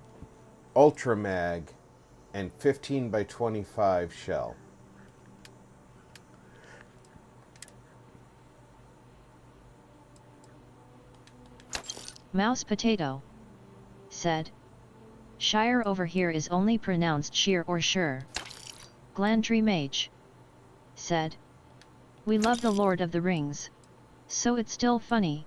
Ultra Mag. And 15 by 25 shell. Mouse Potato. Said. Shire over here is only pronounced sheer or sure. Glandry Mage. Said. We love the Lord of the Rings. So it's still funny.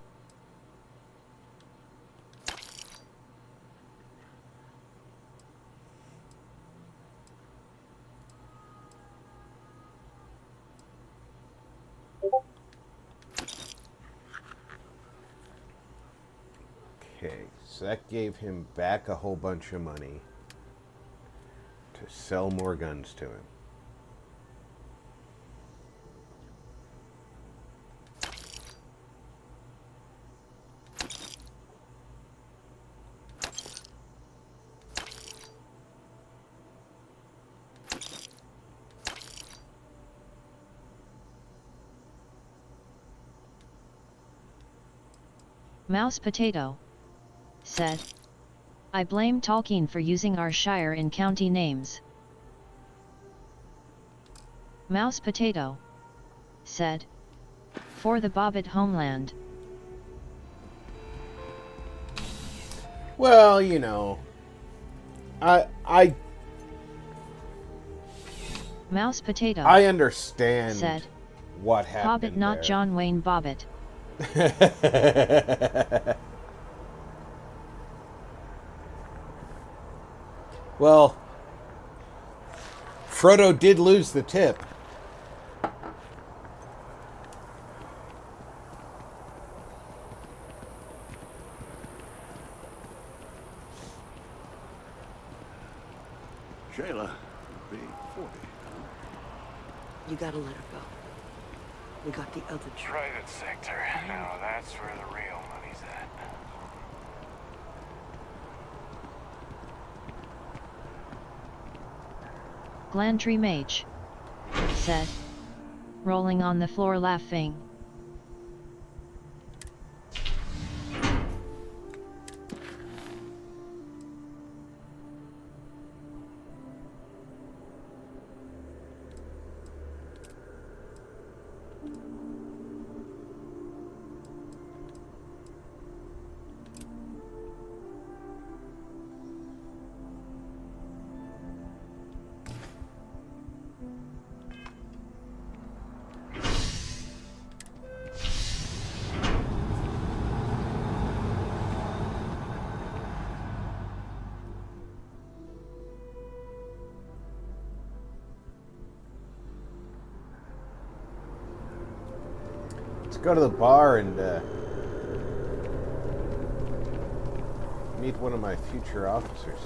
Okay, so that gave him back a whole bunch of money to sell more guns to him. Mouse Potato said, I blame Tolkien for using our shire in county names. Mouse Potato said, for the Bobbit homeland. Well, you know, I Mouse Potato I understand said, what happened Bobbit, not there. John Wayne Bobbitt. Well, Frodo did lose the tip. Shayla, big 40. You gotta let her go. We got the other Private sector. Now that's where the real money's at. Glantree Mage said, rolling on the floor laughing. Let's go to the bar and meet one of my future officers.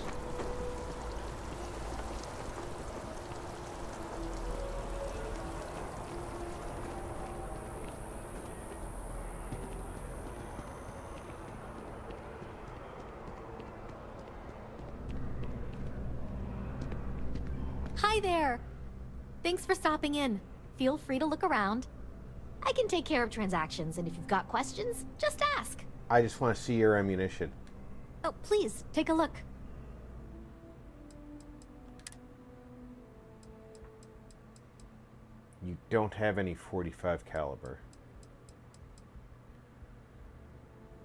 Hi there! Thanks for stopping in. Feel free to look around. I can take care of transactions, and if you've got questions, just ask. I just want to see your ammunition. Oh, please, take a look. You don't have any .45 caliber.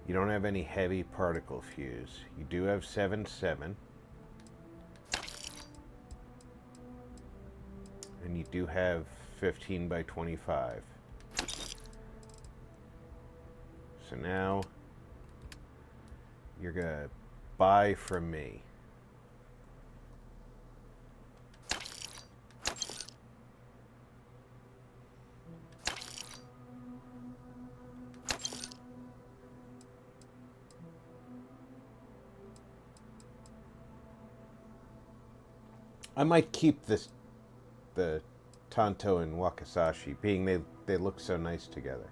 You don't have any heavy particle fuse. You do have 7.7. And you do have 15 by 25. So now you're gonna buy from me. I might keep the Tonto and Wakasashi, being they look so nice together.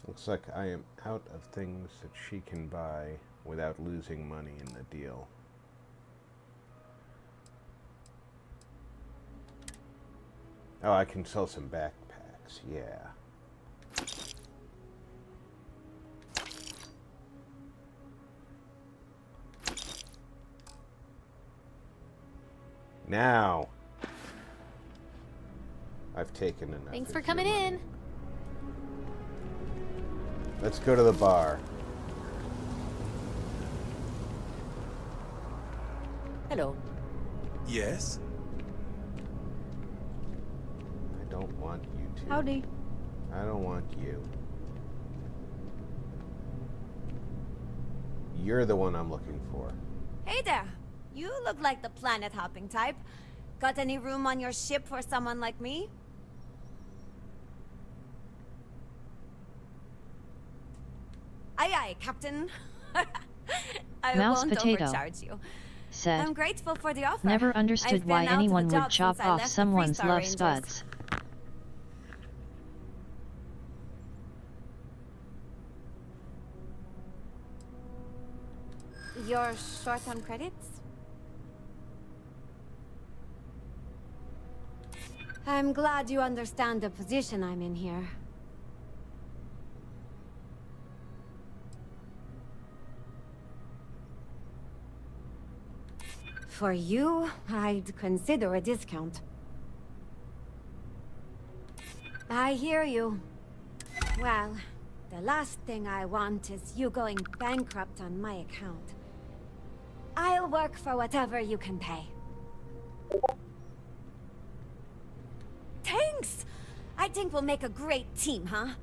Looks like I am out of things that she can buy without losing money in the deal. Oh, I can sell some backpacks, yeah. Now, I've taken enough. Thanks for coming in. Let's go to the bar. Hello. Yes? I don't want you to. Howdy. I don't want you. You're the one I'm looking for. Hey there. You look like the planet-hopping type. Got any room on your ship for someone like me? Aye aye, Captain. I Mouse won't Potato overcharge you. said, I'm grateful for the offer. never understood I've why been out of anyone the would job chop since I off left the someone's Freestar love Rangers. spuds. You're short on credits? I'm glad you understand the position I'm in here. For you, I'd consider a discount. I hear you. Well, the last thing I want is you going bankrupt on my account. I'll work for whatever you can pay. Thanks! I think we'll make a great team, huh?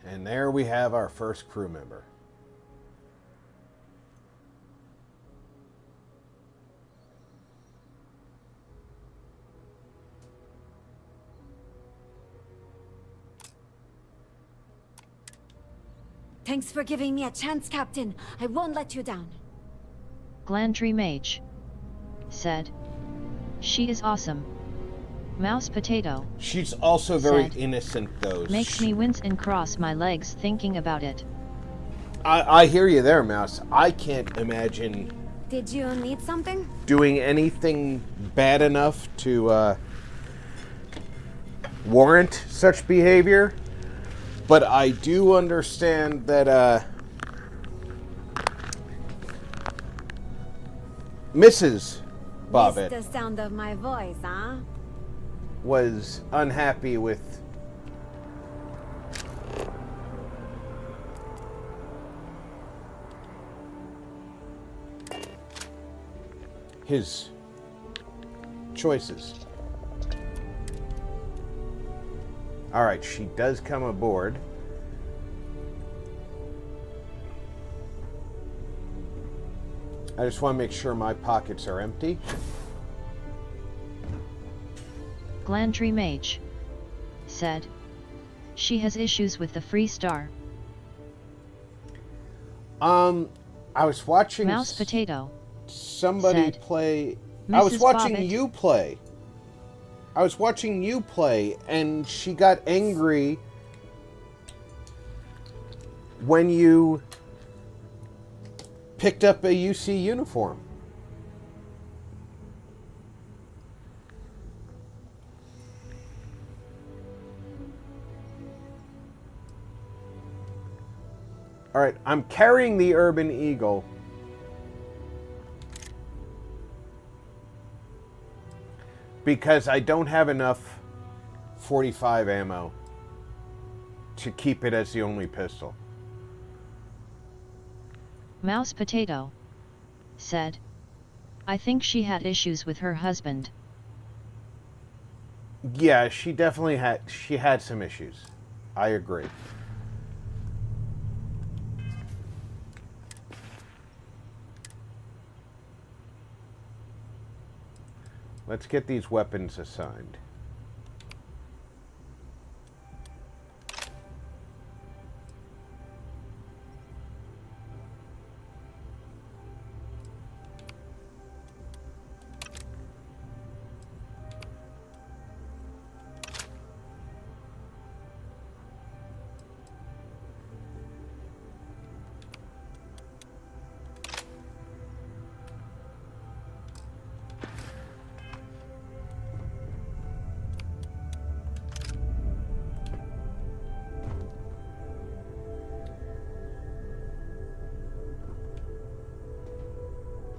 And there we have our first crew member. Thanks for giving me a chance, Captain. I won't let you down. Glandry Mage said, she is awesome. Mouse Potato. She's also very said, innocent, though. Makes me wince and cross my legs thinking about it. I hear you there, Mouse. I can't imagine Did you need something? doing anything bad enough to warrant such behavior. But I do understand that Mrs. Bobbitt Missed the sound of my voice, huh? was unhappy with his choices. Alright, she does come aboard. I just want to make sure my pockets are empty. Glandry Mage said, she has issues with the Freestar. I was watching Mouse Potato somebody said, play. Mrs. I was watching Bobbitt. you play. I was watching you play, and she got angry when you picked up a UC uniform. All right, I'm carrying the Urban Eagle. Because I don't have enough 45 ammo to keep it as the only pistol. Mouse Potato said, I think she had issues with her husband. Yeah, she definitely had some issues. I agree. Let's get these weapons assigned.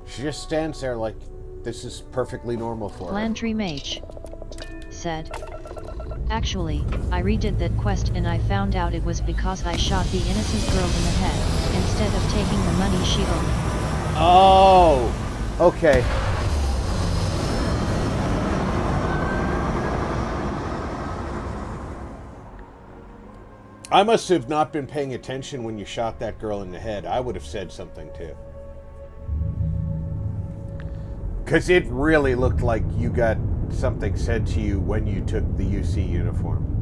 She just stands there like this is perfectly normal for her. Glandry Mage said, actually, I redid that quest and I found out it was because I shot the innocent girl in the head, instead of taking the money she owed me. Oh, okay. I must have not been paying attention when you shot that girl in the head. I would have said something too. Because it really looked like you got something said to you when you took the UC uniform.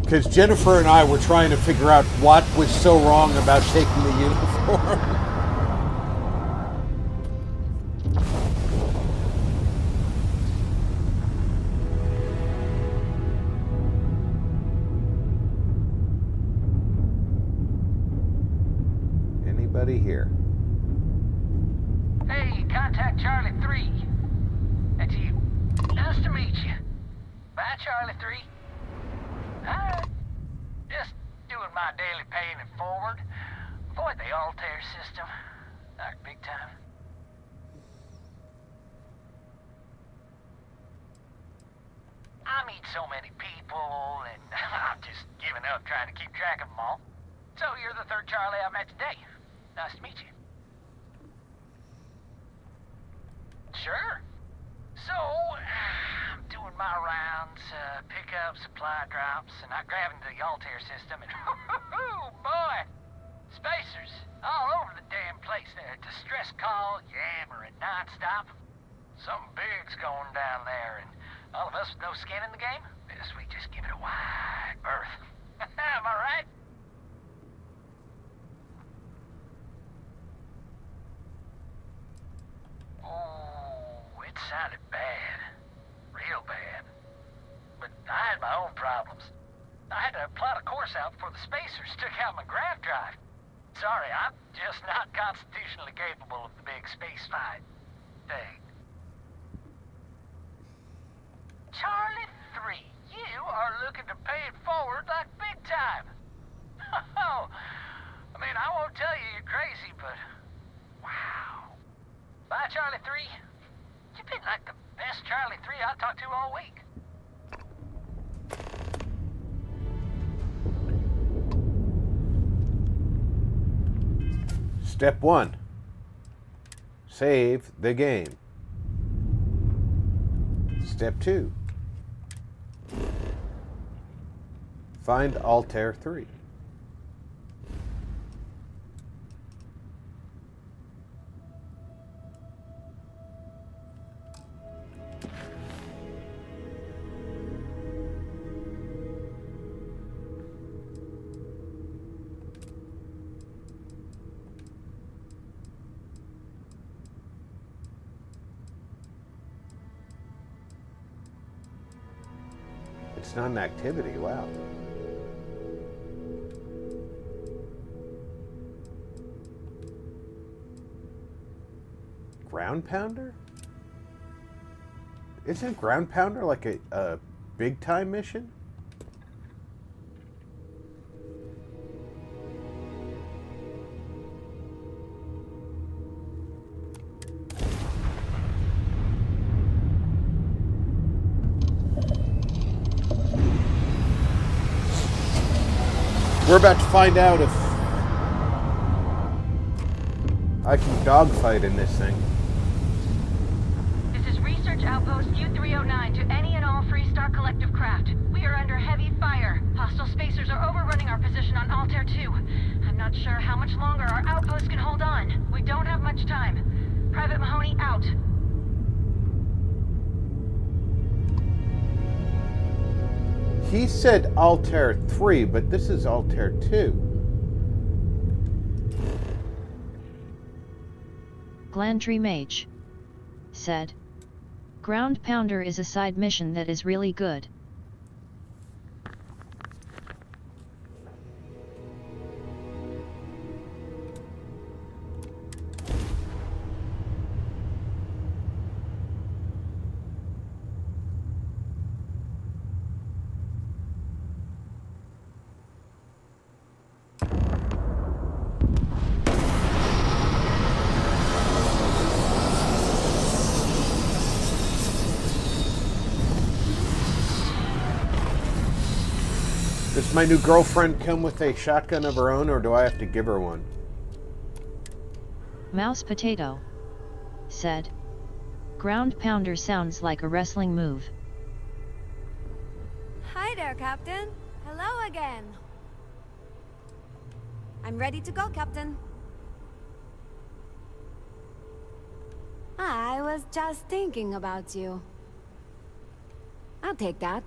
Because Jennifer and I were trying to figure out what was so wrong about taking the uniform. Anybody here? Hey, contact Charlie 3. That's you. Nice to meet you. Bye, Charlie 3. Hi. Just doing my daily paying it forward. Avoid the Altair system. Like big time. I meet so many people, and I'm just giving up trying to keep track of them all. So you're the third Charlie I've met today. Nice to meet you. Sure. So, I'm doing my rounds, pick up supply drops, and I grab into the Altair system, and boy, spacers all over the damn place. Distress call, yammering nonstop. Something big's going down there, and all of us with no skin in the game, we just give it a wide berth. Am I right? Oh, it sounded bad. Real bad. But I had my own problems. I had to plot a course out before the spacers took out my grav drive. Sorry, I'm just not constitutionally capable of the big space fight thing. Charlie 3, you are looking to pay it forward like big time. Oh, I mean, I won't tell you you're crazy, but wow. Bye, Charlie 3. You've been like the best Charlie 3 I talked to all week. Step 1. Save the game. Step 2. Find Altair 3. It's not an activity, wow. Ground pounder? Isn't ground pounder like a big time mission? We're about to find out if I can dogfight in this thing. This is Research Outpost U-309 to any and all Freestar Collective craft. We are under heavy fire. Hostile spacers are overrunning our position on Altair 2. I'm not sure how much longer our outpost can hold on. We don't have much time. Private Mahoney out. He said Altair 3, but this is Altair 2. Glandry Mage said, Ground Pounder is a side mission that is really good. Does my new girlfriend come with a shotgun of her own, or do I have to give her one? Mouse Potato said, Ground pounder sounds like a wrestling move. Hi there, Captain. Hello again. I'm ready to go, Captain. I was just thinking about you. I'll take that.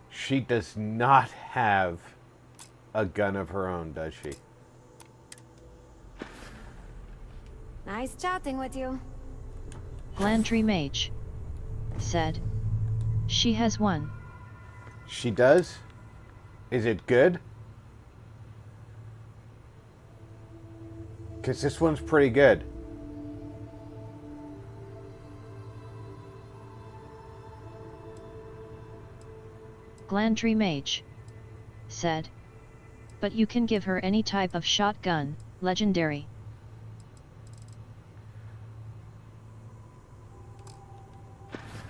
She does not have a gun of her own, does she? Nice chatting with you. Glandry Mage said. She has one. She does? Is it good? Because this one's pretty good. Glandry Mage said. But you can give her any type of shotgun, legendary.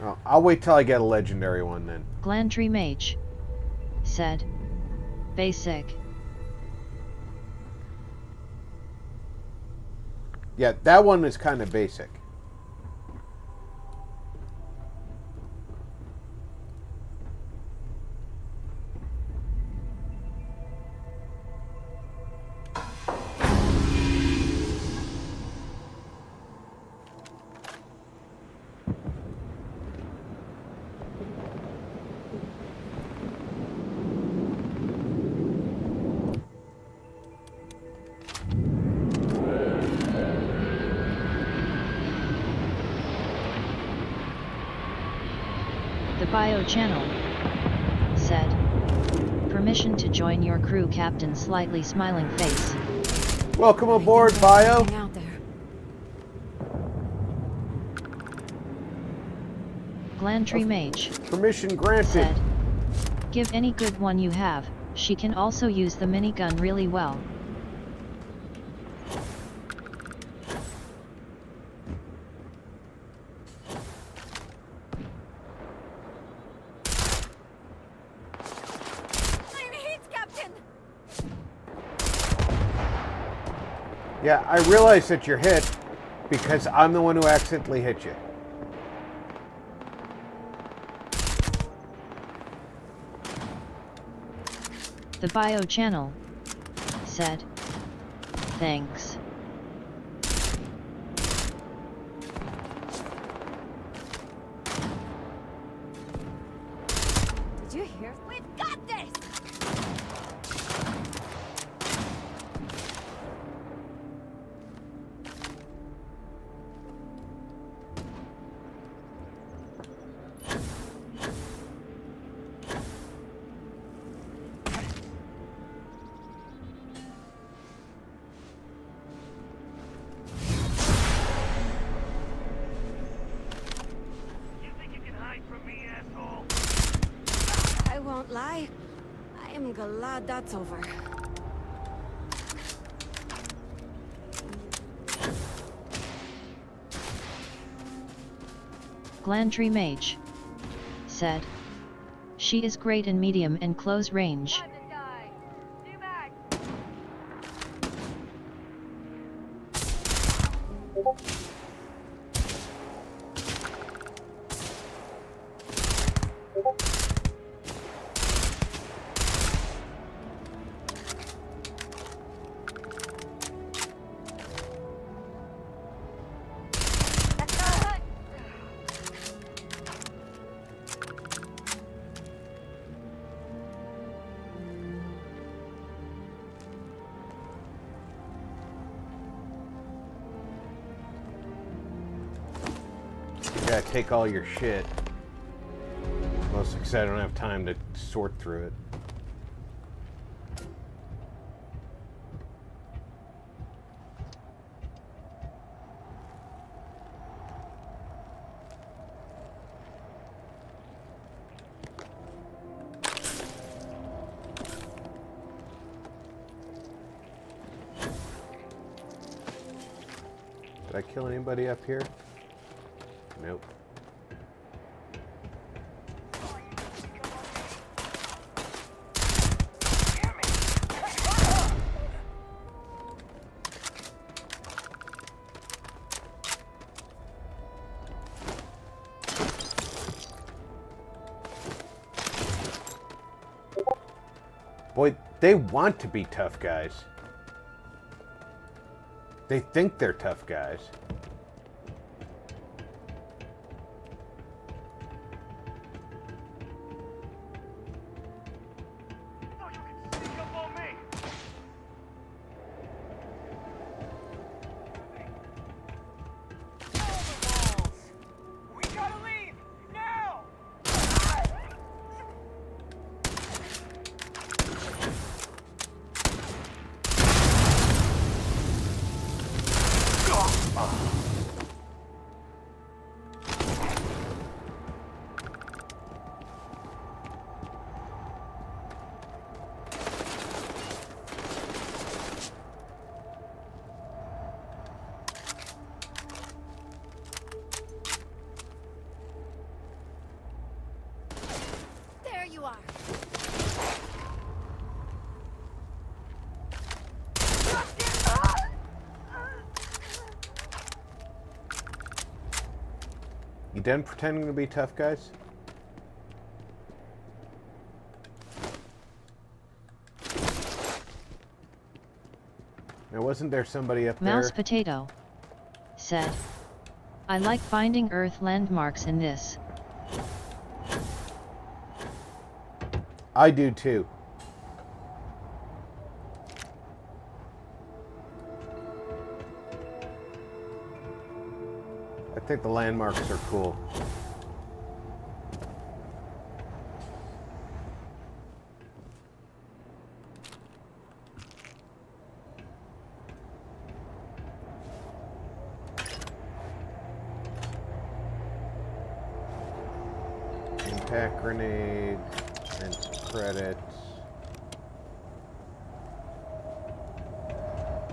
Oh, I'll wait till I get a legendary one then. Glandry Mage said. Basic. Yeah, that one is kind of basic. The bio channel said. Permission to join your crew, Captain. Slightly smiling face. Welcome aboard, Bio. Out there. Glandry Mage Permission granted. said. Give any good one you have. She can also use the minigun really well. Yeah, I realize that you're hit because I'm the one who accidentally hit you. The bio channel said. Thanks. Did you hear? We've got this! I won't lie. I am glad that's over. Glandry Mage said. She is great in medium and close range. Yeah, take all your shit. Mostly because I don't have time to sort through it. Did I kill anybody up here? Nope. They want to be tough guys. They think they're tough guys. There you are. You done pretending to be tough guys? Now, wasn't there somebody up there? Mouse Potato said, I like finding Earth landmarks in this. I do too. I think the landmarks are cool. Impact grenade and some credits.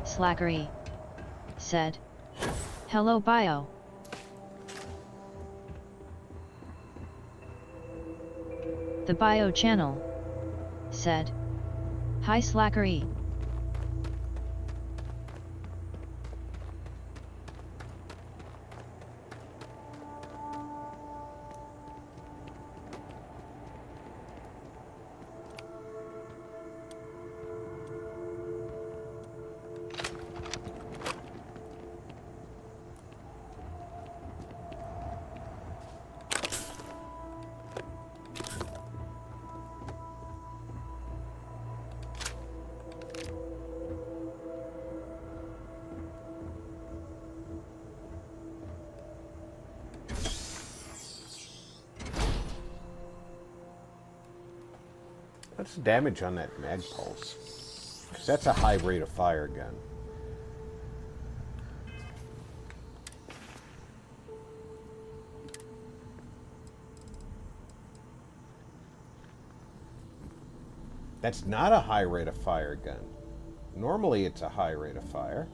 Slackery said, hello bio. The bio channel said, hi Slackery. What's the damage on that mag pulse? Because that's a high rate of fire gun. That's not a high rate of fire gun. Normally it's a high rate of fire.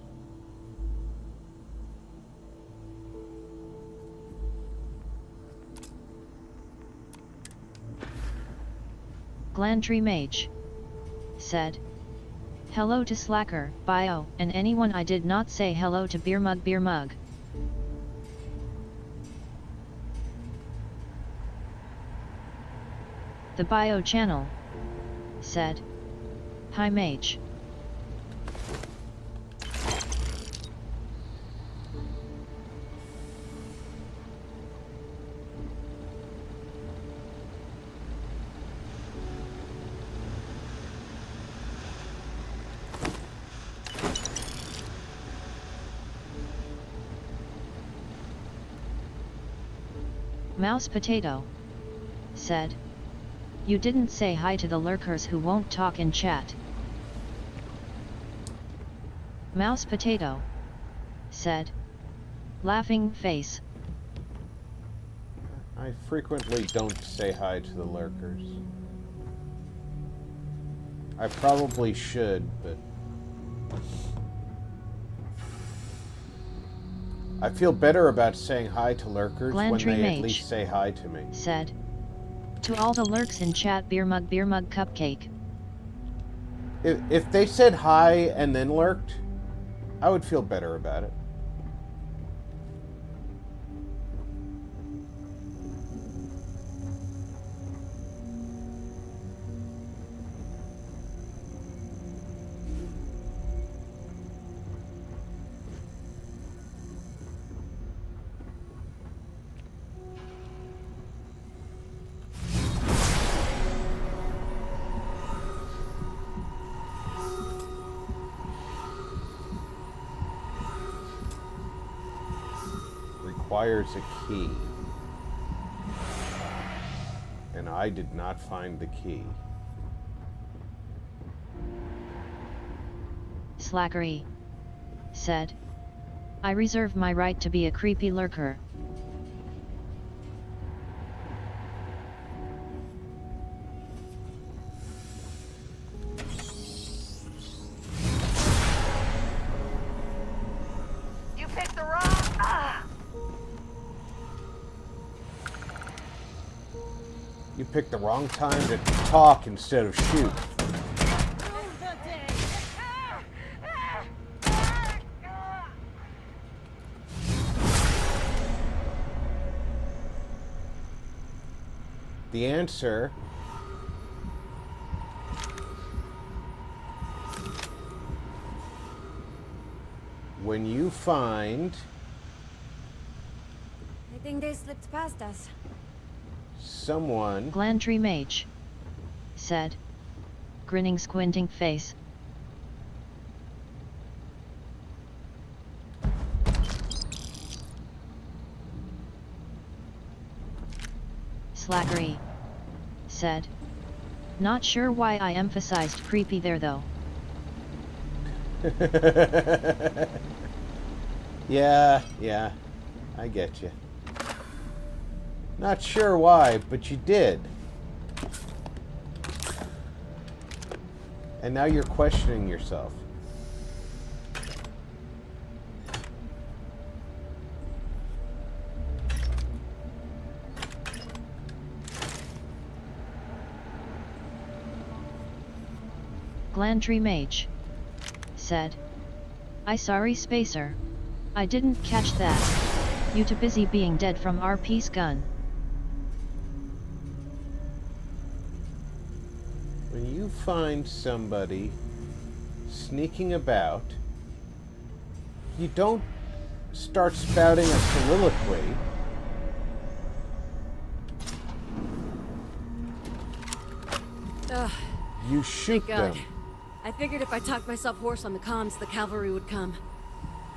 Glandry Mage said, hello to Slacker, Bio, and anyone I did not say hello to Beer Mug. The Bio channel said, hi Mage. Mouse Potato said, you didn't say hi to the lurkers who won't talk in chat. Mouse Potato said, laughing face. I frequently don't say hi to the lurkers. I probably should, but I feel better about saying hi to lurkers when they at least say hi to me. Said, to all the lurks in chat, beer mug cupcake. If they said hi and then lurked, I would feel better about it. requires a key. And I did not find the key. Slackery said, I reserve my right to be a creepy lurker. You picked the wrong... Ah! You picked the wrong time to talk instead of shoot. The answer when you find I think they slipped past us. someone Glandry Mage said, grinning squinting face. Slackery said, not sure why I emphasized creepy there though. Yeah, I get you. Not sure why, but you did. And now you're questioning yourself. Glandry Mage said, I sorry Spacer. I didn't catch that. You too busy being dead from our peace gun. When you find somebody sneaking about, you don't start spouting a soliloquy. Ugh, You shoot thank God. them. I figured if I talked myself hoarse on the comms, the cavalry would come.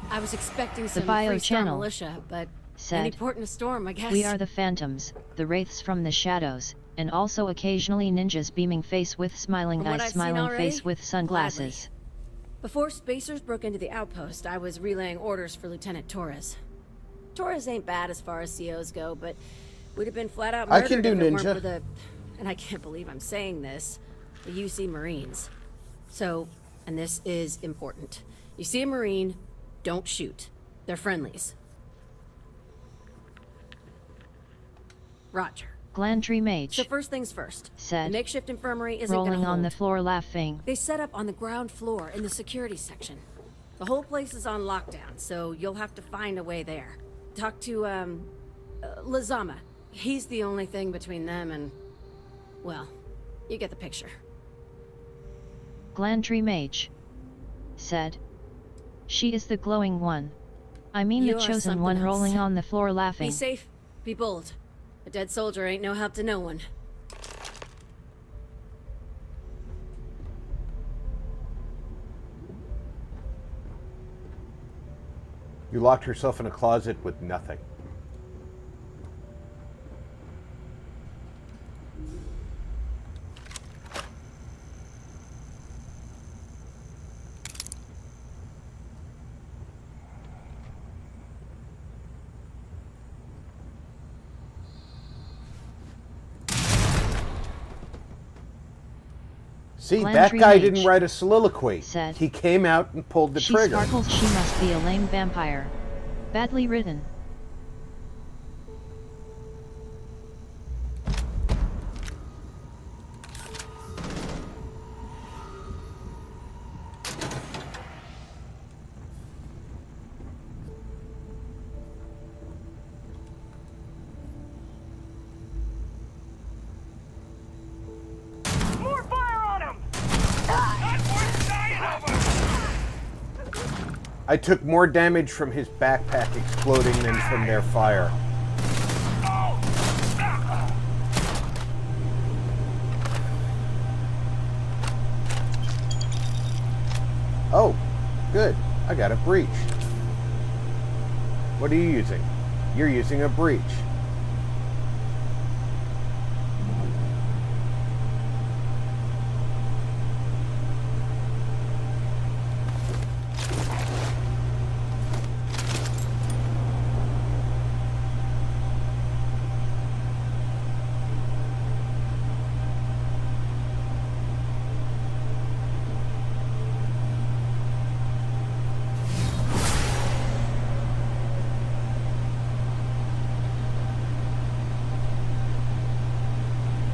I was expecting The some bio Freestar channel militia, but said, any port in a storm, I guess. We are the phantoms, the wraiths from the shadows, and also occasionally ninjas beaming face with smiling From what eyes, I've seen smiling already, face with sunglasses. Before Spacers broke into the outpost, I was relaying orders for Lieutenant Torres. Torres ain't bad as far as COs go, but we'd have been flat out I murdered can do if it weren't ninja. for the, and I can't believe I'm saying this, the UC Marines. So, and this is important. You see a Marine, don't shoot. They're friendlies. Roger. Glandry Mage So first things first. said, the makeshift infirmary isn't rolling gonna on the hold. floor laughing. They set up on the ground floor in the security section. The whole place is on lockdown, so you'll have to find a way there. Talk to, Lazama. He's the only thing between them and... well, you get the picture. Glandry Mage said, she is the glowing one. I mean You the are chosen something one else. rolling on the floor laughing. Be safe, be bold. A dead soldier ain't no help to no one. You locked yourself in a closet with nothing. See, that Glandry guy Mage didn't write a soliloquy. said, He came out and pulled the she trigger. sparkles, she must be a lame vampire. Badly written. More fire on him! Not worth dying over! I took more damage from his backpack exploding than from their fire. Oh, good. I got a breach. What are you using? You're using a breach.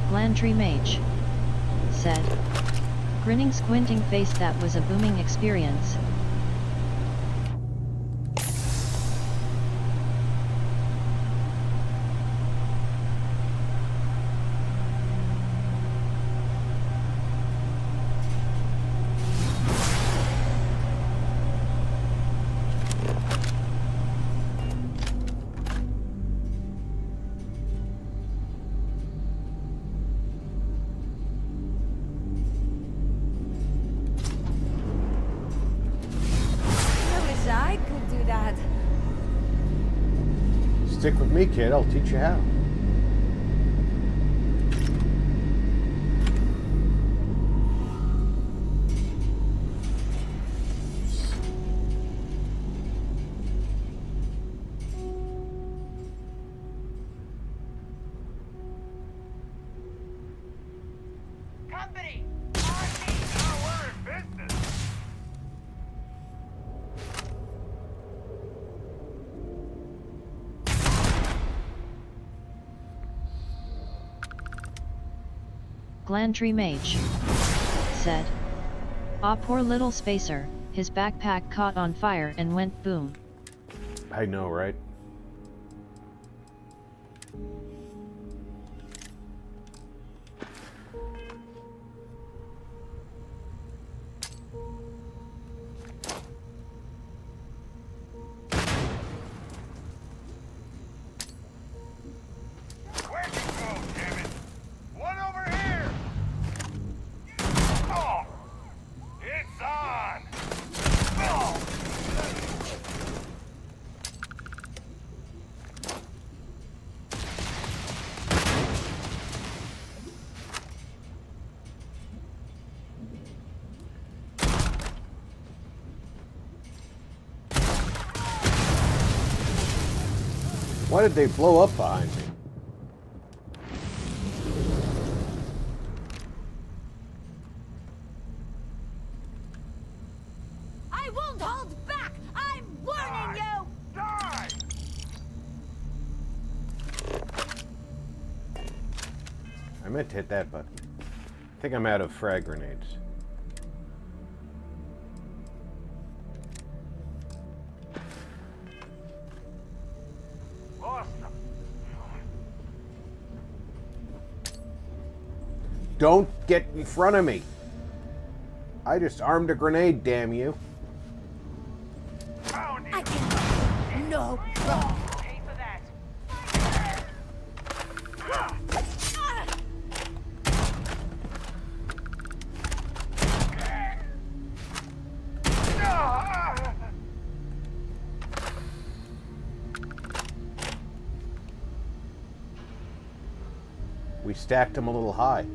Glandry Mage said. Grinning, squinting face. That was a booming experience. I could do that. Stick with me, kid. I'll teach you how. Company! We're in business! Glandry Mage said. Ah, poor little spacer, his backpack caught on fire and went boom. I know, right? Where'd you go, damn it? One over here! Oh! It's on! Oh! Why did they blow up behind me? I won't hold back! I'm warning you! Die! I meant to hit that button. I think I'm out of frag grenades. Lost them. Don't get in front of me. I just armed a grenade, damn you. Found it! I can... No problem. Pay for that. We stacked them a little high.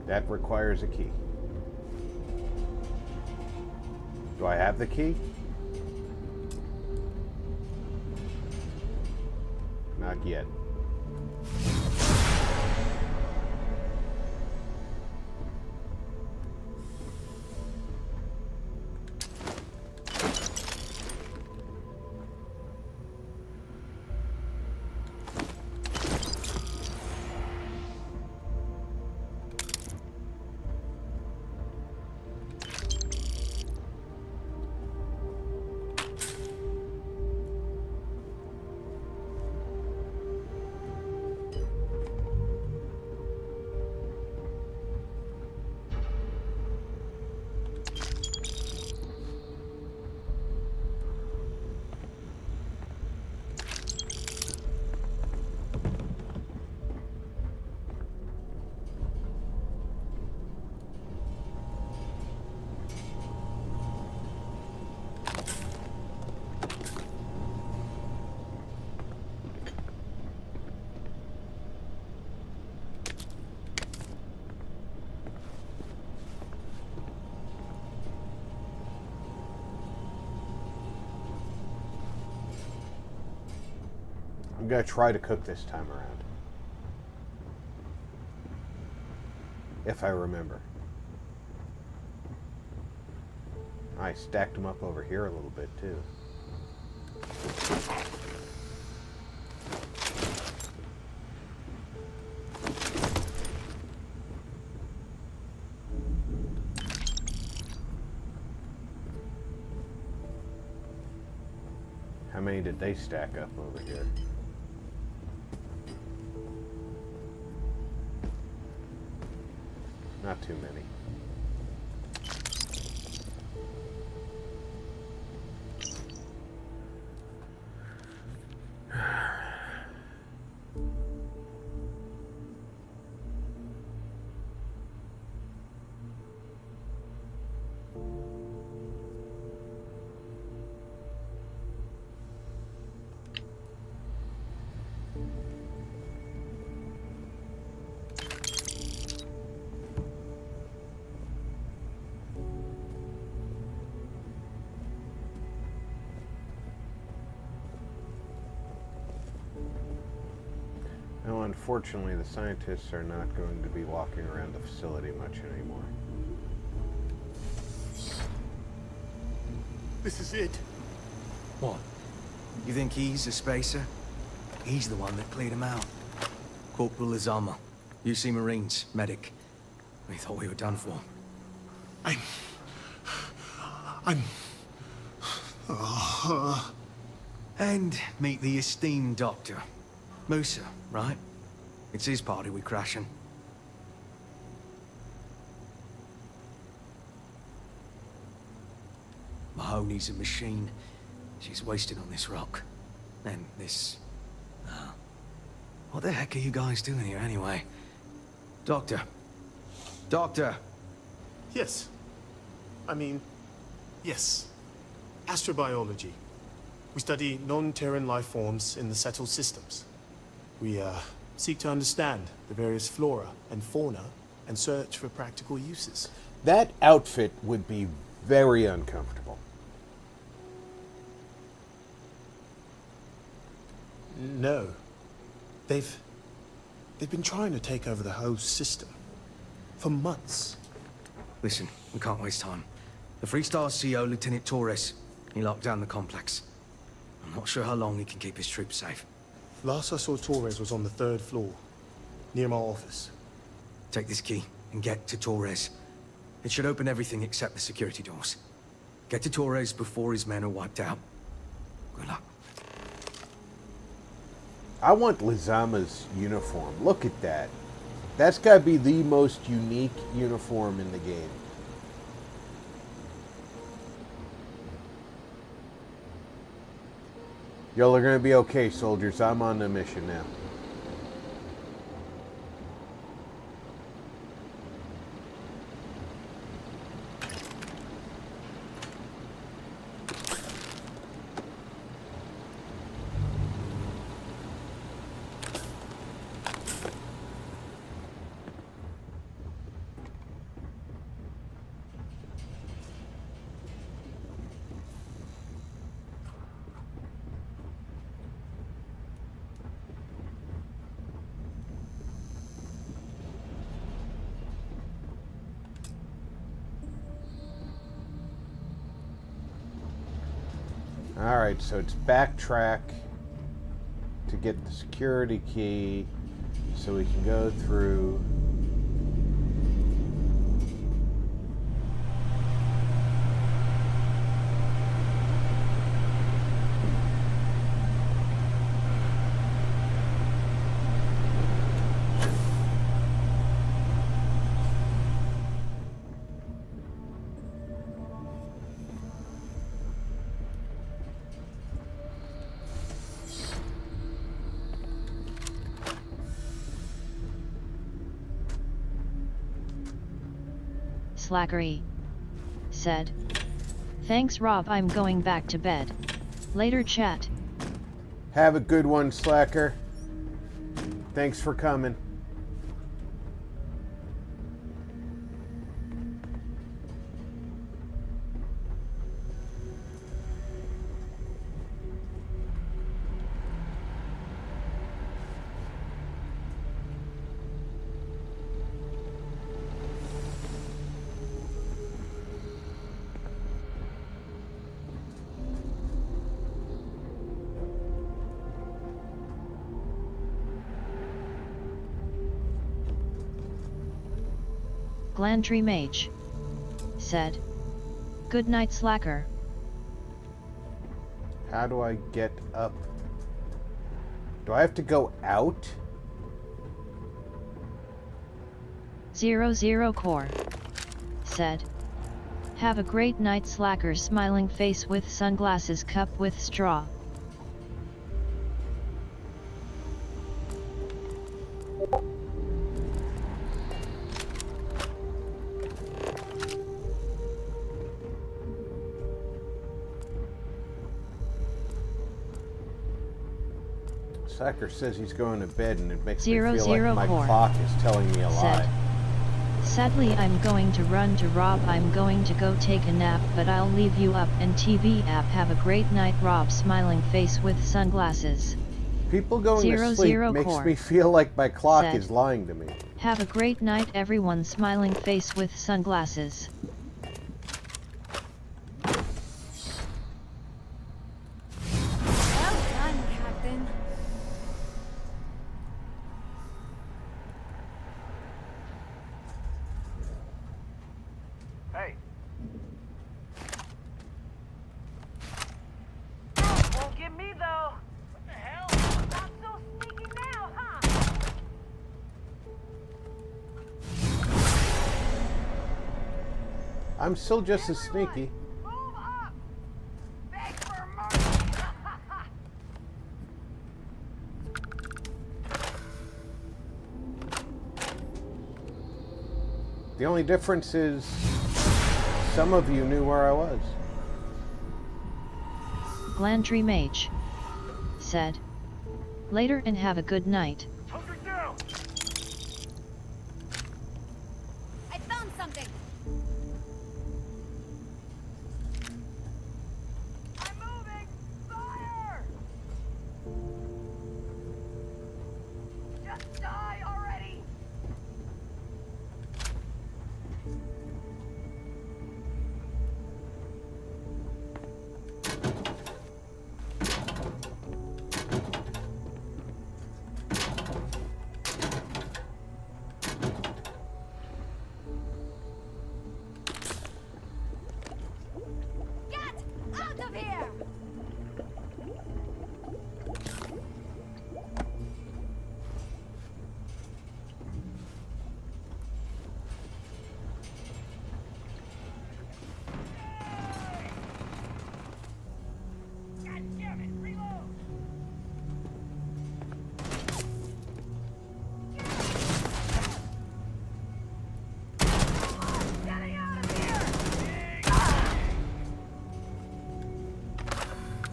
That requires a key. Do I have the key? Not yet. I'm gonna try to cook this time around. If I remember. I stacked them up over here a little bit too. How many did they stack up over here? Not too many. Now, unfortunately, the scientists are not going to be walking around the facility much anymore. This is it. What? You think he's a spacer? He's the one that cleared him out. Corporal Lizama, UC Marines, medic. We thought we were done for. And meet the esteemed doctor. Musa, right? It's his party we're crashing. Mahoney's a machine. She's wasted on this rock. And this... what the heck are you guys doing here anyway? Doctor. Doctor! Yes. Yes. Astrobiology. We study non-Terran life forms in the settled systems. We seek to understand the various flora and fauna and search for practical uses. That outfit would be very uncomfortable. No. They've been trying to take over the whole system. For months. Listen, we can't waste time. The Freestar CO, Lieutenant Torres, he locked down the complex. I'm not sure how long he can keep his troops safe. Last I saw Torres was on the 3rd floor, near my office. Take this key and get to Torres. It should open everything except the security doors. Get to Torres before his men are wiped out. Good luck. I want Lizama's uniform. Look at that. That's got to be the most unique uniform in the game. Y'all are going to be okay, soldiers. I'm on the mission now. Alright, so it's backtrack to get the security key so we can go through. Slackery said. Thanks, Rob. I'm going back to bed. Later, chat. Have a good one, Slacker. Thanks for coming. Glandry Mage said. Good night, Slacker. How do I get up? Do I have to go out? 00 Core said. Have a great night, Slacker. Smiling face with sunglasses, cup with straw. Sacker says he's going to bed, and it makes me 00 feel like my Core clock is telling me a lie. Sadly, I'm going to run to Rob. I'm going to go take a nap, but I'll leave you up and TV app. Have a great night, Rob. Smiling face with sunglasses. People going to sleep makes me feel like my clock is lying to me. Have a great night, everyone. Smiling face with sunglasses. Well done, Captain. Hey. Won't get me though. What the hell? Not so sneaky now, huh? I'm still just as sneaky. The only difference is some of you knew where I was. Glandry Mage said. Later and have a good night. I found something. I'm moving! Fire! Just die already! Get out of here!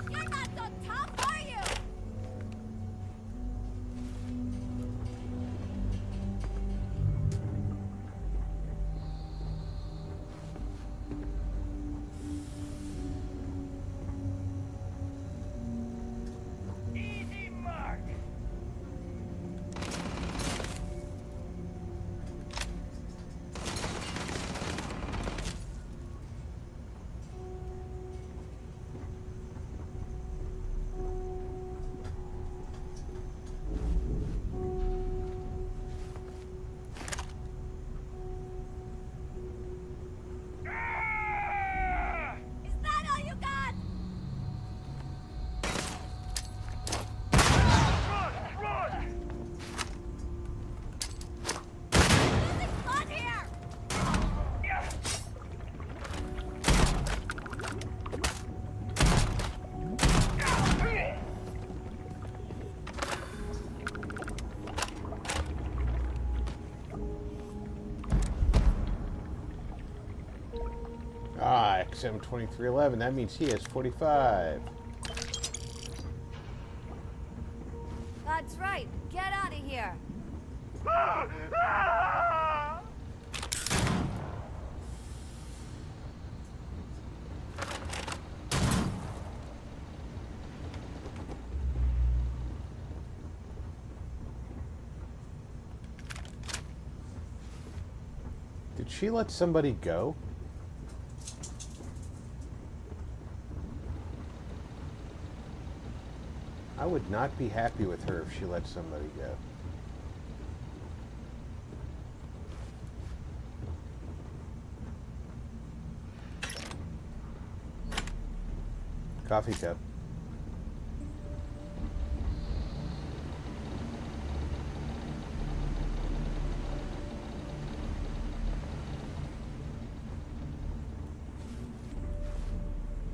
You're not so tough, are you? Easy mark! Is that all you got? Run! Losing blood here! Ah, XM2311. That means he has 45. That's right. Get out of here. Did she let somebody go? I would not be happy with her if she let somebody go. Coffee cup.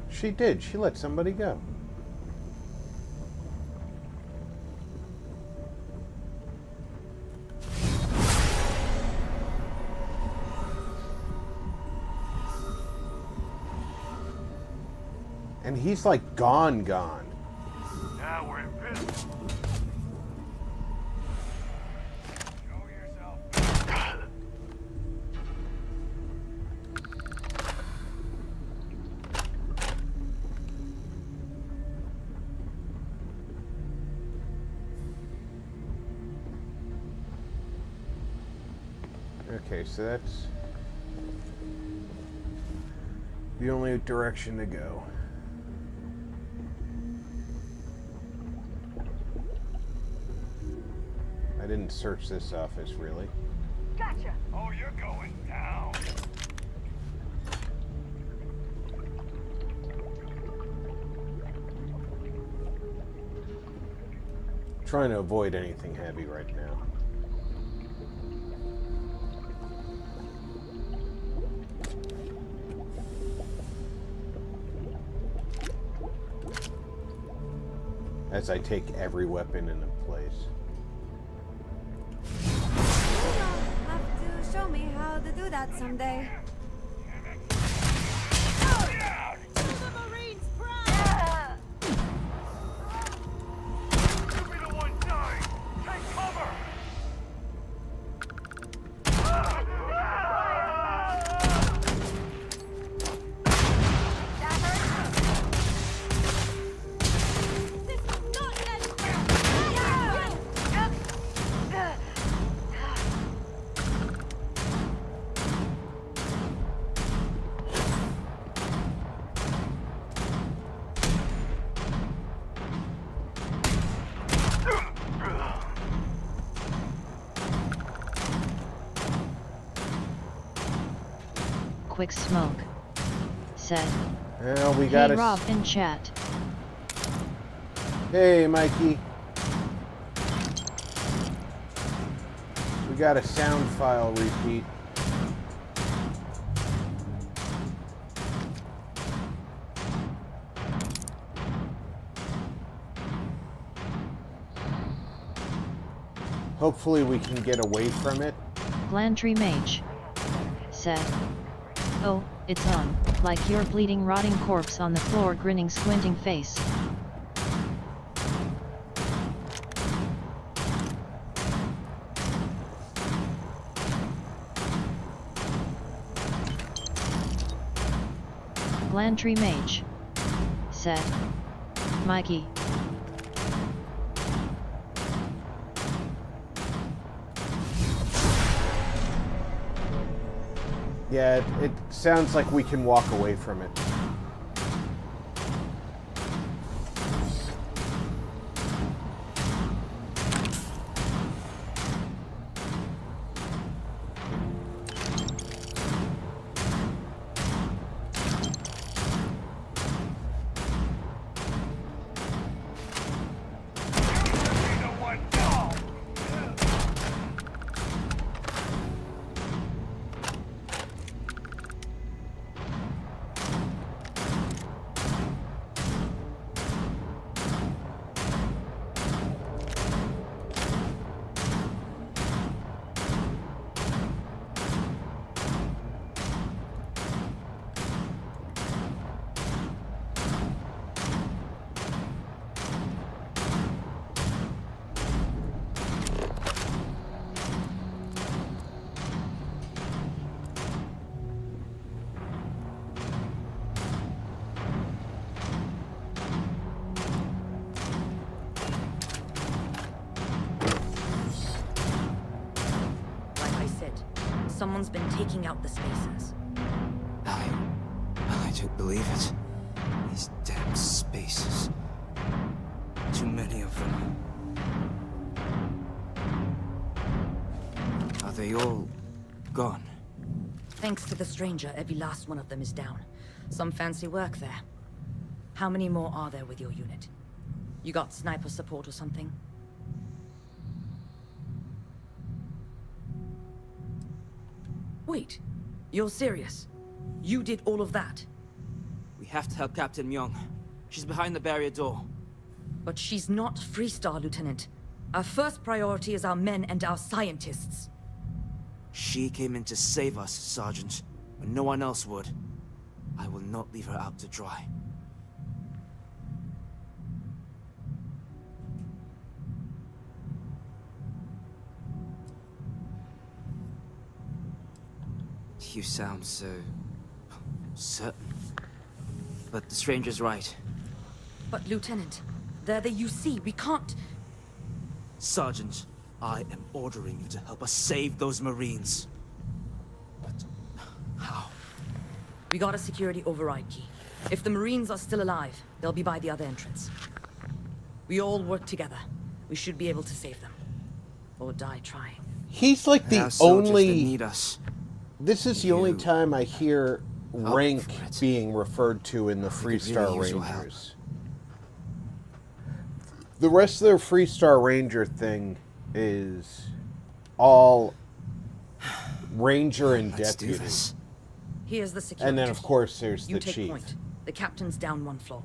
She did. She let somebody go. And he's like gone. Now we're in business. Show yourself. Okay, so that's the only direction to go. I didn't search this office, really. Gotcha. Oh, you're going down. Trying to avoid anything heavy right now. As I take every weapon into place. Have to show me how to do that someday. Quick smoke. Said. Well, we got Hey Rob in chat. Hey, Mikey. We got a sound file repeat. Hopefully we can get away from it. Glantry Mage. Said. Oh, it's on, like your bleeding rotting corpse on the floor grinning squinting face. Glantry Mage. Said. Mikey. Yeah, it sounds like we can walk away from it. Someone's been taking out the spaces. I don't believe it. These damn spaces. Too many of them. Are they all gone? Thanks to the stranger, every last one of them is down. Some fancy work there. How many more are there with your unit? You got sniper support or something? Wait, you're serious? You did all of that? We have to help Captain Myung. She's behind the barrier door. But she's not Freestar, Lieutenant. Our first priority is our men and our scientists. She came in to save us, Sergeant, when no one else would. I will not leave her out to dry. You sound so... certain. But the stranger's right. But, Lieutenant, they're the UC. We can't... Sergeant, I am ordering you to help us save those Marines. But... how? We got a security override key. If the Marines are still alive, they'll be by the other entrance. We all work together. We should be able to save them. Or die trying. He's like the soldiers that only... need us. This is the only time I hear rank being referred to in the Freestar Rangers. The rest of the Freestar Ranger thing is all Ranger and Deputy. Here's the security. And then, of course, there's You the take Chief. point. The captain's down one floor.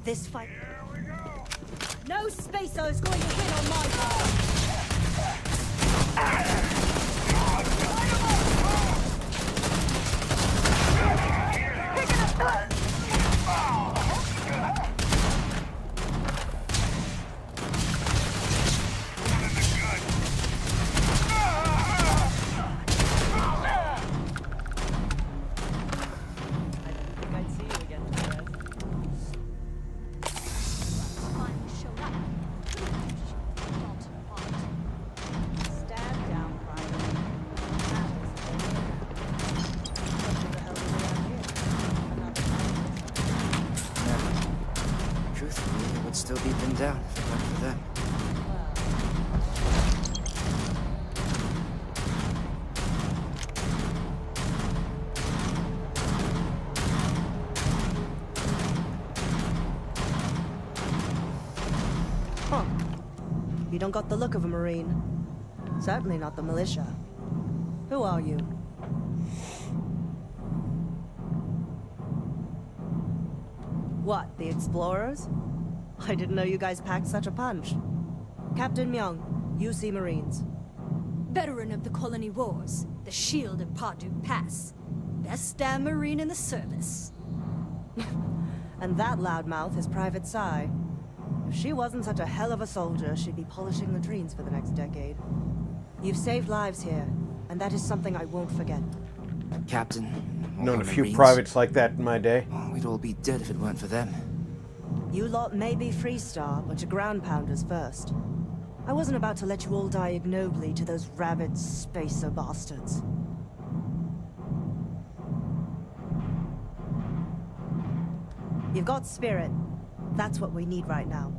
This fight. No spacer is going to hit on my bar. Truthfully, it would still be pinned down if it weren't for them. Huh. You don't got the look of a Marine. Certainly not the militia. Who are you? What, the explorers? I didn't know you guys packed such a punch. Captain Myung, UC Marines. Veteran of the Colony Wars, the Shield of Pardue Pass. Best damn Marine in the service. And that loudmouth is Private Psy. If she wasn't such a hell of a soldier, she'd be polishing latrines for the next decade. You've saved lives here, and that is something I won't forget. Captain. Known a few Marines. privates like that in my day. Oh, we'd all be dead if it weren't for them. You lot may be Freestar, but you're ground pounders first. I wasn't about to let you all die ignobly to those rabid spacer bastards. You've got spirit. That's what we need right now.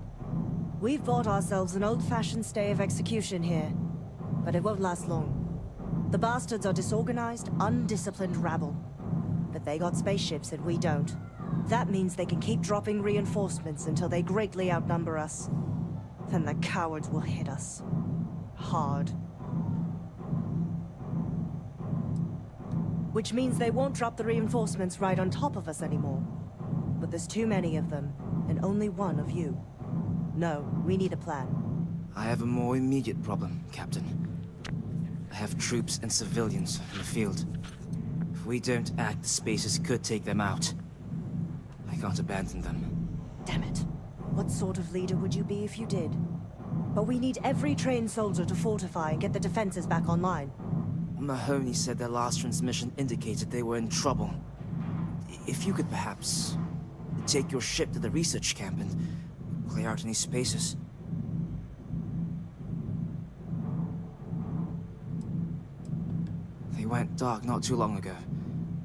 We've bought ourselves an old-fashioned stay of execution here, but it won't last long. The bastards are disorganized, undisciplined rabble. But they got spaceships and we don't. That means they can keep dropping reinforcements until they greatly outnumber us. Then the cowards will hit us. Hard. Which means they won't drop the reinforcements right on top of us anymore. But there's too many of them, and only one of you. No, we need a plan. I have a more immediate problem, Captain. I have troops and civilians in the field. If we don't act, the Spacers could take them out. I can't abandon them. Damn it. What sort of leader would you be if you did? But we need every trained soldier to fortify and get the defenses back online. Mahoney said their last transmission indicated they were in trouble. If you could perhaps take your ship to the research camp and clear out any spaces. went dark not too long ago,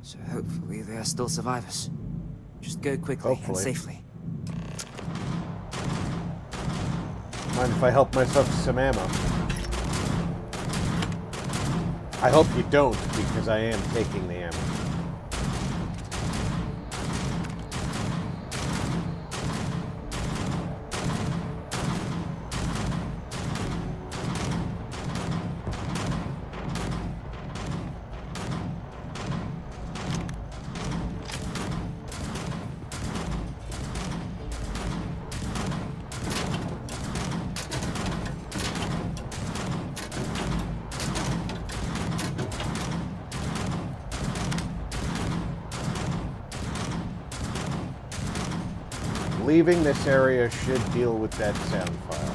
so hopefully there are still survivors. Just go quickly and safely. Mind if I help myself to some ammo? I hope you don't, because I am taking the ammo. Leaving this area should deal with that sound file.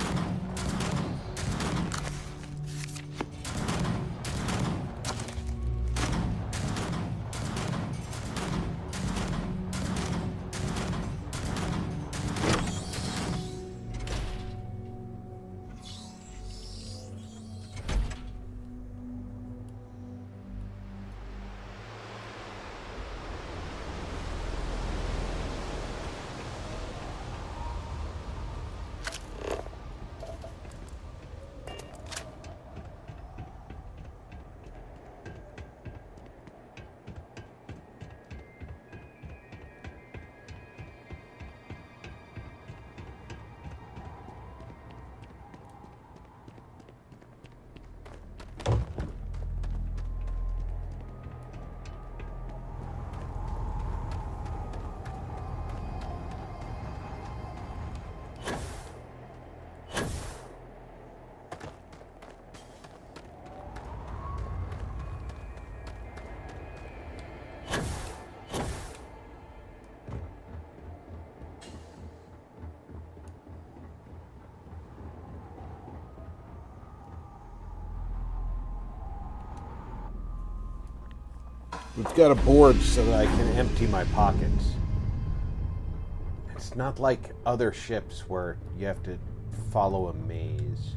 We've got a board so that I can empty my pockets. It's not like other ships where you have to follow a maze.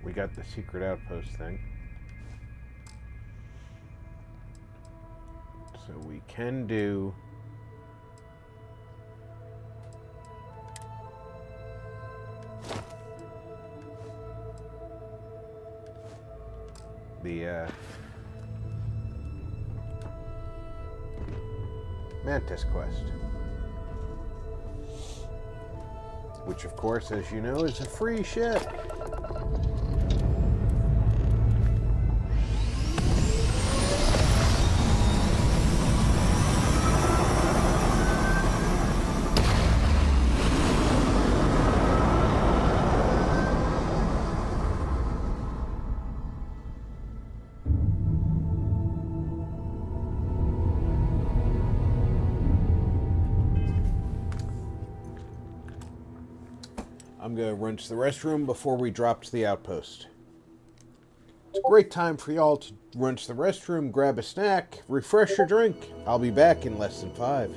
We got the secret outpost thing. So we can do the Mantis quest, which of course, as you know, is a free ship. I'm going to run to the restroom before we drop to the outpost. It's a great time for y'all to run to the restroom, grab a snack, refresh your drink. I'll be back in less than 5.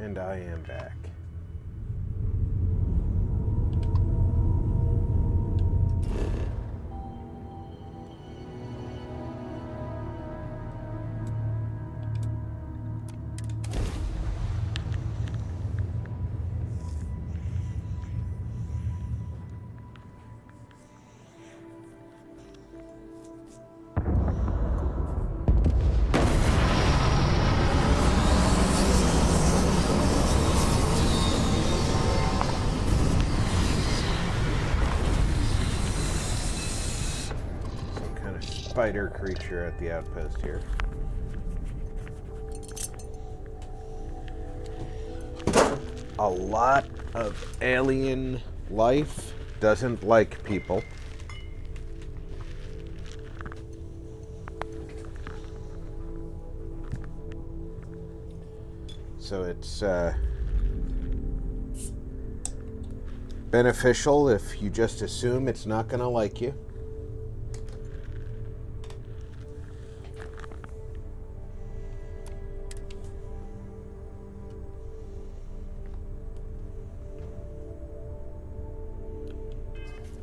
And I am back. Spider creature at the outpost here. A lot of alien life doesn't like people. So it's beneficial if you just assume it's not going to like you.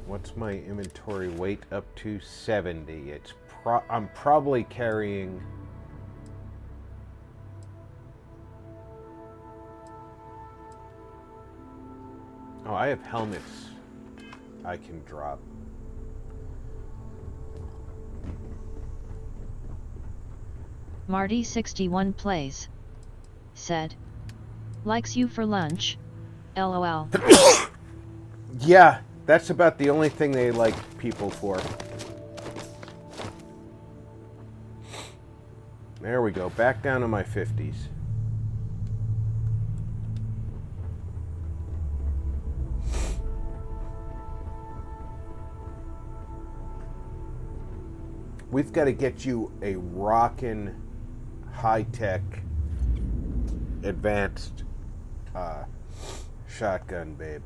What's my inventory weight up to? 70. I'm probably carrying I have helmets I can drop. Marty61 plays. Said. Likes you for lunch. LOL. Yeah, that's about the only thing they like people for. There we go, back down to my 50s. We've got to get you a rockin' high-tech, advanced shotgun, babe.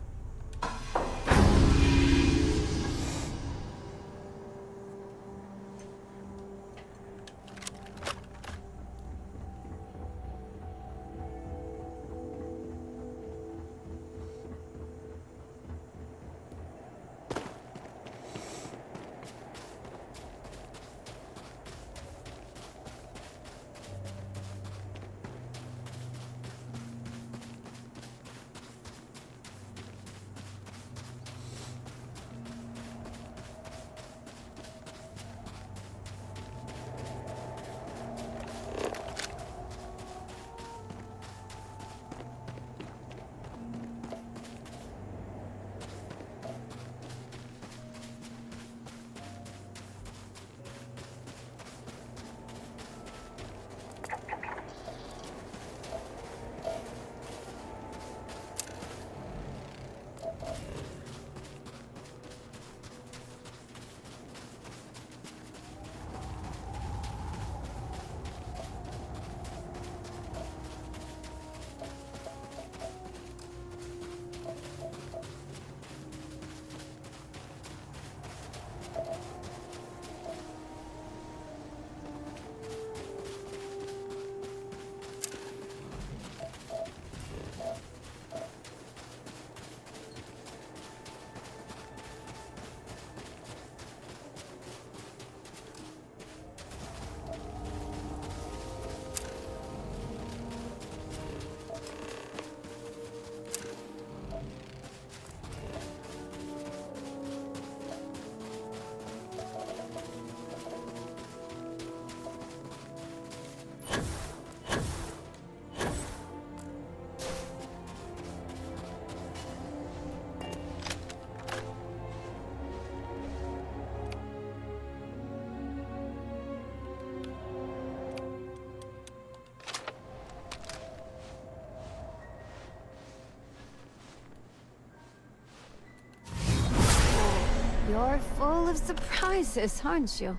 You're full of surprises, aren't you?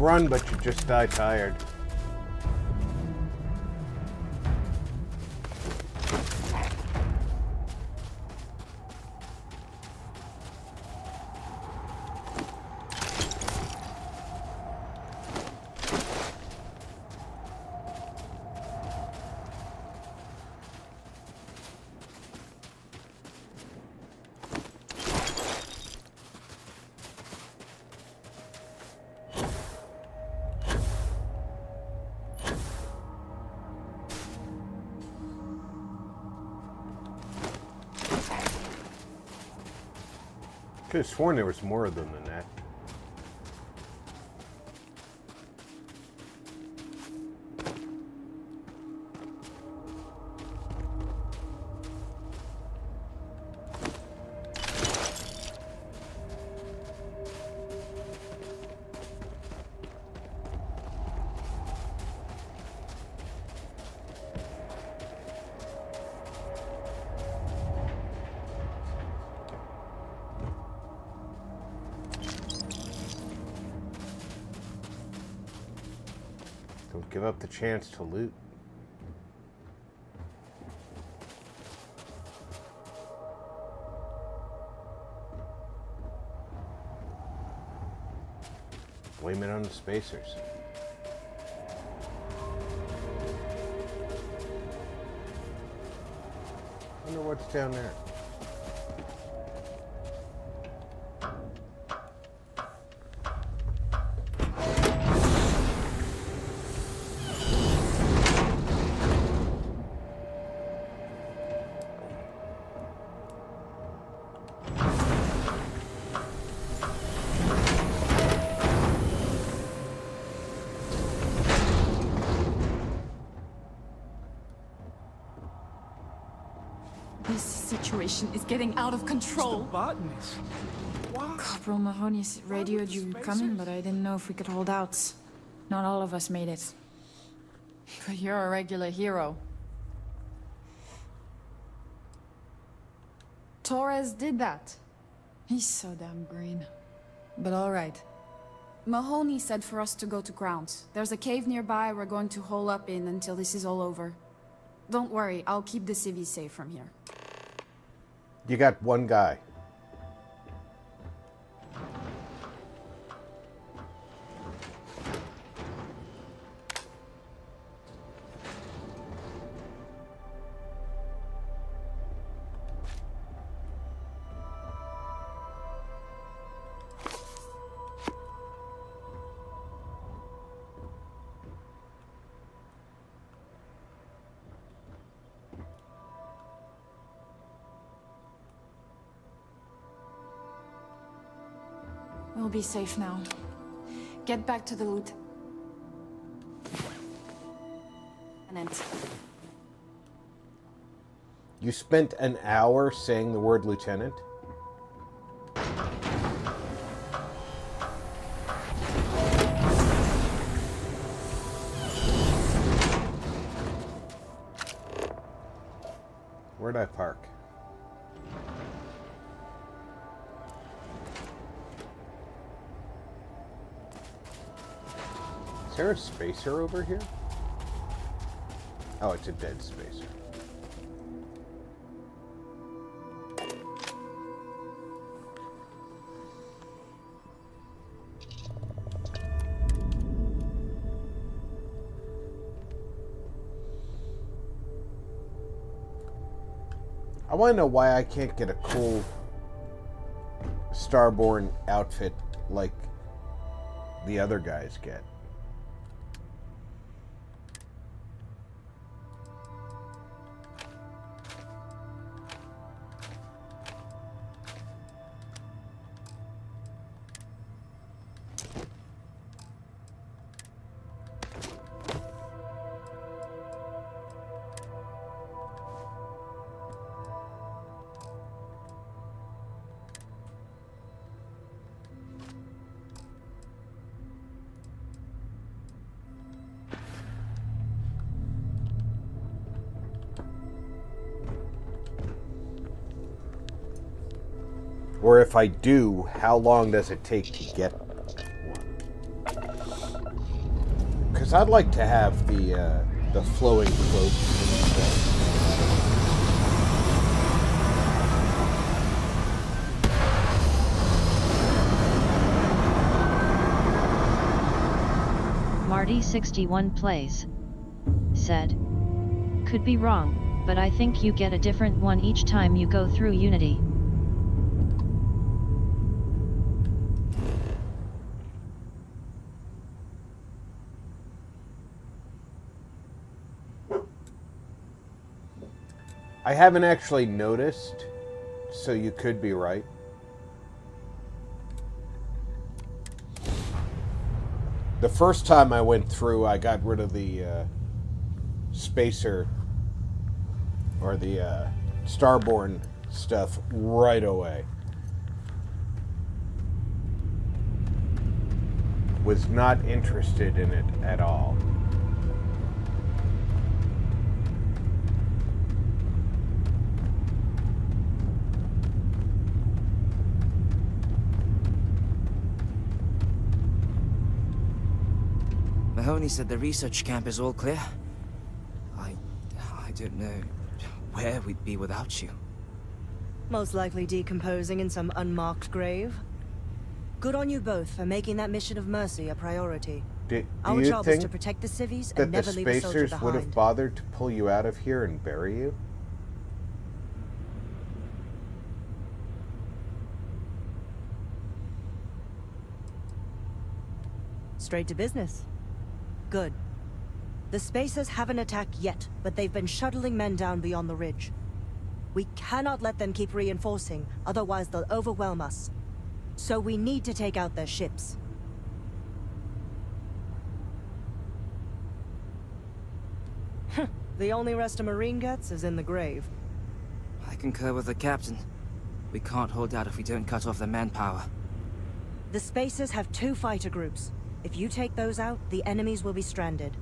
run, but you just die tired. Could have sworn there was more of them than that. Don't give up the chance to loot. Blame it on the spacers. Wonder what's down there. This situation is getting out of control. The botanist. What? Corporal Mahoney radioed you were coming, but I didn't know if we could hold out. Not all of us made it. But you're a regular hero. Torres did that. He's so damn green. But all right. Mahoney said for us to go to ground. There's a cave nearby we're going to hole up in until this is all over. Don't worry, I'll keep the civvies safe from here. You got one guy. We'll be safe now. Get back to the loot. You spent an hour saying the word lieutenant? Where'd I park? Is there a spacer over here? Oh, it's a dead spacer. I want to know why I can't get a cool Starborn outfit like the other guys get. Or if I do, how long does it take to get one? Because I'd like to have the flowing cloak instead. Marty61 plays. Said. Could be wrong, but I think you get a different one each time you go through Unity. I haven't actually noticed, so you could be right. The first time I went through, I got rid of the spacer or the starborn stuff right away. Was not interested in it at all. Mahoney said the research camp is all clear. I don't know where we'd be without you. Most likely decomposing in some unmarked grave. Good on you both for making that mission of mercy a priority. Do Our you job is think to protect the civvies that and the never leave a soldier spacers would have behind. bothered to pull you out of here and bury you? Straight to business. Good. The spacers haven't attacked yet, but they've been shuttling men down beyond the ridge. We cannot let them keep reinforcing, otherwise they'll overwhelm us. So we need to take out their ships. The only rest a Marine gets is in the grave. I concur with the captain. We can't hold out if we don't cut off their manpower. The spacers have 2 fighter groups. If you take those out, the enemies will be stranded.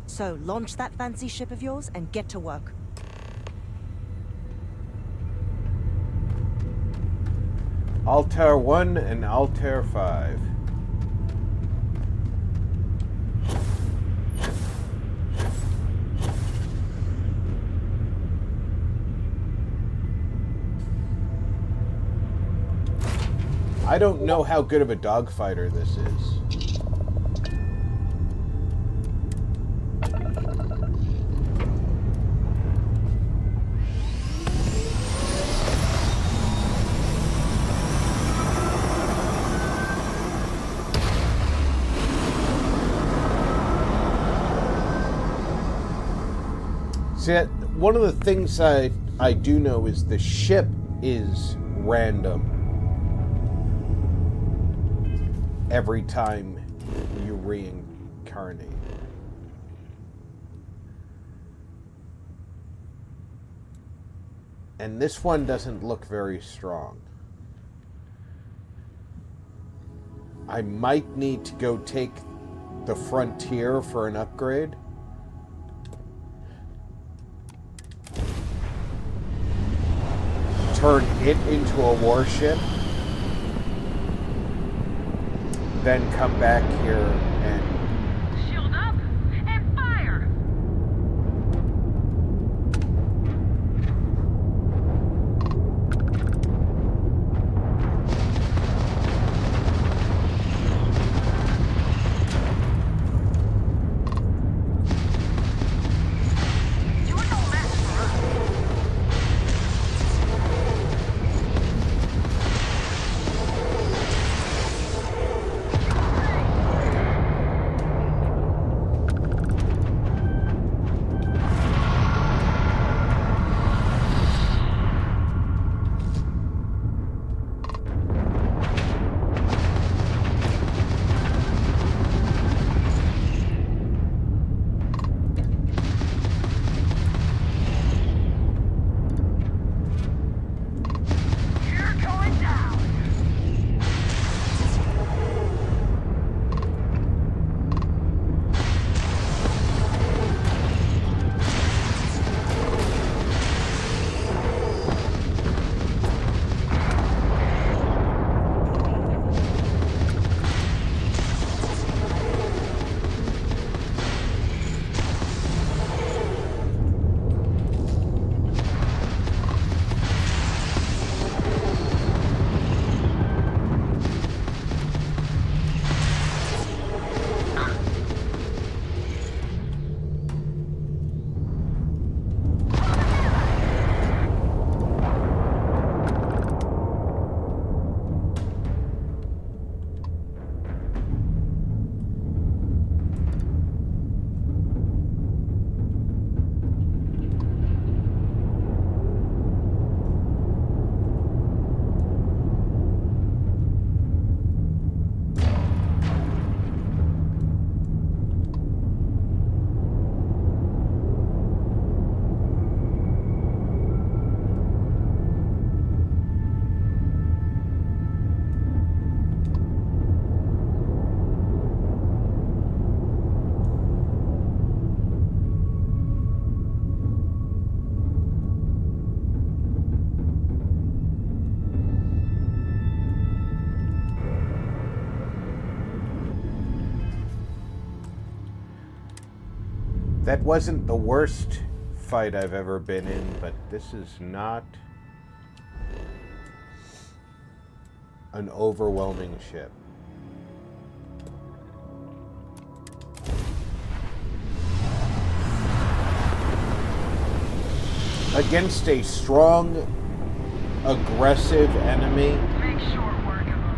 So, launch that fancy ship of yours and get to work. Altair 1 and Altair 5. I don't know how good of a dogfighter this is. See, one of the things I do know is the ship is random every time you reincarnate. And this one doesn't look very strong. I might need to go take the Frontier for an upgrade. Turn it into a warship. Then come back here and Shield up and fire! That wasn't the worst fight I've ever been in, but this is not an overwhelming ship. Against a strong, aggressive enemy. Make short work of them.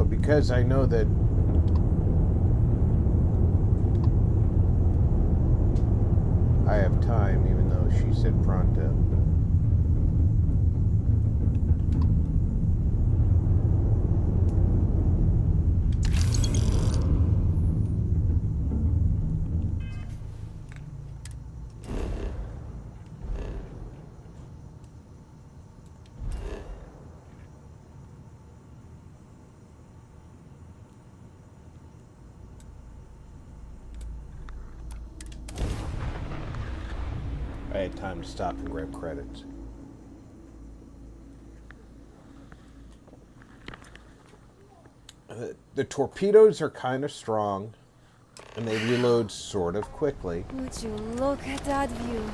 Because I know that I have time, even though she said pronto. I had time to stop and grab credits. The torpedoes are kind of strong, and they reload sort of quickly. Would you look at that view?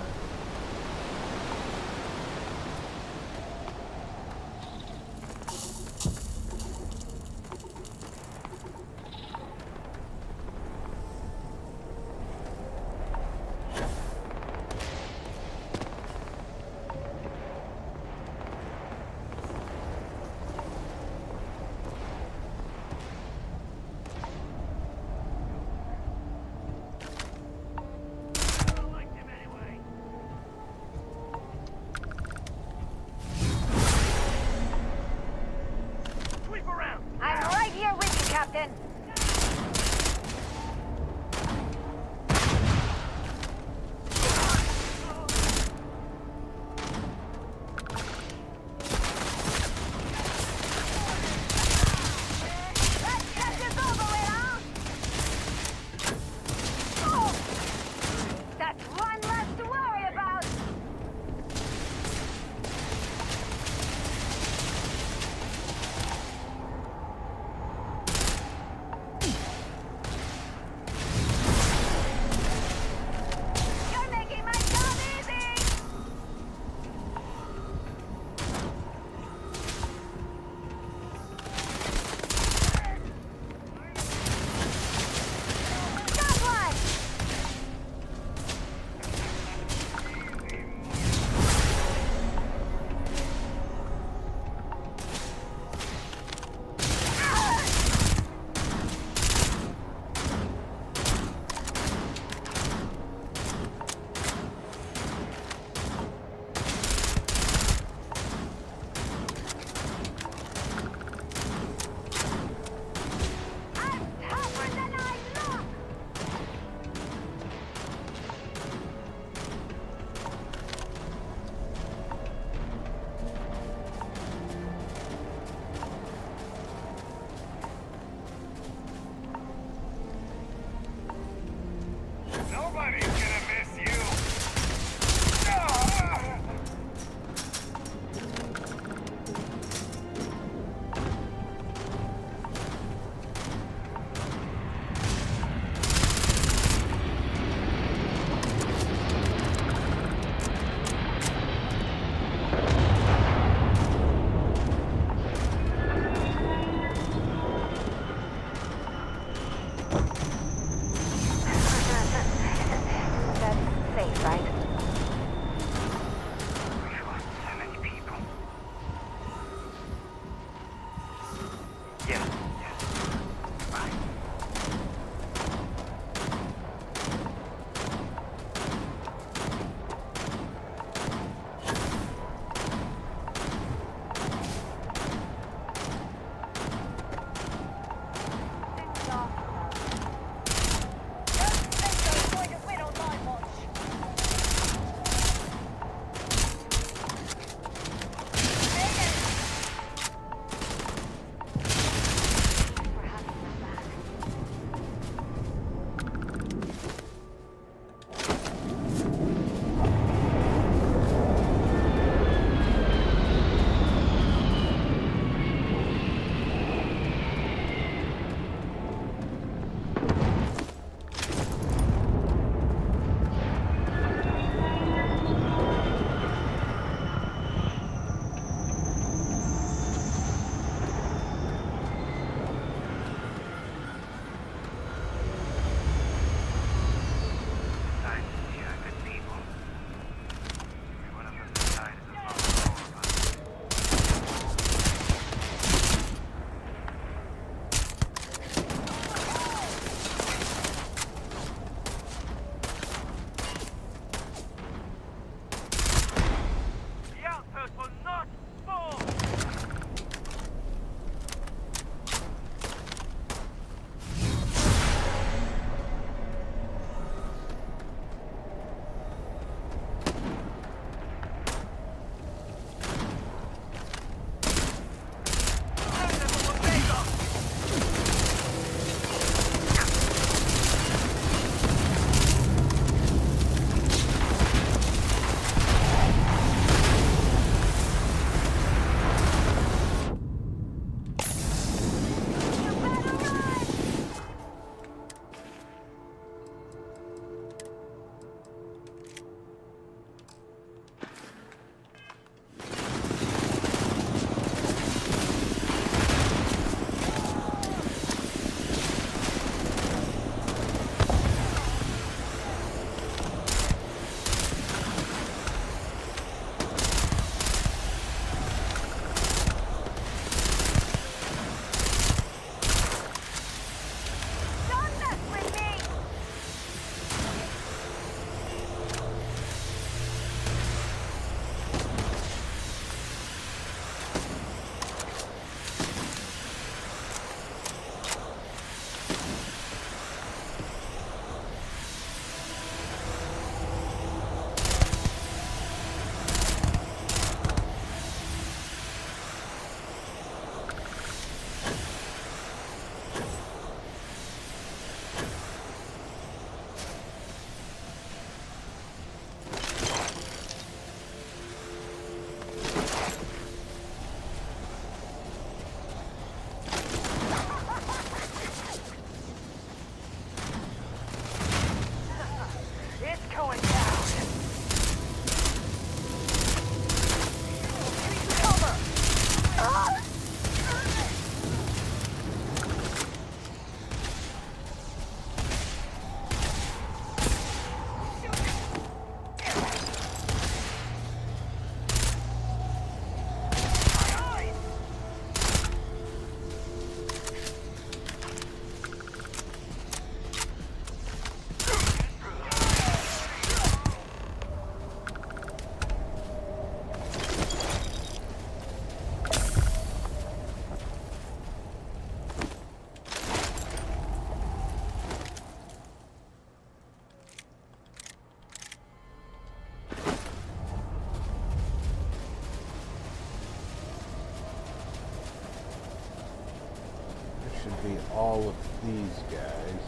should be all of these guys.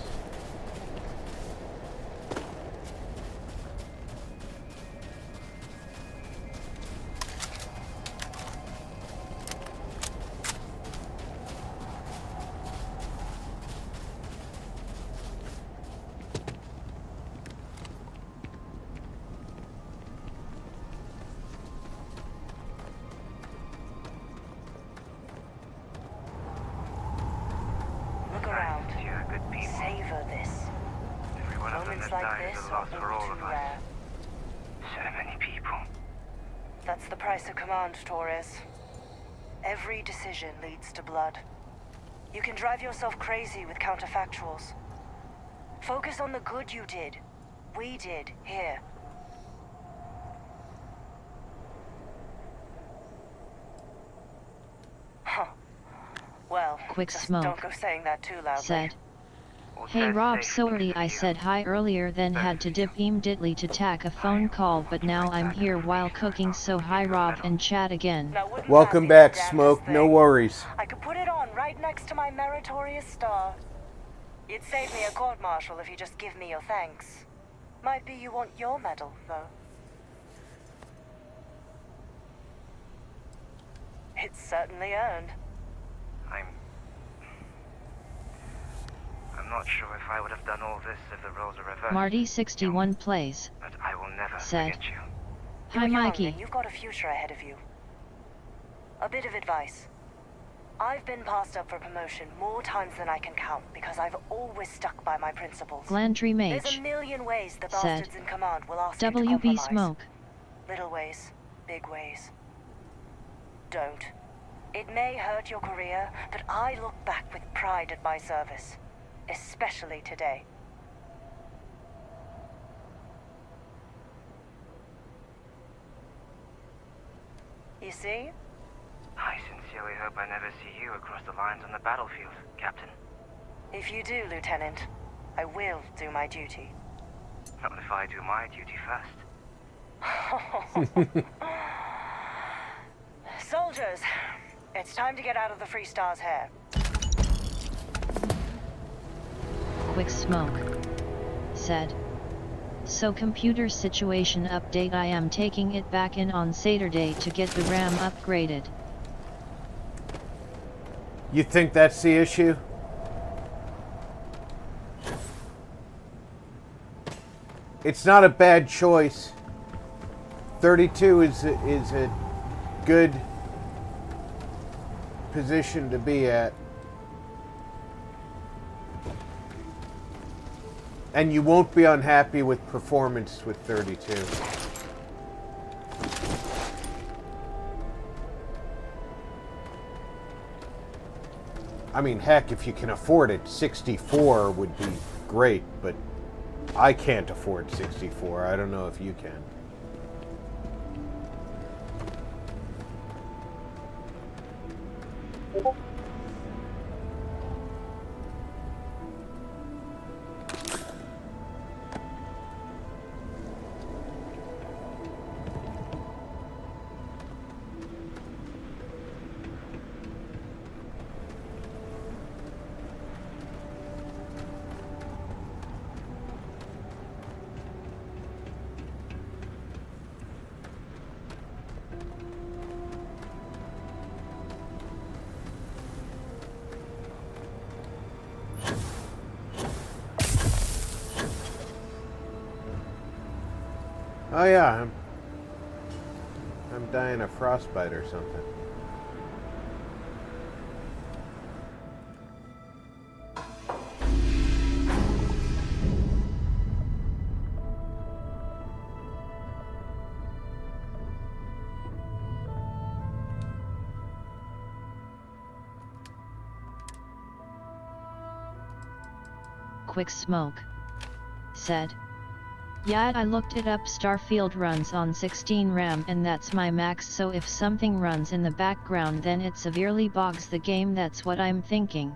Look around. Savor this. Everyone of them Moments that like died this is a are loss all for all too of us. rare. So many people. That's the price of command, Torres. Every decision leads to blood. You can drive yourself crazy with counterfactuals. Focus on the good you did. We did, here. Huh. Well, Quick just smoke. don't go saying that too loudly. Said. Hey Rob, sorry I said hi earlier then had to dip immediately to tack a phone call but now I'm here while cooking so hi Rob and chat again. Welcome back, Smoke. No worries. I could put it on right next to my meritorious star. You'd save me a court-martial if you just give me your thanks. Might be you want your medal, though. It's certainly earned. I'm not sure if I would have done all this if the roles are reversed. Marty61 plays. But I will never Said. forget you. Hi You're young Mikey. and you've got a future ahead of you. A bit of advice. I've been passed up for promotion more times than I can count because I've always stuck by my principles. Glandry There's Mage. a million ways the Said. bastards in command will ask you to WB compromise. Smoke. Little ways, big ways. Don't. It may hurt your career, but I look back with pride at my service. Especially today. You see? I sincerely hope I never see you across the lines on the battlefield, Captain. If you do, Lieutenant, I will do my duty. Not if I do my duty first. Soldiers, it's time to get out of the Free Star's hair. Quick smoke. Said. So computer situation update, I am taking it back in on Saturday to get the RAM upgraded. You think that's the issue? It's not a bad choice. 32 is a good position to be at. And you won't be unhappy with performance with 32. I mean, heck, if you can afford it, 64 would be great, but I can't afford 64. I don't know if you can. Oh yeah, I'm dying of frostbite or something. Quick smoke. Said. Yeah, I looked it up. Starfield runs on 16 RAM and that's my max, so if something runs in the background then it severely bogs the game. That's what I'm thinking.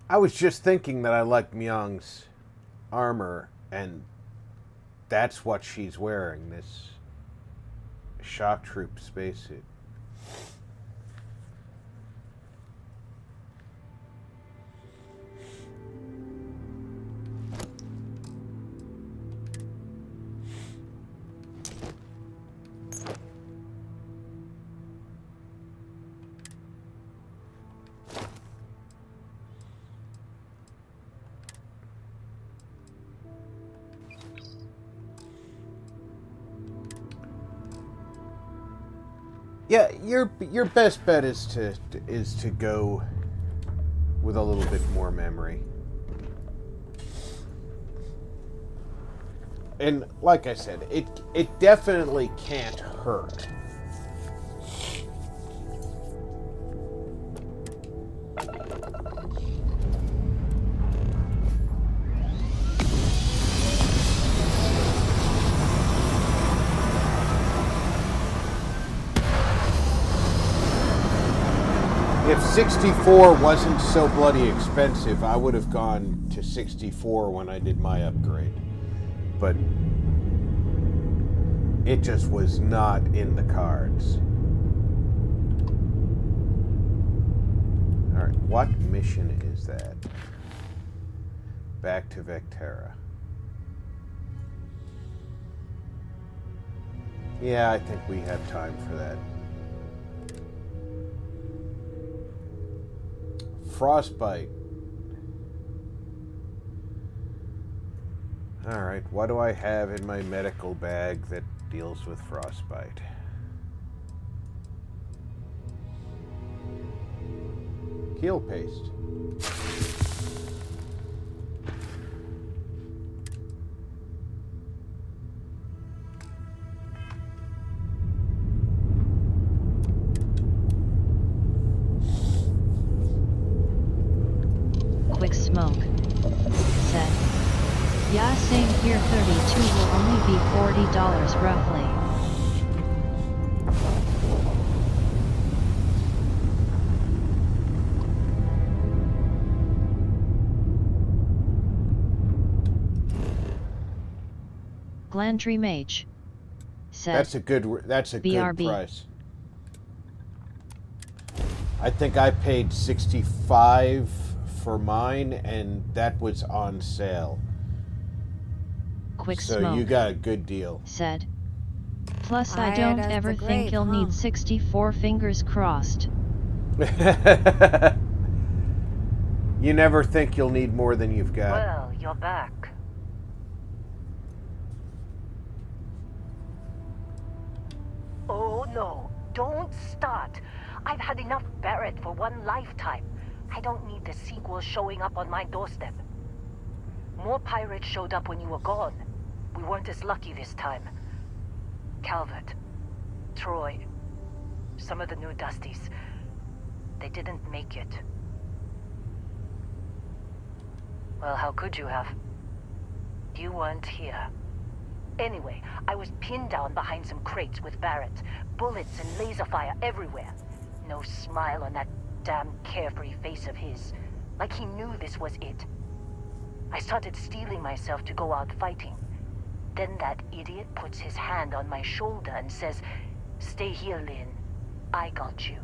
I was just thinking that I like Myung's armor, and that's what she's wearing, this shock troop spacesuit. Yeah, your best bet is to go with a little bit more memory. And like I said, it definitely can't hurt. If 64 wasn't so bloody expensive, I would have gone to 64 when I did my upgrade. But it just was not in the cards. Alright, what mission is that? Back to Vectera. Yeah, I think we have time for that. Frostbite. Alright, what do I have in my medical bag that deals with frostbite? Heel paste. Quick Smoke said, "Yeah, same here. 32 will only be $40 roughly." Glandry Mage said, That's a good BRB. price. I think I paid 65 for mine, and that was on sale. Quick So Smoke you got a good deal. said, "Plus I Tired don't as the ever grave, think you'll huh? need 64, fingers crossed." You never think you'll need more than you've got. Well, you're back. Oh no, don't start. I've had enough Barrett for one lifetime. I don't need the sequel showing up on my doorstep. More pirates showed up when you were gone. We weren't as lucky this time. Calvert, Troy, some of the new Dusties, they didn't make it. Well, how could you have? You weren't here. Anyway, I was pinned down behind some crates with Barrett. Bullets and laser fire everywhere. No smile on that damn carefree face of his. Like he knew this was it. I started steeling myself to go out fighting. Then that idiot puts his hand on my shoulder and says, "Stay here, Lynn. I got you."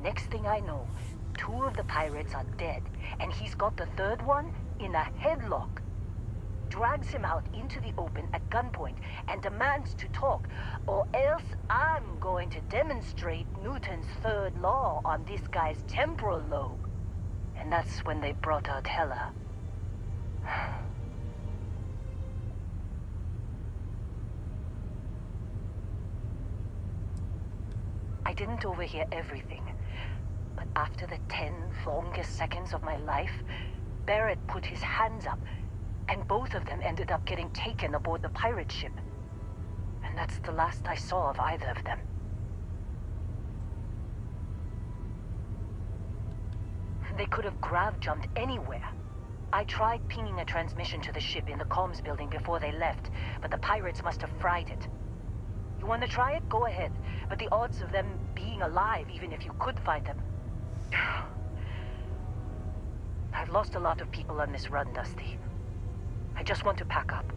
Next thing I know, 2 of the pirates are dead, and he's got the 3rd one in a headlock. Drags him out into the open at gunpoint and demands to talk, or else I'm going to demonstrate Newton's 3rd law on this guy's temporal lobe. And that's when they brought out Hela. I didn't overhear everything. But after the 10 longest seconds of my life, Barrett put his hands up, and both of them ended up getting taken aboard the pirate ship. And that's the last I saw of either of them. They could have grav-jumped anywhere. I tried pinging a transmission to the ship in the comms building before they left, but the pirates must have fried it. You want to try it? Go ahead. But the odds of them being alive, even if you could find them... I've lost a lot of people on this run, Dusty. I just want to pack up.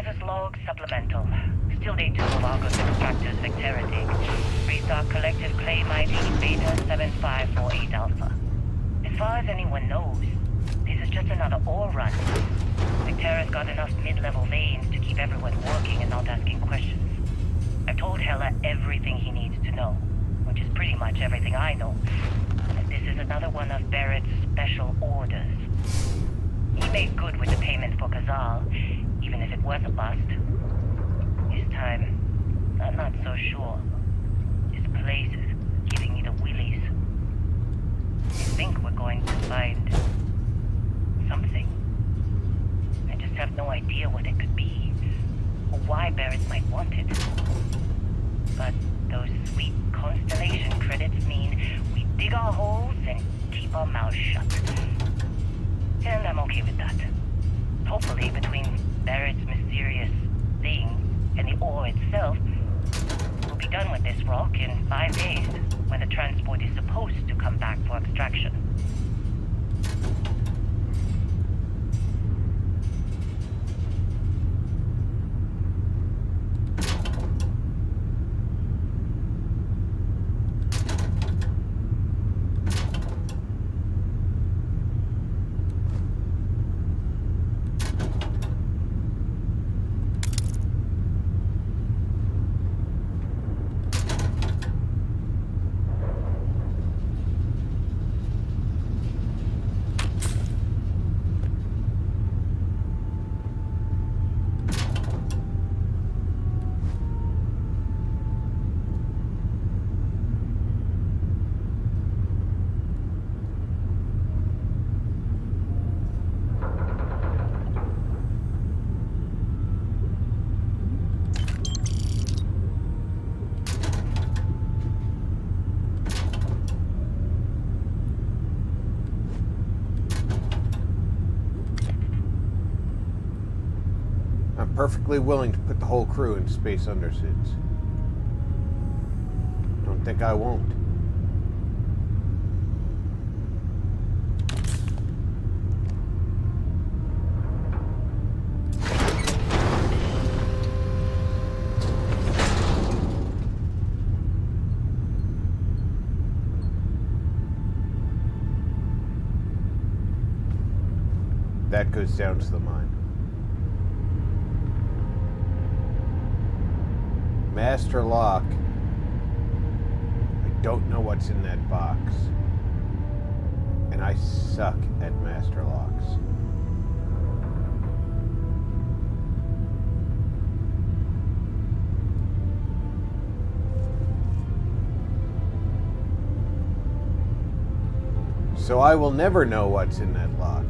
Supervisor's log supplemental. Still day 2 of Argos Extractor's Vectera dig. Restart Collective claim ID Beta 7548 Alpha. As far as anyone knows, this is just another ore run. Vectera's got enough mid-level veins to keep everyone working and not asking questions. I've told Hella everything he needs to know, which is pretty much everything I know. And this is another one of Barrett's special orders. He made good with the payment for Kazal, even if it was a bust. This time, I'm not so sure. This place is giving me the willies. I think we're going to find something. I just have no idea what it could be, or why Barrett might want it. But those sweet Constellation credits mean we dig our holes and keep our mouths shut. And I'm okay with that. Hopefully, between Barrett's mysterious thing and the ore itself, we'll be done with this rock in 5 days, when the transport is supposed to come back for extraction. Perfectly willing to put the whole crew in space undersuits. Don't think I won't. That goes down to the mine. Master lock. I don't know what's in that box. And I suck at master locks. So I will never know what's in that lock.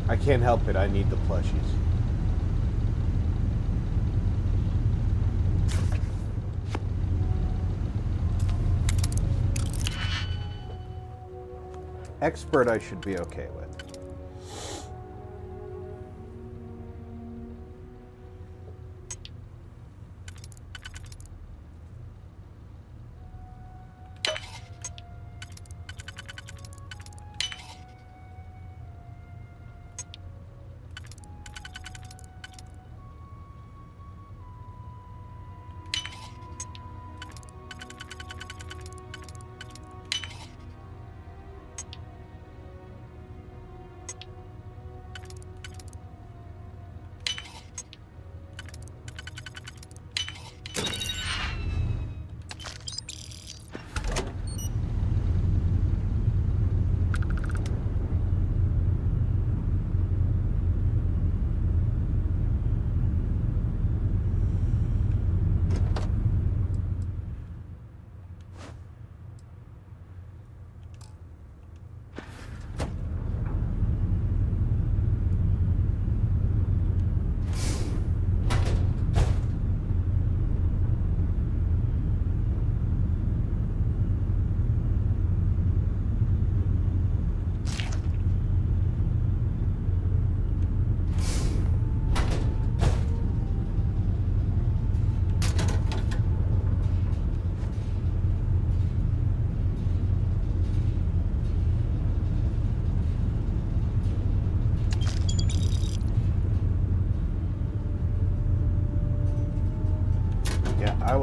I can't help it, I need the plushies. Expert I should be okay with.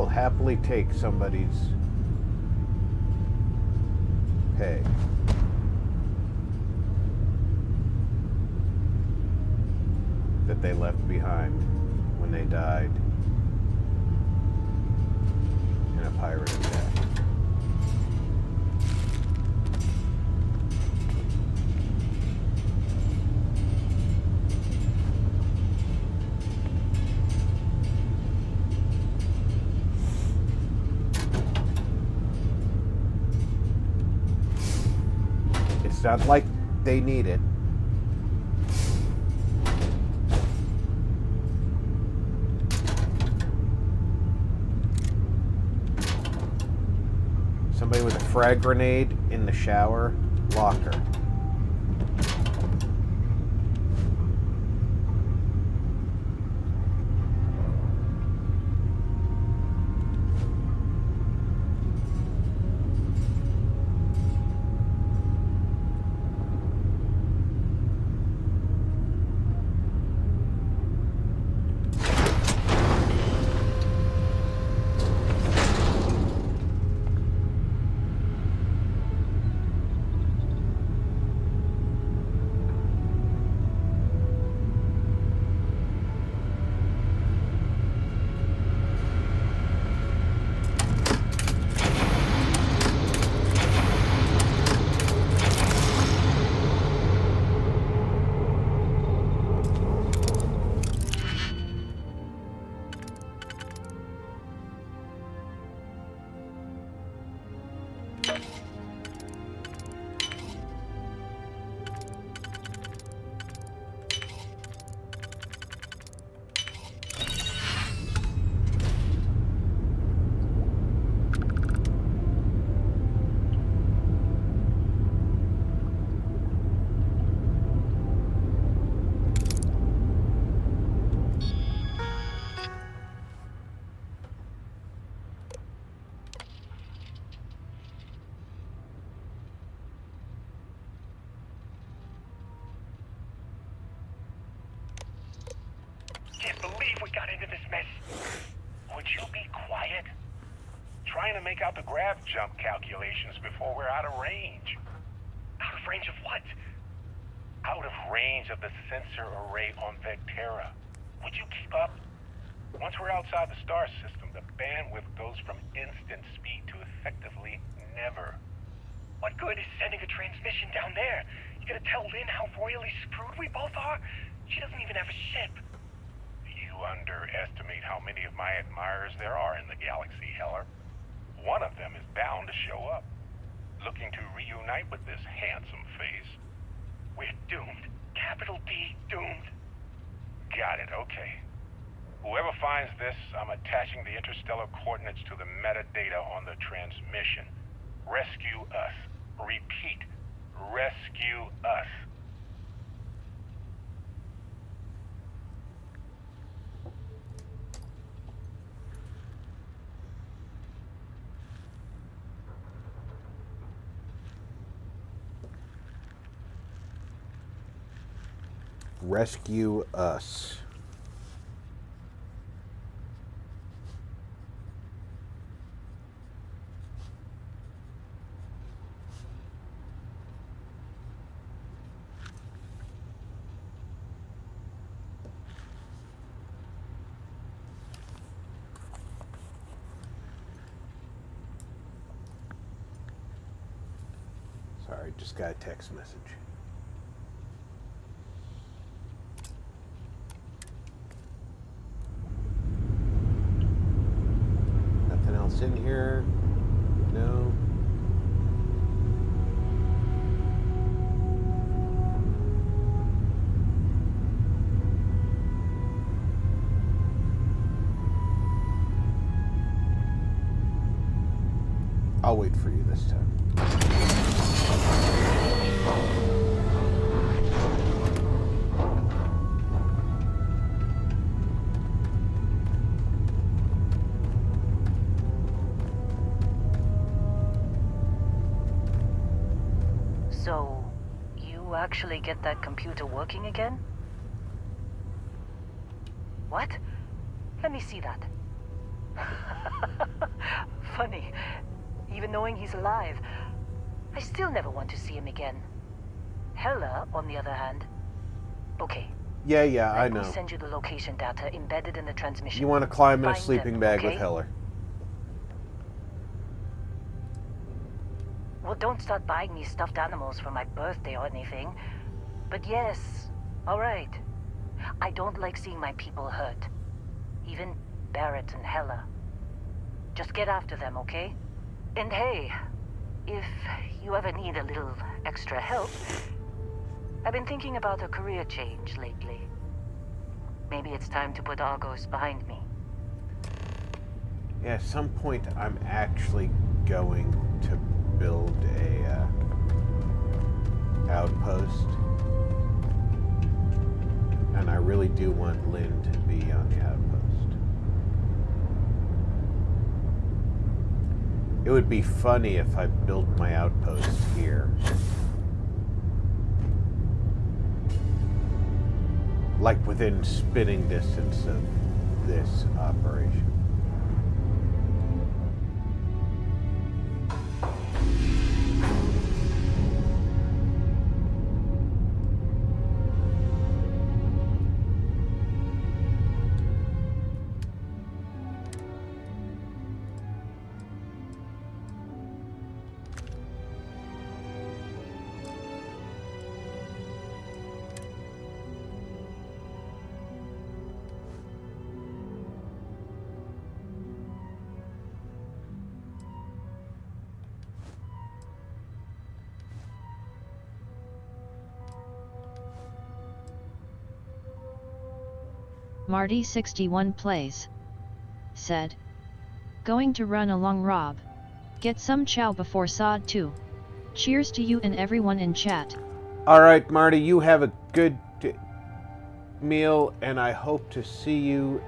will happily take somebody's pay. That they left behind when they died in a pirate attack. It's not like they need it. Somebody with a frag grenade in the shower locker. Can't believe we got into this mess. Would you be quiet? Trying to make out the grav jump calculations before we're out of range. Out of range of what? Out of range of the sensor array on Vectera. Would you keep up? Once we're outside the star system, the bandwidth goes from instant speed to effectively never. What good is sending a transmission down there? You gonna tell Lynn how royally screwed we both are? She doesn't even have a ship. You underestimate how many of my admirers there are in the galaxy, Heller. One of them is bound to show up, looking to reunite with this handsome face. We're doomed. Capital D, doomed. Got it, okay. Whoever finds this, I'm attaching the interstellar coordinates to the metadata on the transmission. Rescue us. Repeat. Rescue us. Rescue us. Sorry, just got a text message. Nothing else in here? No. I'll wait for you this time. So, you actually get that computer working again? What? Let me see that. Funny. Even knowing he's alive, I still never want to see him again. Hella, on the other hand. Okay. Yeah, I Let me know. send you the location data embedded in the transmission. You want to climb in a Find sleeping them, bag okay? with Heller. Well, don't start buying me stuffed animals for my birthday or anything. But yes, alright. I don't like seeing my people hurt. Even Barrett and Hella. Just get after them, okay? And hey, if you ever need a little extra help, I've been thinking about a career change lately. Maybe it's time to put Argos behind me. Yeah, at some point I'm actually going to build a outpost. And I really do want Lynn to be on the outpost. It would be funny if I built my outpost here. Like within spitting distance of this operation. Marty 61 plays. Said. Going to run along Rob. Get some chow before SOD 2. Cheers to you and everyone in chat. Alright, Marty, you have a good meal, and I hope to see you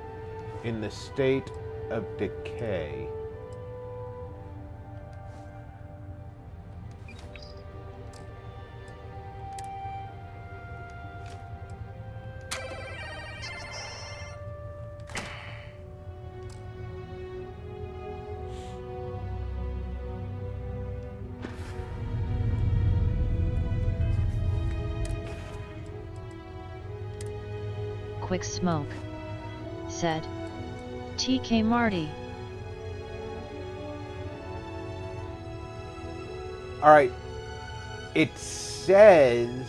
in the state of decay. Quick smoke. Said. TK Marty. Alright, it says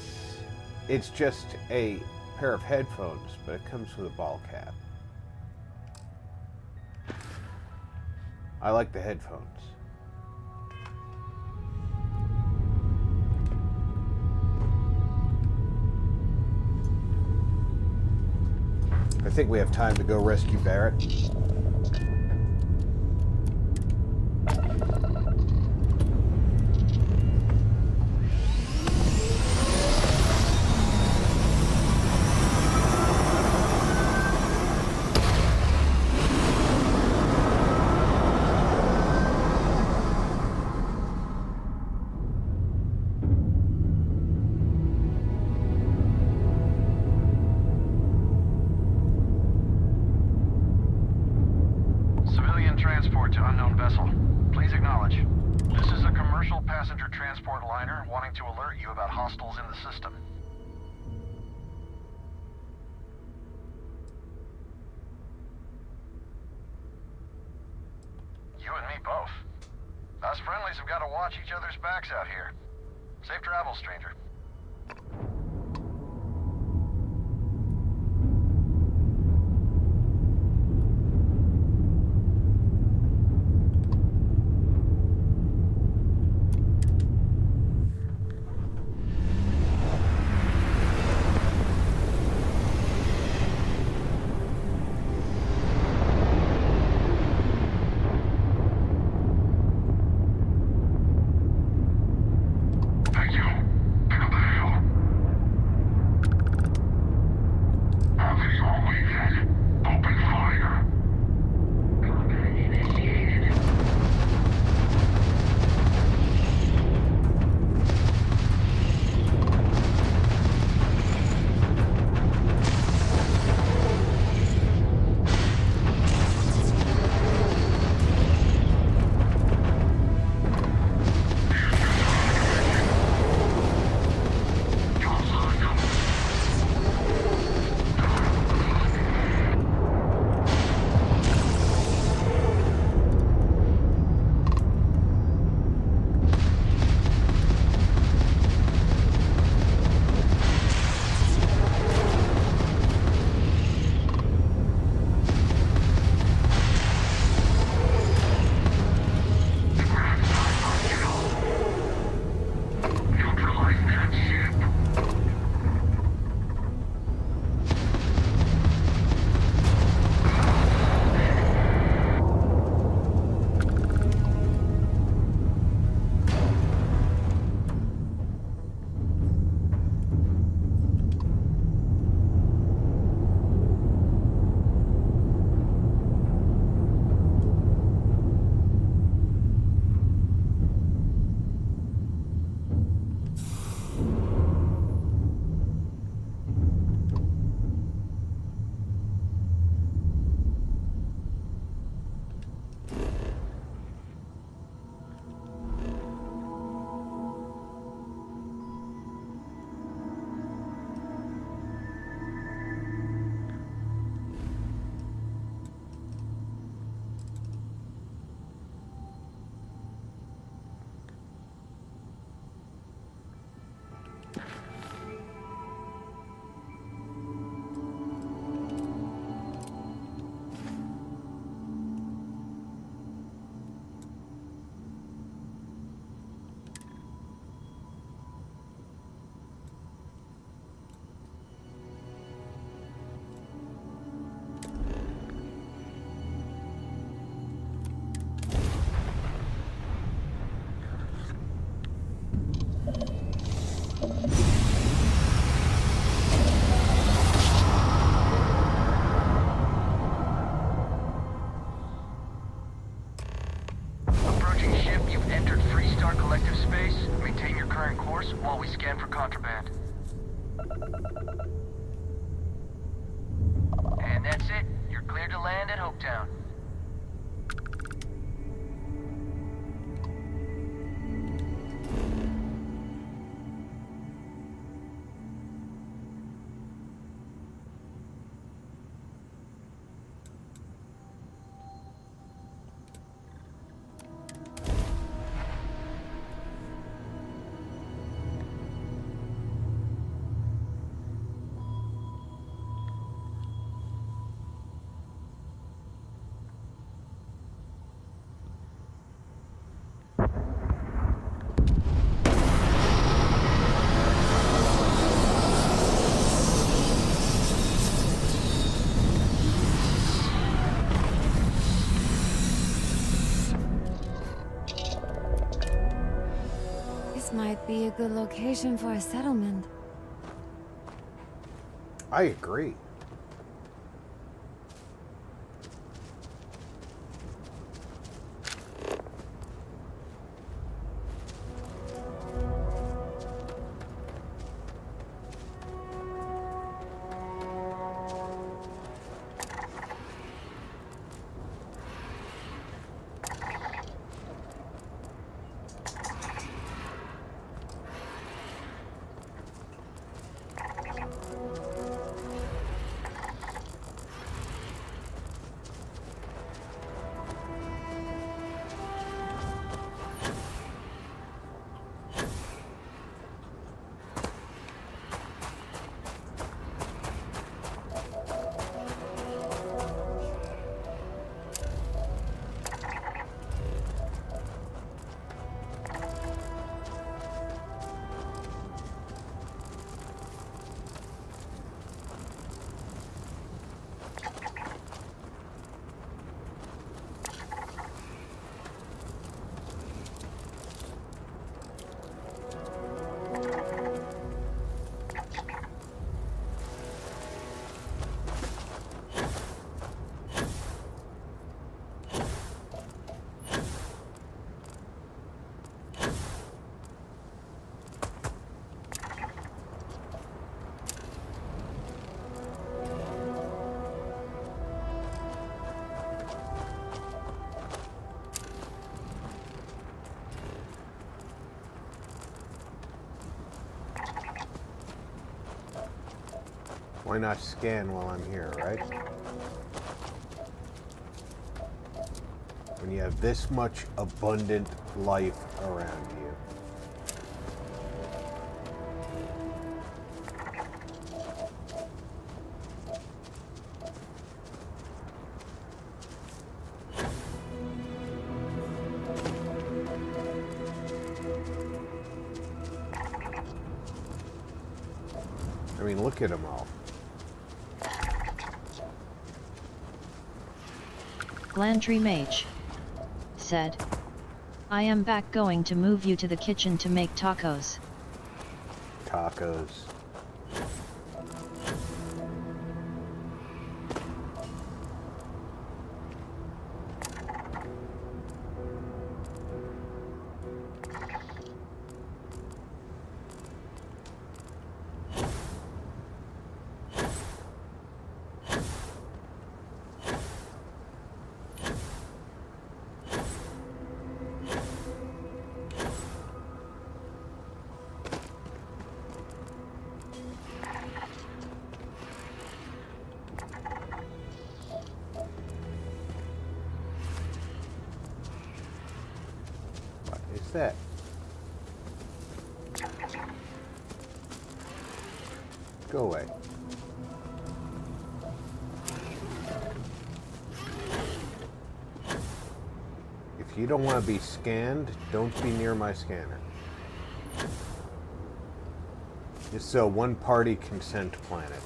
it's just a pair of headphones, but it comes with a ball cap. I like the headphones. I think we have time to go rescue Barrett. Transport to unknown vessel. Please acknowledge. This is a commercial passenger transport liner wanting to alert you about hostiles in the system. You and me both. Us friendlies have got to watch each other's backs out here. Safe travels, stranger. Thank you. while we scan for contraband. And that's it. You're clear to land at Hopetown. This might be a good location for a settlement. I agree. Why not scan while I'm here, right? When you have this much abundant life around you. I mean, look at them all. Glantry Mage said, I am back, going to move you to the kitchen to make tacos. Tacos. That? Go away. If you don't want to be scanned, don't be near my scanner. It's a one-party consent planet.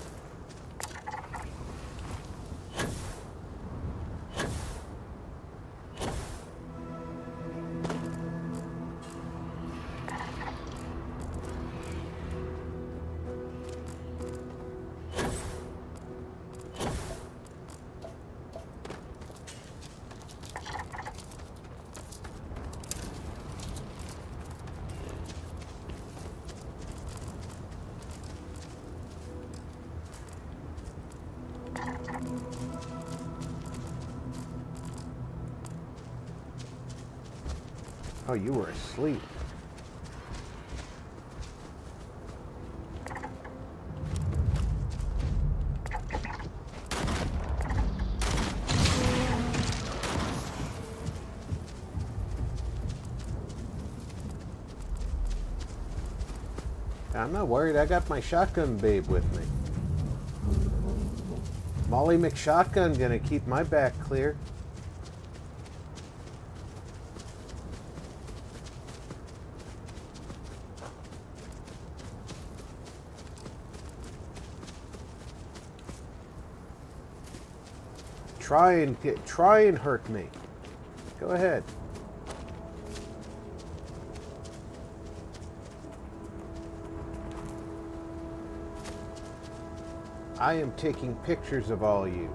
Oh, you were asleep. I'm not worried. I got my shotgun babe with me. Molly McShotgun gonna keep my back clear. Try and hurt me. Go ahead. I am taking pictures of all you.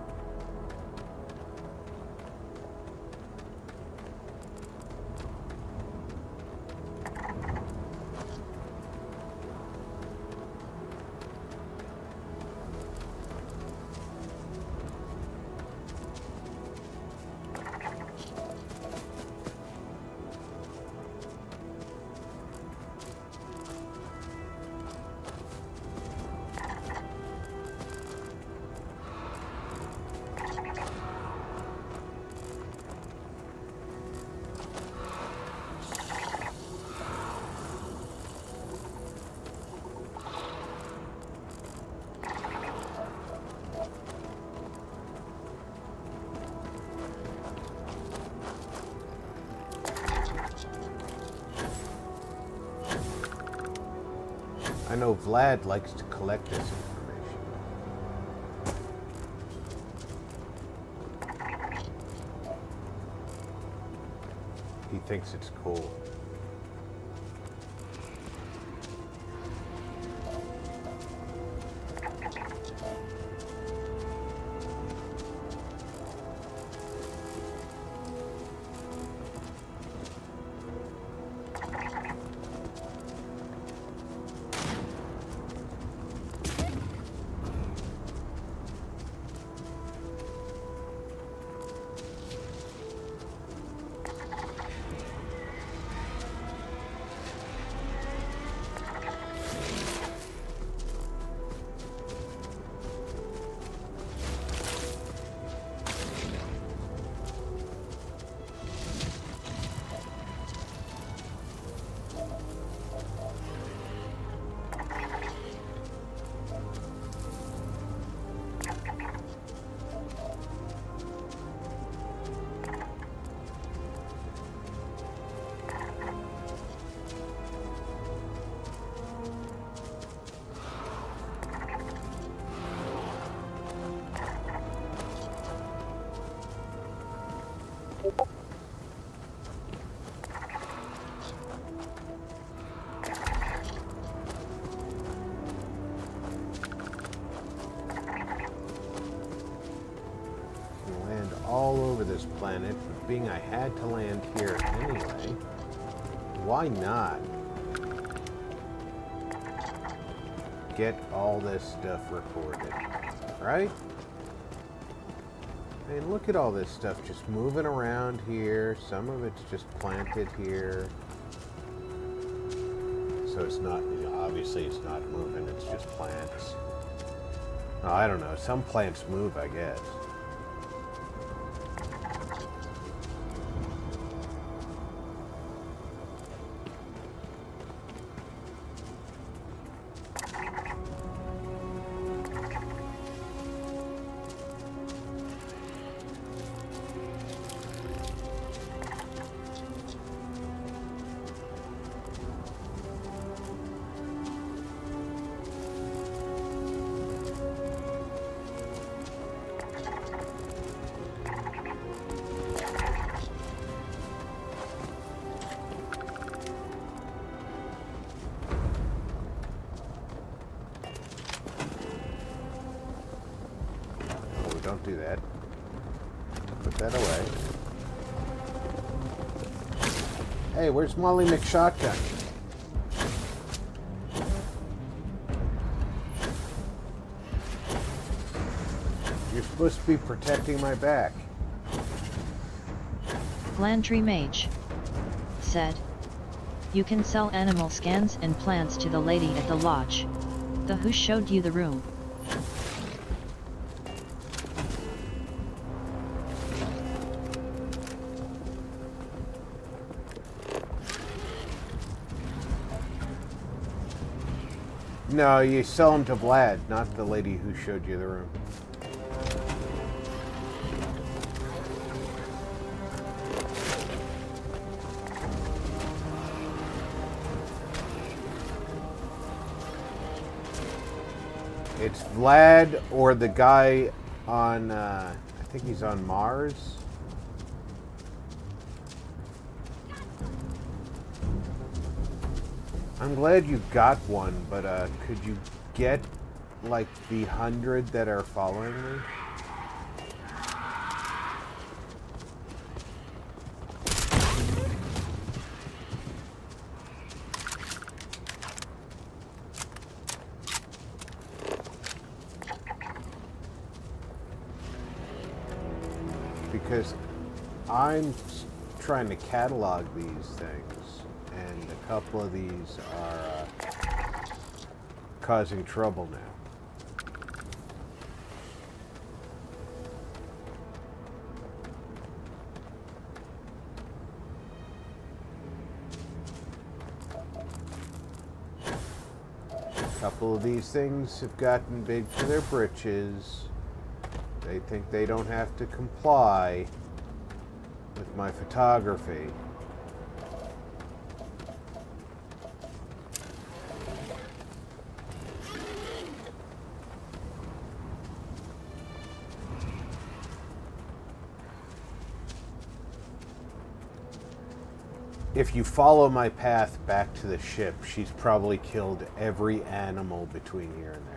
I know Vlad likes to collect this information. He thinks it's cool. planet, but being I had to land here anyway, why not get all this stuff recorded, right? I mean, look at all this stuff just moving around here. Some of it's just planted here. So it's not, you know, obviously it's not moving, it's just plants. Oh, I don't know, some plants move, I guess. Don't do that. Put that away. Hey, where's Molly McShotgun? You're supposed to be protecting my back. Glandry Mage said, "You can sell animal scans and plants to the lady at the lodge. The who showed you the room." No, you sell them to Vlad, not the lady who showed you the room. It's Vlad or the guy on, I think he's on Mars. I'm glad you got one, but could you get like the 100 that are following me? Because I'm trying to catalog these things, and a couple of these are causing trouble now. A couple of these things have gotten big for their britches. They think they don't have to comply with my photography. If you follow my path back to the ship, she's probably killed every animal between here and there.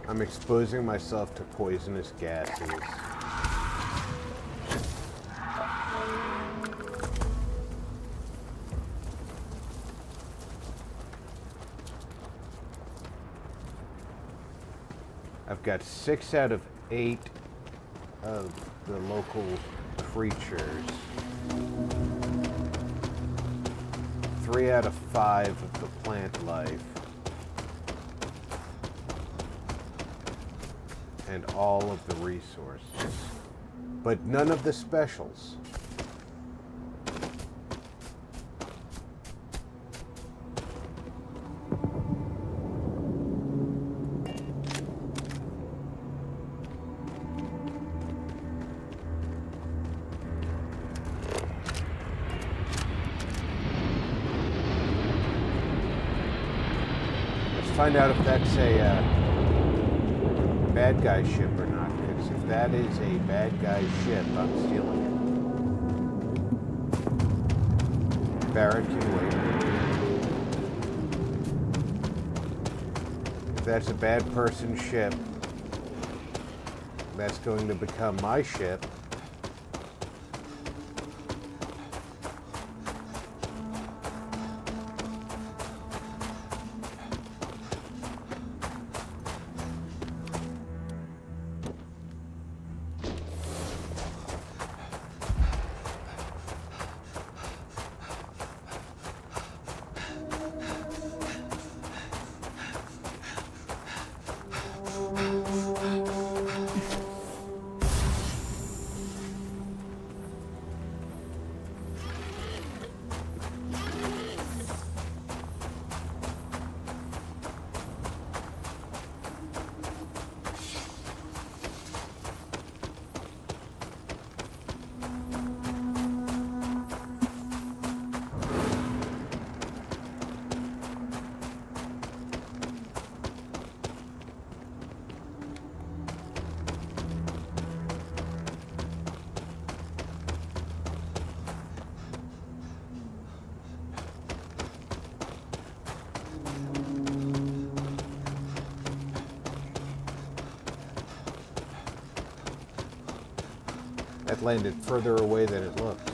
I'm exposing myself to poisonous gases. I've got 6 out of 8 of the local creatures. 3 out of 5 of the plant life. And all of the resources. but none of the specials. Find out if that's a bad guy ship or not, because if that is a bad guy ship, I'm stealing it. Barrett can wait. If that's a bad person ship, that's going to become my ship. That landed further away than it looked.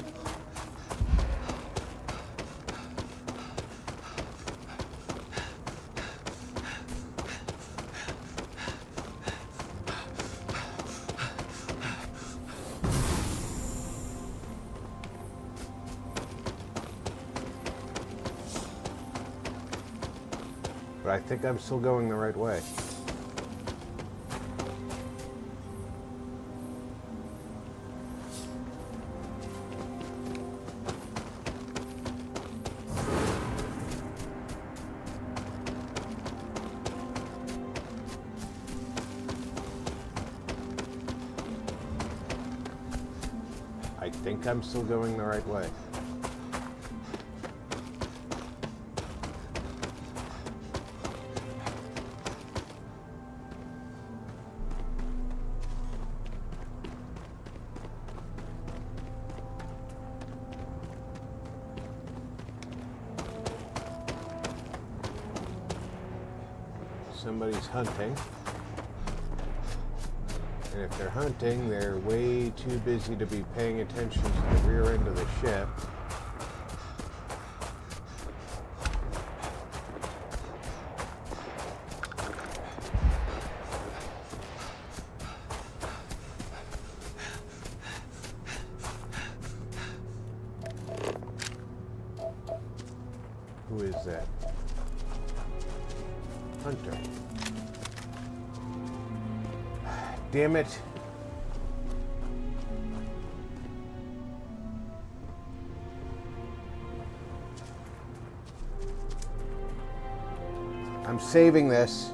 But I think I'm still going the right way. I think I'm still going the right way. Somebody's hunting. And if they're hunting, they're way too busy to be paying attention to the rear end of the ship. Who is that? Hunter. Damn it. I'm saving this.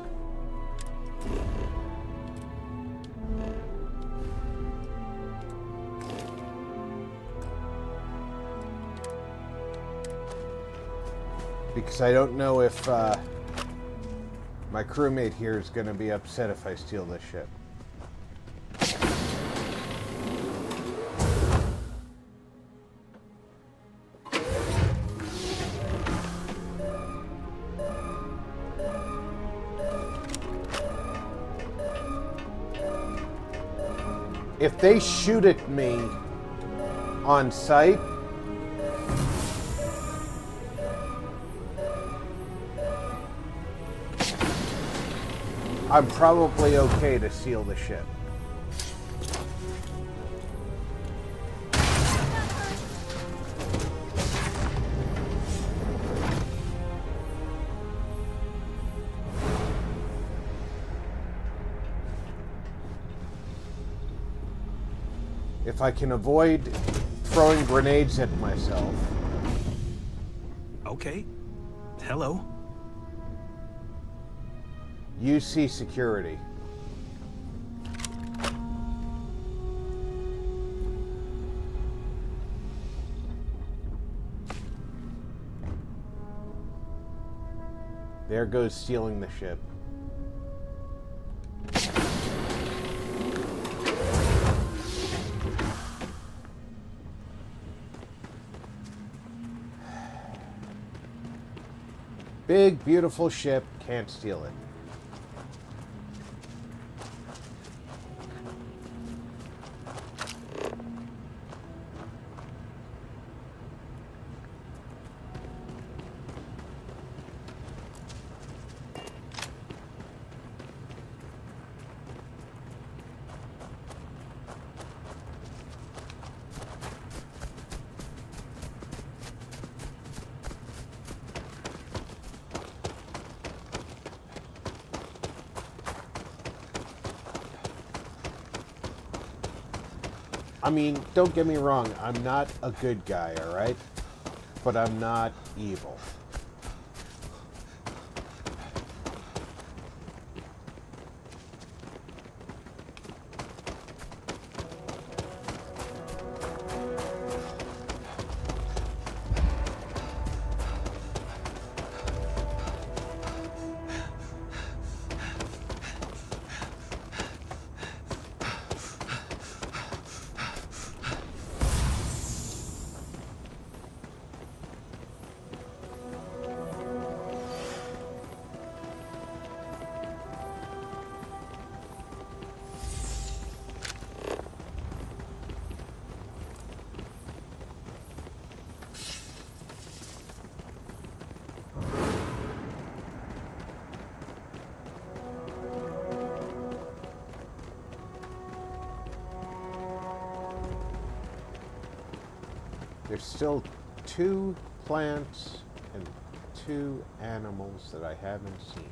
Because I don't know if my crewmate here is going to be upset if I steal this ship. If they shoot at me on sight, I'm probably okay to seal the ship. If I can avoid throwing grenades at myself. Okay. Hello. UC security. There goes stealing the ship. Big, beautiful ship, can't steal it. I mean, don't get me wrong, I'm not a good guy, alright? But I'm not evil. There's still 2 plants and 2 animals that I haven't seen.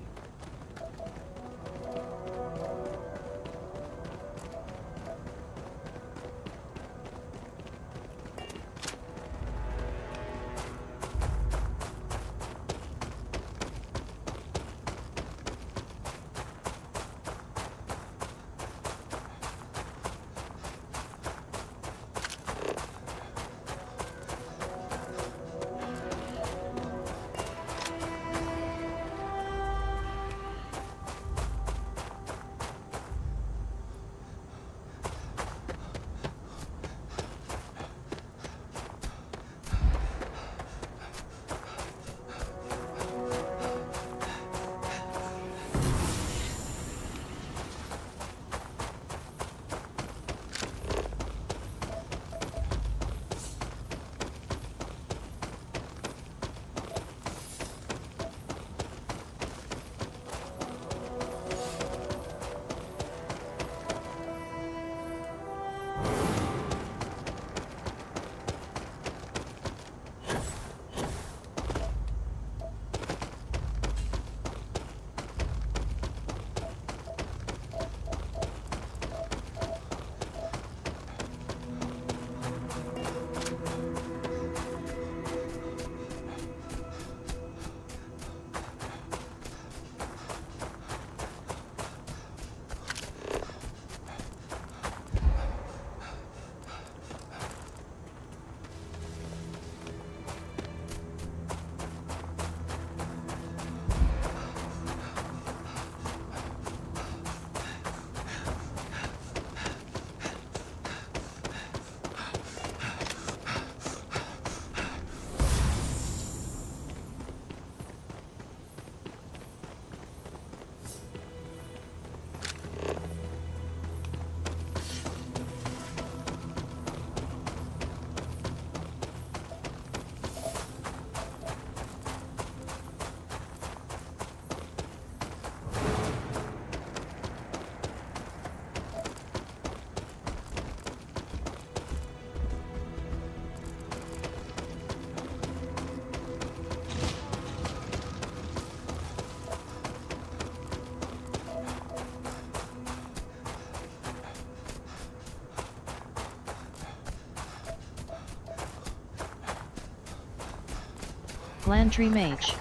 Glantry Mage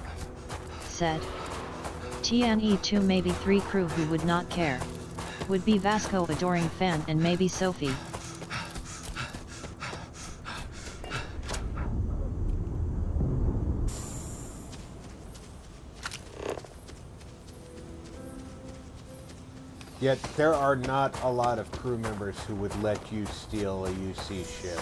said. TNE2 maybe 3 crew who would not care. Would be Vasco adoring fan and maybe Sophie. Yet there are not a lot of crew members who would let you steal a UC ship.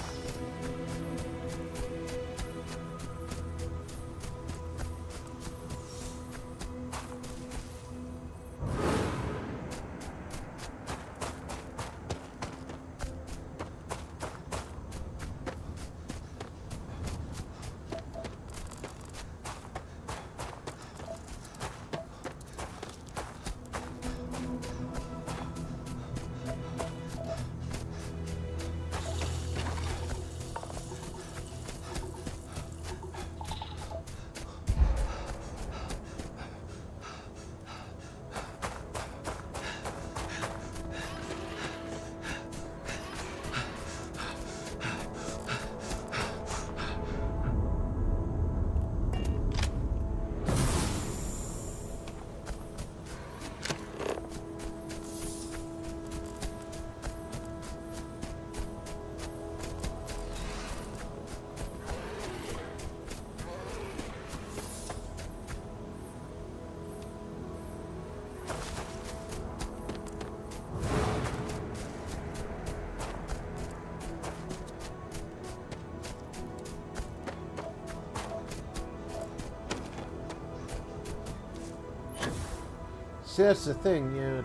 See, that's the thing, yeah.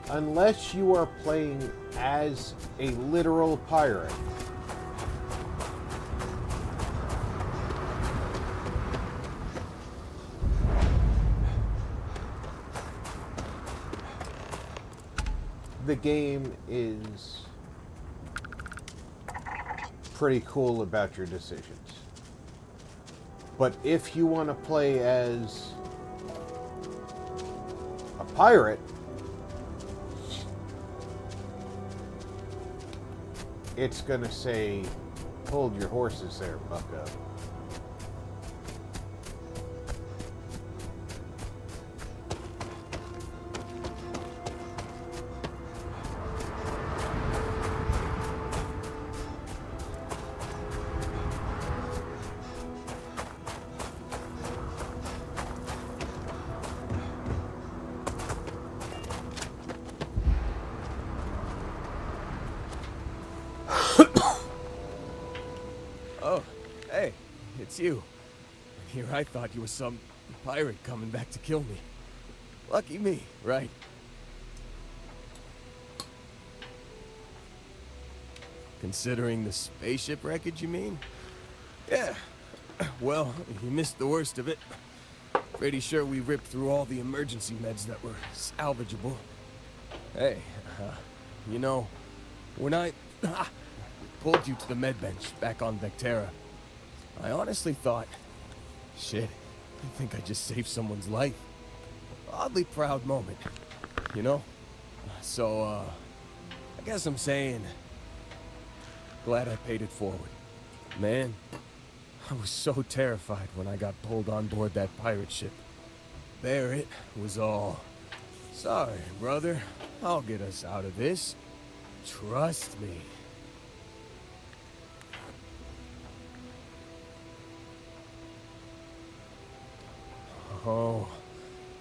Unless you are playing as a literal pirate, the game is pretty cool about your decisions. But if you want to play as pirate, it's gonna say, hold your horses there, bucko. It's you. Here I thought you were some pirate coming back to kill me. Lucky me, right? Considering the spaceship wreckage, you mean? Yeah. Well, you missed the worst of it. Pretty sure we ripped through all the emergency meds that were salvageable. Hey, you know, when I pulled you to the med bench back on Vectera, I honestly thought, shit, I think I just saved someone's life. Oddly proud moment, you know? So, I guess I'm saying, glad I paid it forward. Man, I was so terrified when I got pulled on board that pirate ship. There it was all. Sorry, brother, I'll get us out of this. Trust me. Oh,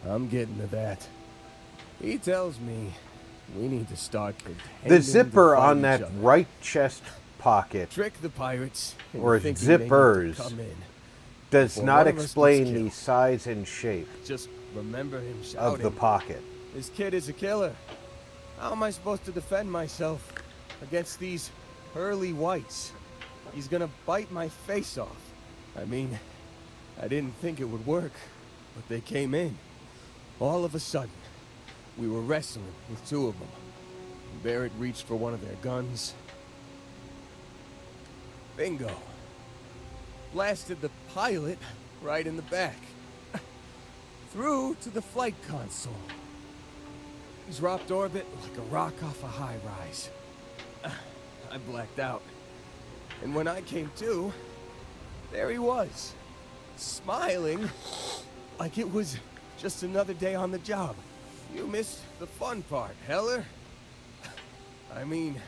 I'm getting to that. He tells me we need to start the zipper on that right chest pocket, trick the pirates, or zippers, does not explain the size and shape just remember him shouting of the pocket. This kid is a killer. How am I supposed to defend myself against these pearly whites? He's gonna bite my face off. I mean, I didn't think it would work. But they came in. All of a sudden, we were wrestling with two of them. Barrett reached for one of their guns. Bingo. Blasted the pilot right in the back. Through to the flight console. Dropped orbit like a rock off a high rise. I blacked out. And when I came to, there he was, smiling like it was just another day on the job. You missed the fun part, Heller. I mean,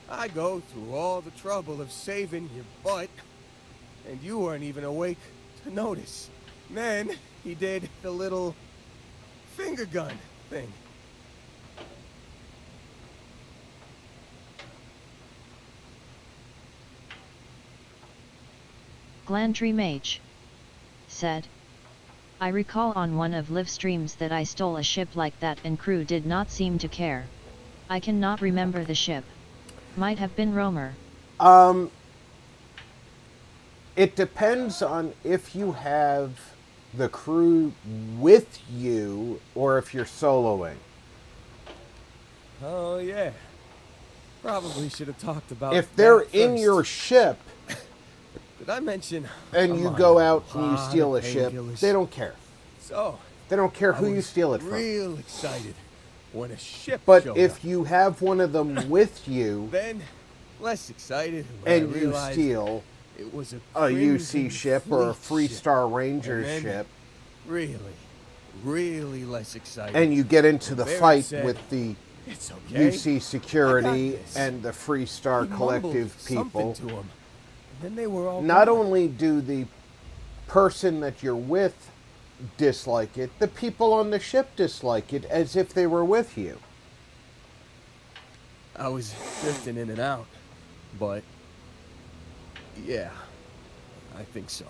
I go through all the trouble of saving your butt, and you weren't even awake to notice. Then he did the little finger gun thing. Glandry Mage said, I recall on one of Liv's streams that I stole a ship like that and crew did not seem to care. I cannot remember the ship. Might have been Roamer. It depends on if you have the crew with you or if you're soloing. Oh yeah. Probably should have talked about if they're that in first. your ship Did I mention and you go out and you steal a ship, they don't care. So they don't care who I you was steal it from. Real excited when a ship But showed if up. you have one of them with you, Then less excited when and I you realized steal it was a UC ship or a Fleet Freestar ship. Rangers And then ship, really less excited. and you get into the Barrett fight said, with the "It's okay. UC I Security got this." and the Freestar He Collective mumbled people, something to him. And then they were all not gone. only do the person that you're with dislike it, the people on the ship dislike it as if they were with you. I was drifting in and out, but yeah, I think so.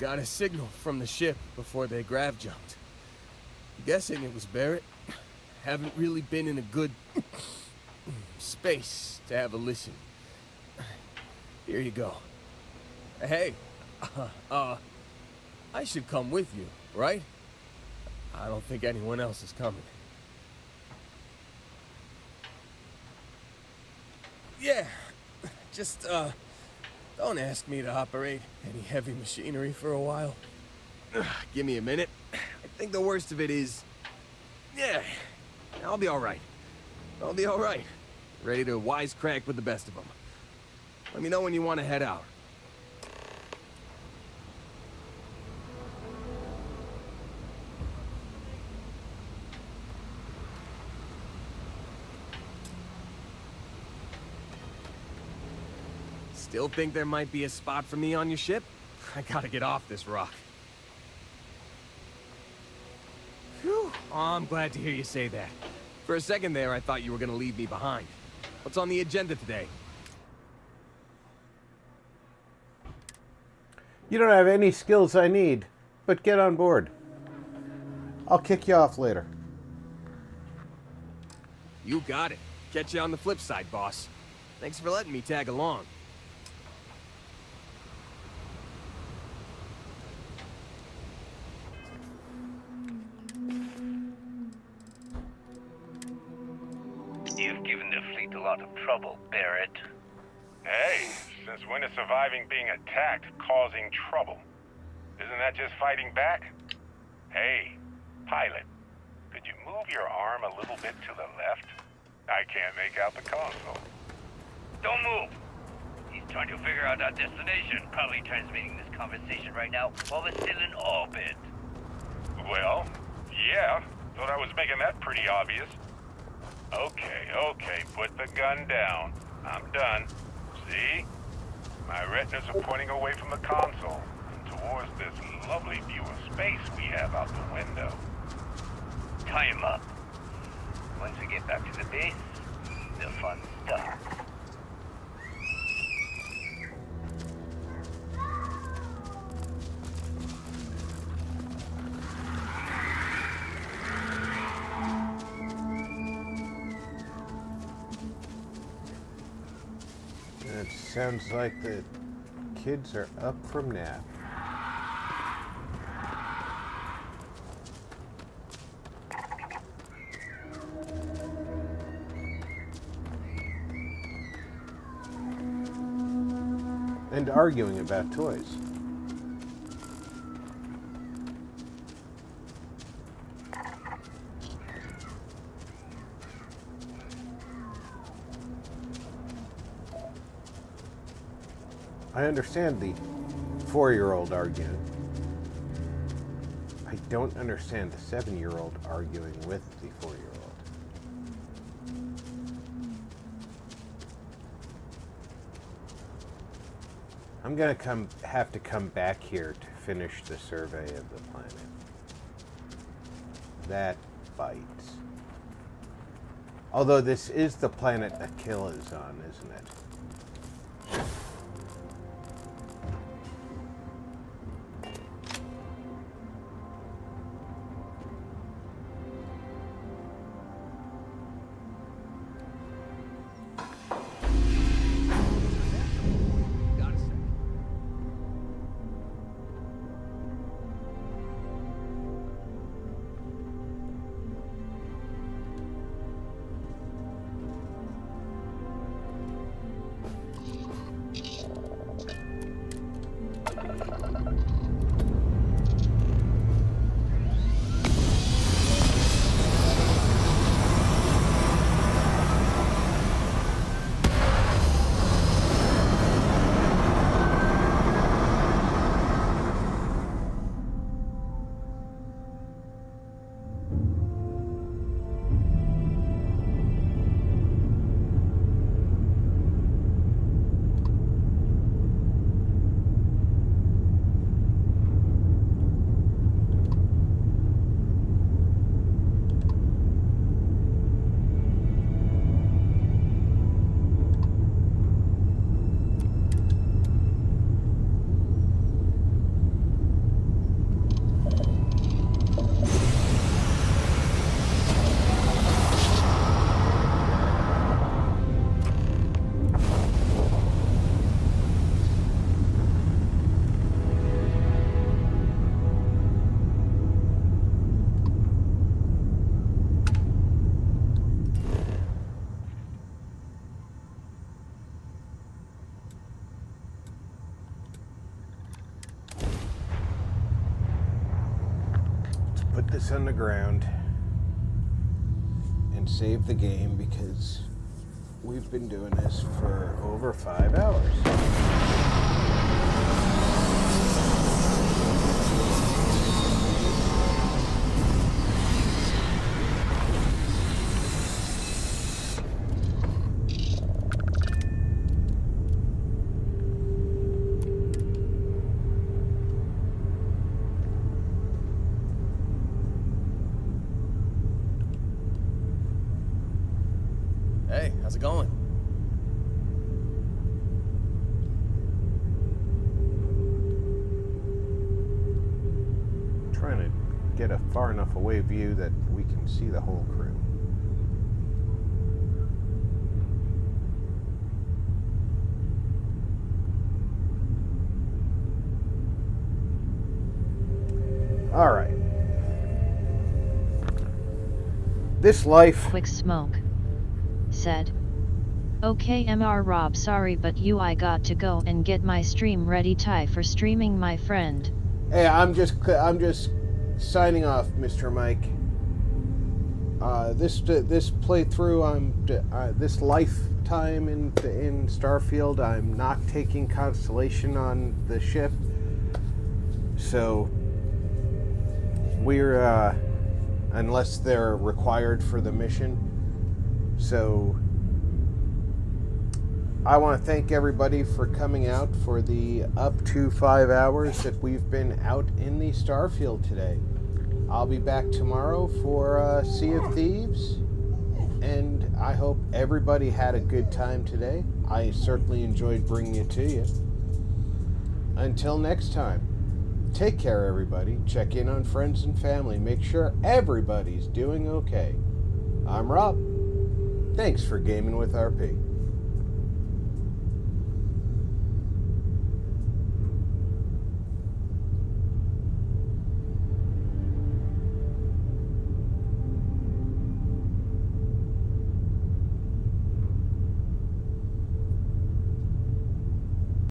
Got a signal from the ship before they grav jumped. Guessing it was Barrett. Haven't really been in a good space to have a listen. Here you go. Hey, I should come with you, right? I don't think anyone else is coming. Yeah, just, don't ask me to operate any heavy machinery for a while. Give me a minute. I think the worst of it is... Yeah, I'll be alright. I'll be alright. Ready to wisecrack with the best of them. Let me know when you want to head out. Still think there might be a spot for me on your ship? I gotta get off this rock. Whew. Oh, I'm glad to hear you say that. For a second there, I thought you were gonna leave me behind. What's on the agenda today? You don't have any skills I need, but get on board. I'll kick you off later. You got it. Catch you on the flip side, boss. Thanks for letting me tag along. You've given the fleet a lot of trouble, Barrett. Hey, since when is surviving being attacked causing trouble? Isn't that just fighting back? Hey, pilot, could you move your arm a little bit to the left? I can't make out the console. Don't move. He's trying to figure out our destination. Probably transmitting this conversation right now while we're still in orbit. Well, yeah. Thought I was making that pretty obvious. Okay, put the gun down. I'm done. See? My retinas are pointing away from the console and towards this lovely view of space we have out the window. Tie him up. Once we get back to the base, the fun starts. It sounds like the kids are up from nap. And arguing about toys. I understand the 4-year-old arguing. I don't understand the 7-year-old arguing with the 4-year-old. I'm gonna have to come back here to finish the survey of the planet. That bites. Although this is the planet Aquila's on, isn't it? Put this on the ground and save the game because we've been doing this for over 5 hours. Hey, how's it going? Trying to get a far enough away view that we can see the whole crew. All right. This life. Quick smoke. Said. Okay MR Rob, sorry but I got to go and get my stream ready. Ty for streaming, my friend. Hey, I'm just signing off, Mr. Mike. This playthrough, this lifetime in Starfield, I'm not taking Constellation on the ship, so we're unless they're required for the mission. So I want to thank everybody for coming out for the up to 5 hours that we've been out in the Starfield today. I'll be back tomorrow for Sea of Thieves, and I hope everybody had a good time today. I certainly enjoyed bringing it to you. Until next time, take care everybody. Check in on friends and family. Make sure everybody's doing okay. I'm Rob. Thanks for gaming with RP.